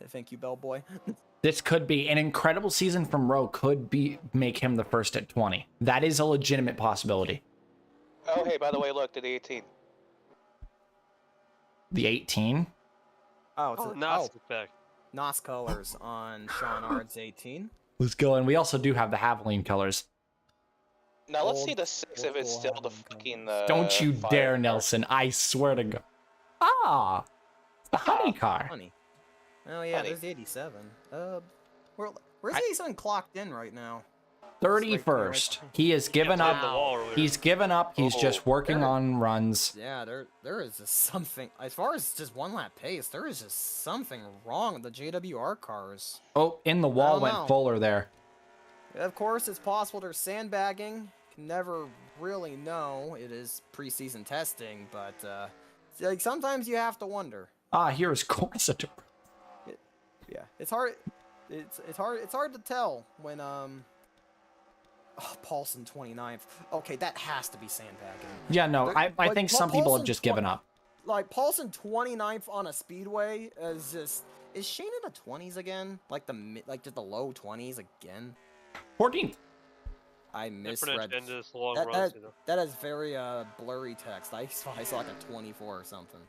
Thank you, Bellboy. This could be an incredible season from Rowe. Make him the first at 20. That is a legitimate possibility. Oh, hey, by the way, look, to the 18. The 18? Nas is back. NOS colors on Sean Ard's 18. Let's go. And we also do have the Javelin colors. Now let's see the 6 if it's still the fucking. Don't you fire dare, car. Nelson. I swear to God. Ah! It's the honey car. Honey. Oh yeah, Honey. there's the 87. Where's the 87 clocked in right now? 31st. He has given Yeah, up. on the wall earlier. He's given up. He's just working on runs. Yeah, there is just something. As far as just one lap pace, there is just something wrong with the JWR cars. Oh, in the wall don't went know. Fuller there. Of course, it's possible they're sandbagging can never really know. It is preseason testing, but like sometimes you have to wonder. Here's Corsator. Yeah, it's hard. It's hard to tell when Paulson 29th. Okay, that has to be sandbagging. Yeah, no, I Like, think some people have Paulson just given up. Like Paulson 29th on a speedway is just. Is Shane in the 20s again? Like just the low 20s again? 14th. I Different misread. agendas, long That, runs, that, you know. that is very blurry text. I saw like a 24 or something.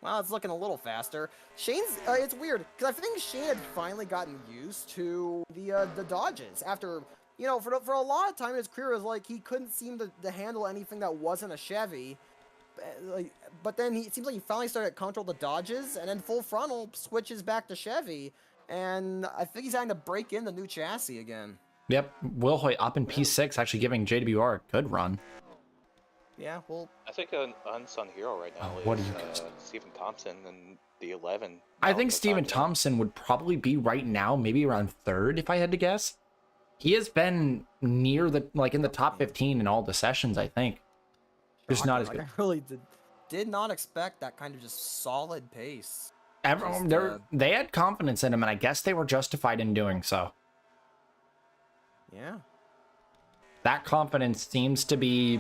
Well, it's looking a little faster. Shane's. It's weird because I think Shane had finally gotten used to the dodges after. You know, for a lot of time in his career, it was like he couldn't seem to handle anything that wasn't a Chevy. But then it seems like he finally started to control the dodges, and then full frontal switches back to Chevy, and I think he's having to break in the new chassis again. Yep, Will Hoyt up in P6, actually giving JWR a good run. Yeah, well, I think an unsung hero right now what is do you Stephen Thompson and the 11. I think the Stephen top 10. Thompson would probably be right now, maybe around 3rd if I had to guess. He has been near in the top 15 in all the sessions, I think. Just not as shocking. good. I really did not expect that kind of just solid pace. They had confidence in him, and I guess they were justified in doing so. Yeah. That confidence seems to be...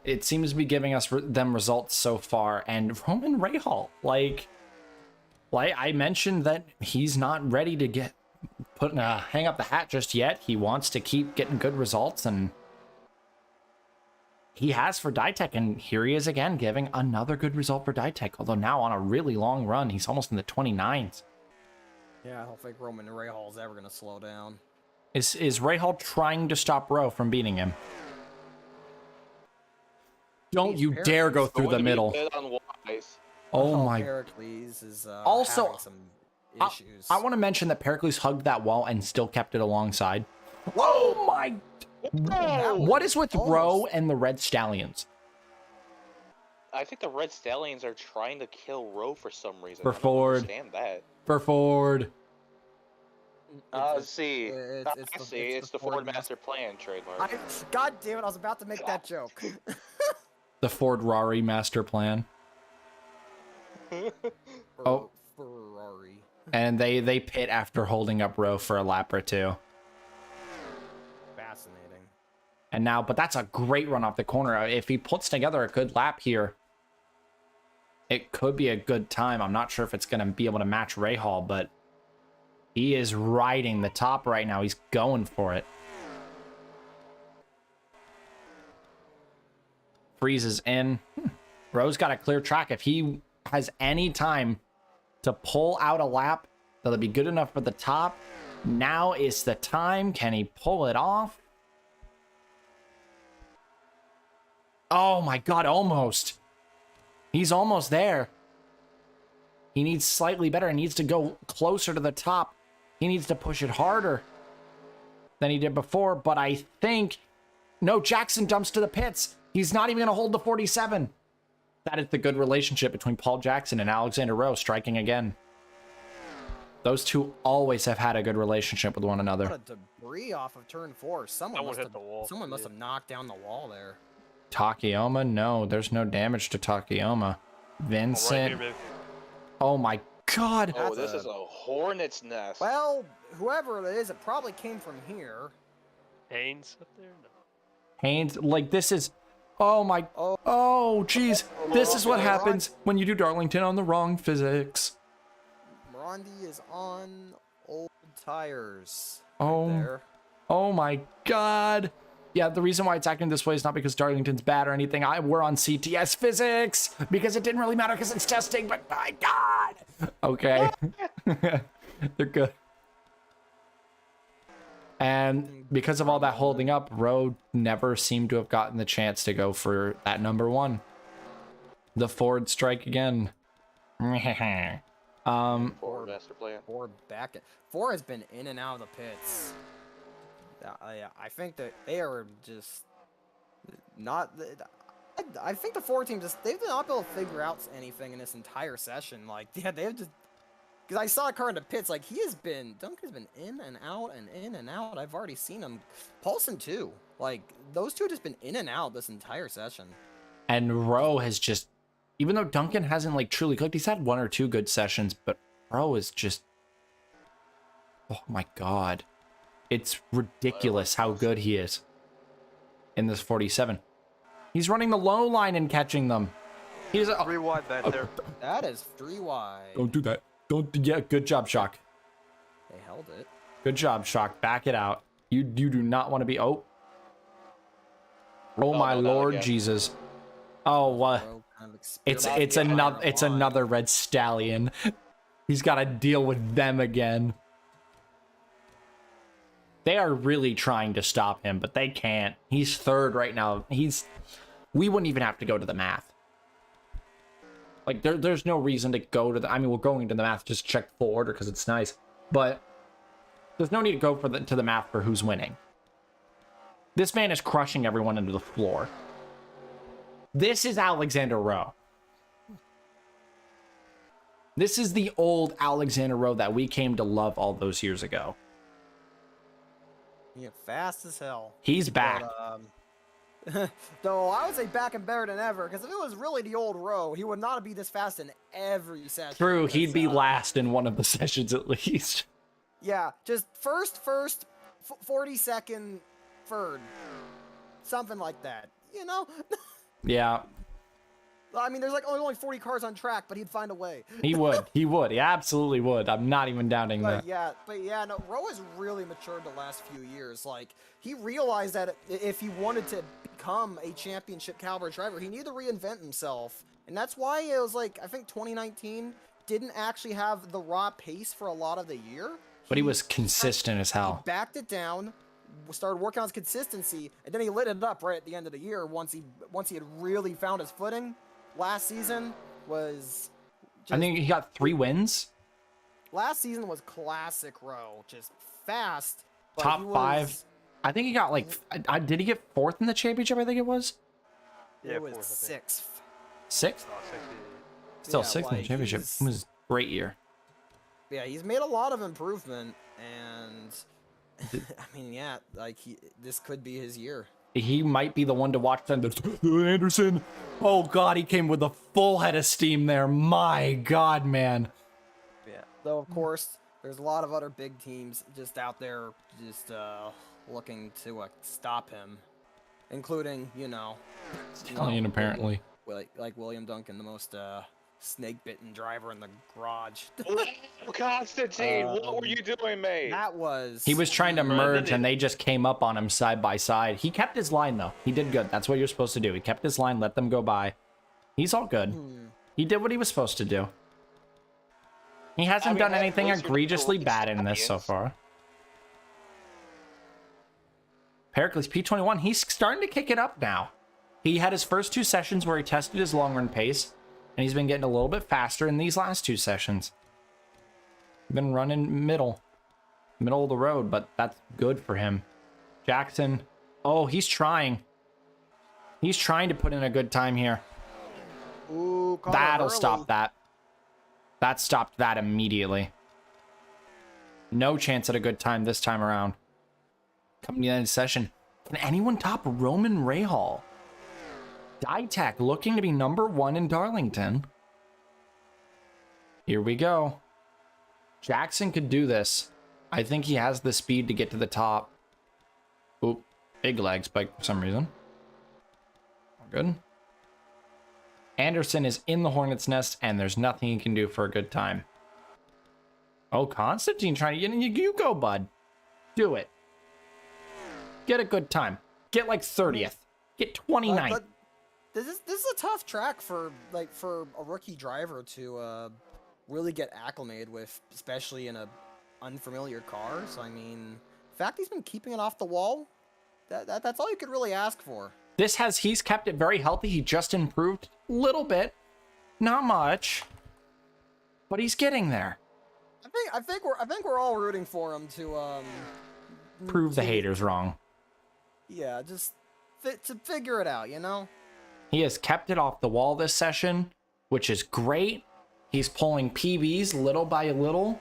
It seems to be giving us them results so far. And Roman Rahal, like I mentioned that he's not ready to hang up the hat just yet. He wants to keep getting good results, and he has for Ditech, and here he is again giving another good result for Ditech, although now on a really long run. He's almost in the 29s. Yeah, I don't think Roman Rahal is ever going to slow down. Is Rahal trying to stop Rowe from beating him? Don't you dare go through the middle. Oh my. Pericles is Also, having some issues. I want to mention that Pericles hugged that wall and still kept it alongside. Whoa, my. What is with Rowe and the Red Stallions? I think the Red Stallions are trying to kill Rowe for some reason. For I don't Ford. understand that. For Ford. See. It's the Ford Master Plan trademark. God damn it, I was about to make that joke. The Ford Rari master plan. Oh. Ferrari. And they pit after holding up Rowe for a lap or two. Fascinating. And now, but that's a great run off the corner. If he puts together a good lap here, it could be a good time. I'm not sure if it's going to be able to match Rahal, but he is riding the top right now. He's going for it. Freezes in. Rowe's got a clear track. If he has any time to pull out a lap that'll be good enough for the top, now is the time. Can he pull it off? Oh my god, almost. He's almost there. He needs slightly better. He needs to go closer to the top. He needs to push it harder than he did before, but I think... No, Jackson dumps to the pits. He's not even going to hold the 47. That is the good relationship between Paul Jackson and Alexander Rowe, striking again. Those two always have had a good relationship with one another. What a debris off of turn 4. Someone must have knocked down the wall there. Takayama? No, there's no damage to Takayama. Vincent. Oh my god. Oh, this is a hornet's nest. Well, whoever it is, it probably came from here. Haynes up there? No. Haynes, like this is... Oh my... Oh, jeez. This is what happens when you do Darlington on the wrong physics. Morandi is on old tires. Oh. Right there. Oh my god. Yeah, the reason why it's acting this way is not because Darlington's bad or anything. We're on CTS physics because it didn't really matter because it's testing, but my god. Okay. They're good. And because of all that holding up, Rowe never seemed to have gotten the chance to go for that number 1. The Ford strike again. Ford Master Plan. Ford has been in and out of the pits. I think that they are just not. I think the Ford team they've not been able to figure out anything in this entire session. Like, yeah, they've just. Because I saw a car in the pits, like, Duncan's been in and out and in and out. I've already seen him. Paulson, too. Like those two have just been in and out this entire session. And Rowe has just, even though Duncan hasn't like truly clicked, he's had 1 or 2 good sessions, but Rowe is just, oh my god. It's ridiculous how good he is in this 47. He's running the low line and catching them. He's 3 wide back there. That is 3 wide. Don't do that. Don't. Yeah, good job, Shock. They held it. Good job, Shock. Back it out. You do not want to be. Oh my no, not Lord again. Jesus. Oh, Rowe kind of it's experimented it's on the line. another red stallion. He's got to deal with them again. They are really trying to stop him, but they can't. He's third right now. We wouldn't even have to go to the math. Like, there's no reason to go to the... I mean, we're going to the math just to check full order because it's nice. But there's no need to go to the math for who's winning. This man is crushing everyone into the floor. This is Alexander Rowe. This is the old Alexander Rowe that we came to love all those years ago. Yeah, fast as hell. He's back. But, though I would say back and better than ever, because if it was really the old Rowe, he would not be this fast in every session. True, because, he'd be last in one of the sessions at least. Yeah, just first, 42nd, third. Something like that. You know? Yeah, I mean, there's like only 40 cars on track, but he'd find a way. he would. He would. He absolutely would. I'm not even doubting that. But yeah, no, Rowe has really matured the last few years. Like, he realized that if he wanted to become a championship caliber driver, he needed to reinvent himself. And that's why it was like, I think 2019 didn't actually have the raw pace for a lot of the year. But he was consistent as He hell. backed it down, started working on his consistency, and then he lit it up right at the end of the year once he had really found his footing. Last season was I think he got 3 wins. last season was classic Rowe, just fast. but Top he was- 5. I think he got like, did he get 4th in the championship? I think it was. Yeah, It was fourth, I think. 6th. 6th? Oh, 60. Still Yeah, 6th in the like, championship. he's- It was a great year. Yeah, he's made a lot of improvement, and I mean, yeah, like this could be his year. He might be the one to watch then. There's Anderson. Oh god, he came with a full head of steam there. My god, man. Yeah. Though of course, there's a lot of other big teams just out there, just looking to stop him, including Stallion, apparently. like William Duncan, the most snake-bitten driver in the garage. Constantine, what were you doing, mate? That was. He was trying to then merge they- and they just came up on him side by side. He kept his line though. He did good. That's what you're supposed to do. He kept his line, let them go by. He's all good. He did what he was supposed to do. He hasn't done anything egregiously bad in this so far. Pericles P21, he's starting to kick it up now. He had his first 2 sessions where he tested his long run pace, and he's been getting a little bit faster in these last 2 sessions. Been running middle of the road, but that's good for him. Jackson, oh, he's trying. He's trying to put in a good time here. Ooh, caught him That'll early. stop that. That stopped that immediately. No chance at a good time this time around. Coming to the end of the session. Can anyone top Roman Rahal? Ditech looking to be number 1 in Darlington. Here we go. Jackson could do this. I think he has the speed to get to the top. Oop. Big leg spike for some reason. All good. Anderson is in the Hornet's Nest, and there's nothing he can do for a good time. Oh, Constantine trying to get in. You go, bud. Do it. Get a good time. Get like 30th. Get 29th. But this is a tough track for a rookie driver to really get acclimated with, especially in a unfamiliar car. So I mean, the fact he's been keeping it off the wall, that's all you could really ask for. He's kept it very healthy. He just improved a little bit. Not much. But he's getting there. I think we're all rooting for him to Prove the to- haters wrong. Yeah, just to figure it out, you know? He has kept it off the wall this session, which is great. He's pulling PBs little by little.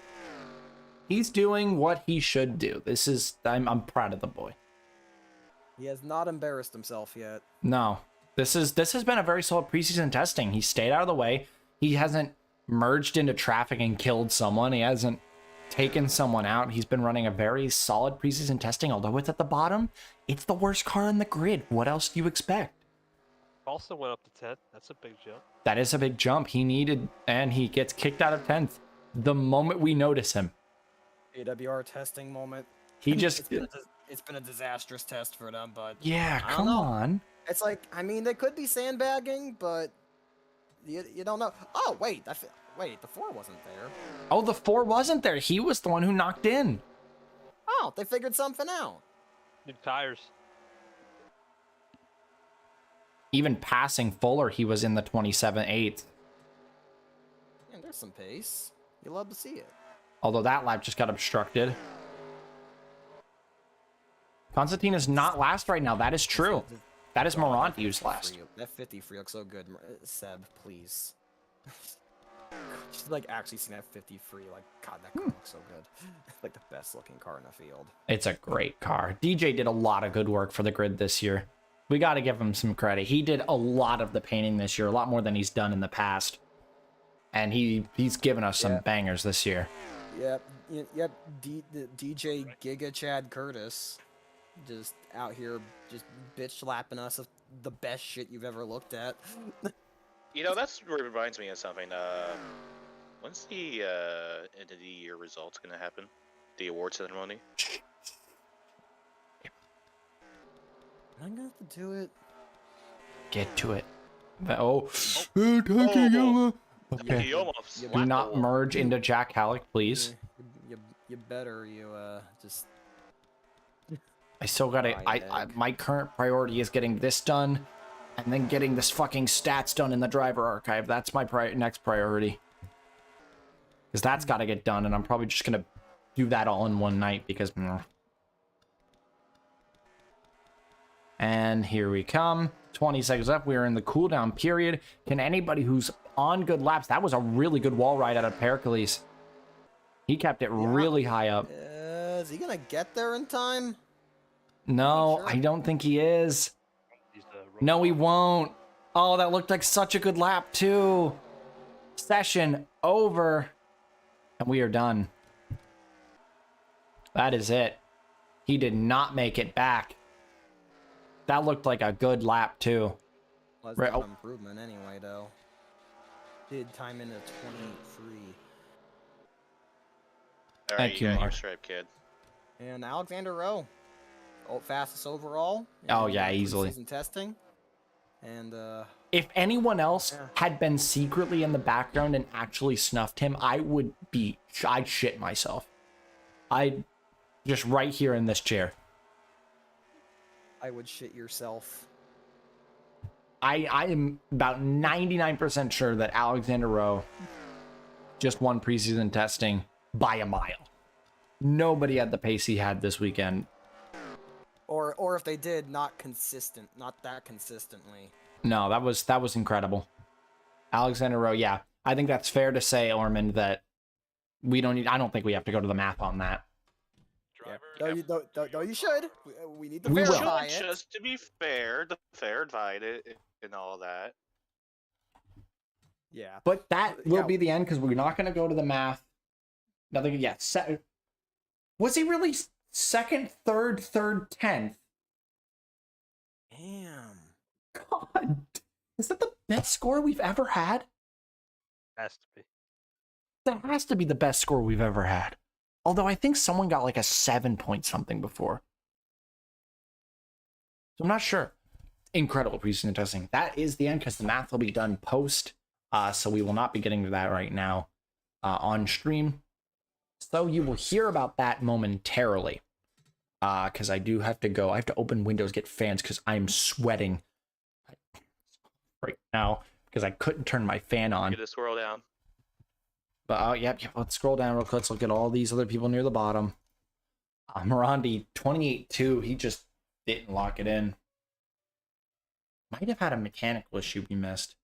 He's doing what he should do. I'm proud of the boy. He has not embarrassed himself yet. No. This has been a very solid preseason testing. He stayed out of the way. He hasn't merged into traffic and killed someone. He hasn't taken someone out. He's been running a very solid preseason testing, although it's at the bottom. It's the worst car on the grid. What else do you expect? Also went up to 10th. That's a big jump. That is a big jump. He needed, and he gets kicked out of 10th the moment we notice him. AWR testing moment. He just, It's been a disastrous test for them, but yeah, I don't come know. on. it's like, I mean, they could be sandbagging, but you don't know. Oh, wait, wait, the 4 wasn't there. Oh, the 4 wasn't there. He was the one who knocked in. Oh, they figured something out. New tires. Even passing Fuller, he was in the 27-8. Man, there's some pace. You love to see it. Although that lap just got obstructed. Constantine is not last right now. That is true. That is Moranti's last. That 50 free looks so good. Seb, please. Just like actually seeing that 50 free, like, God, that car looks so good. Like the best looking car in the field. It's a great car. DJ did a lot of good work for the grid this year. We got to give him some credit. He did a lot of the painting this year, a lot more than he's done in the past. And he's given us some bangers this year. Yep, DJ Giga Chad Curtis, just out here, just bitch slapping us of the best shit you've ever looked at. You know, that's what reminds me of something. When's the end of the year results gonna happen? The award ceremony? Am I gonna have to do it? Get to it. Okay. He almost Do slapped not the wall. merge into Jack Halleck, please. You better, just... I still gotta. My current priority is getting this done, and then getting this fucking stats done in the driver archive. That's my next priority. Because that's got to get done, and I'm probably just gonna do that all in one night because. And here we come. 20 seconds left. We are in the cooldown period. Can anybody who's on good laps? That was a really good wall ride out of Pericles. He kept it really high up. Is he gonna get there in time? No, Sure. I don't think he is. He's, No, he won't. Oh, that looked like such a good lap, too. Session over. And we are done. That is it. He did not make it back. That looked like a good lap, too. Well, that's Right, not oh. an improvement anyway, though. Did time into 23. All right, Thank you, got your Mark. stripe, kid. And Alexander Rowe, fastest overall. Oh, in, yeah, easily. Season testing. And If anyone else Yeah. had been secretly in the background and actually snuffed him, I'd shit myself. I'd just right here in this chair. I would shit yourself. I am about 99% sure that Alexander Rowe just won preseason testing by a mile. Nobody had the pace he had this weekend. Or if they did, not that consistently. No, that was incredible. Alexander Rowe, yeah. I think that's fair to say, Ormond, that I don't think we have to go to the math on that. driver. No, you should. We need to We will. verify Should, it. just to be fair, the fair divided and all that. Yeah. But that will Yeah. be the end because we're not going to go to the math. Nothing yet. Was he really second, third, 10th? Damn. God, is that the best score we've ever had? Has to be. That has to be the best score we've ever had. Although I think someone got like a 7 point something before. So I'm not sure. Incredible preseason testing. That is the end because the math will be done post. So we will not be getting to that right now on stream. So you will hear about that momentarily. Because I do have to go. I have to open Windows, get fans because I'm sweating right now because I couldn't turn my fan on. Get a swirl down. But yep, let's scroll down real quick. Let's look at all these other people near the bottom. Morandi, 28-2. He just didn't lock it in. Might have had a mechanical issue we missed.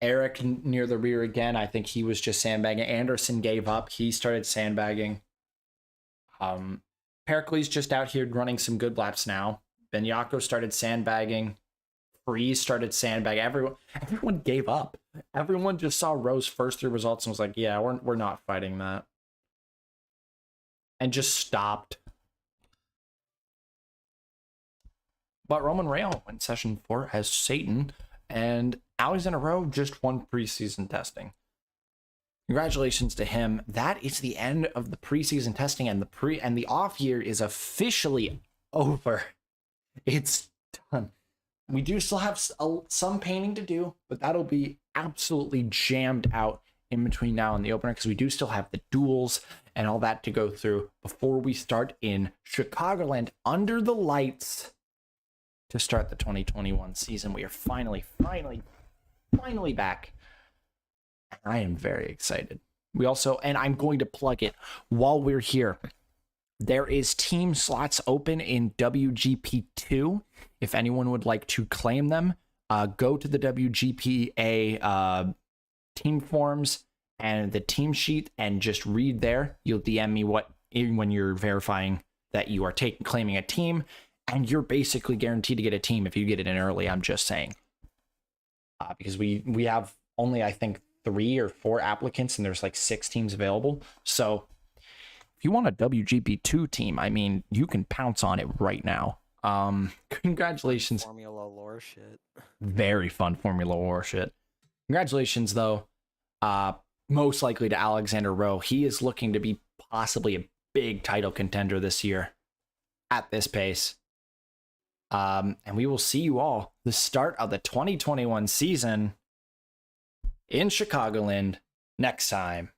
Eric near the rear again. I think he was just sandbagging. Anderson gave up. He started sandbagging. Pericles just out here running some good laps now. Benyako started sandbagging. Freeze started sandbagging. Everyone gave up. Everyone just saw Rowe's first 3 results and was like, yeah, we're not fighting that. And just stopped. But Roman Rail went session 4 as Satan, and Alexander Rowe just won preseason testing. Congratulations to him. That is the end of the preseason testing, and the off year is officially over. It's done. We do still have some painting to do, but that'll be absolutely jammed out in between now and the opener, because we do still have the duels and all that to go through before we start in Chicagoland under the lights to start the 2021 season. We are finally back. I am very excited. We also, and I'm going to plug it while we're here, there is team slots open in WGP2. If anyone would like to claim them, go to the WGPA team forums and the team sheet and just read there. You'll DM me when you're verifying that you are claiming a team, and you're basically guaranteed to get a team if you get it in early. I'm just saying, because we have only, I think, 3 or 4 applicants, and there's like 6 teams available. So if you want a WGP2 team, I mean, you can pounce on it right now. Congratulations. Formula lore shit. Very fun Formula War shit. Congratulations, though. Most likely to Alexander Rowe. He is looking to be possibly a big title contender this year at this pace. And we will see you all the start of the 2021 season in Chicagoland next time.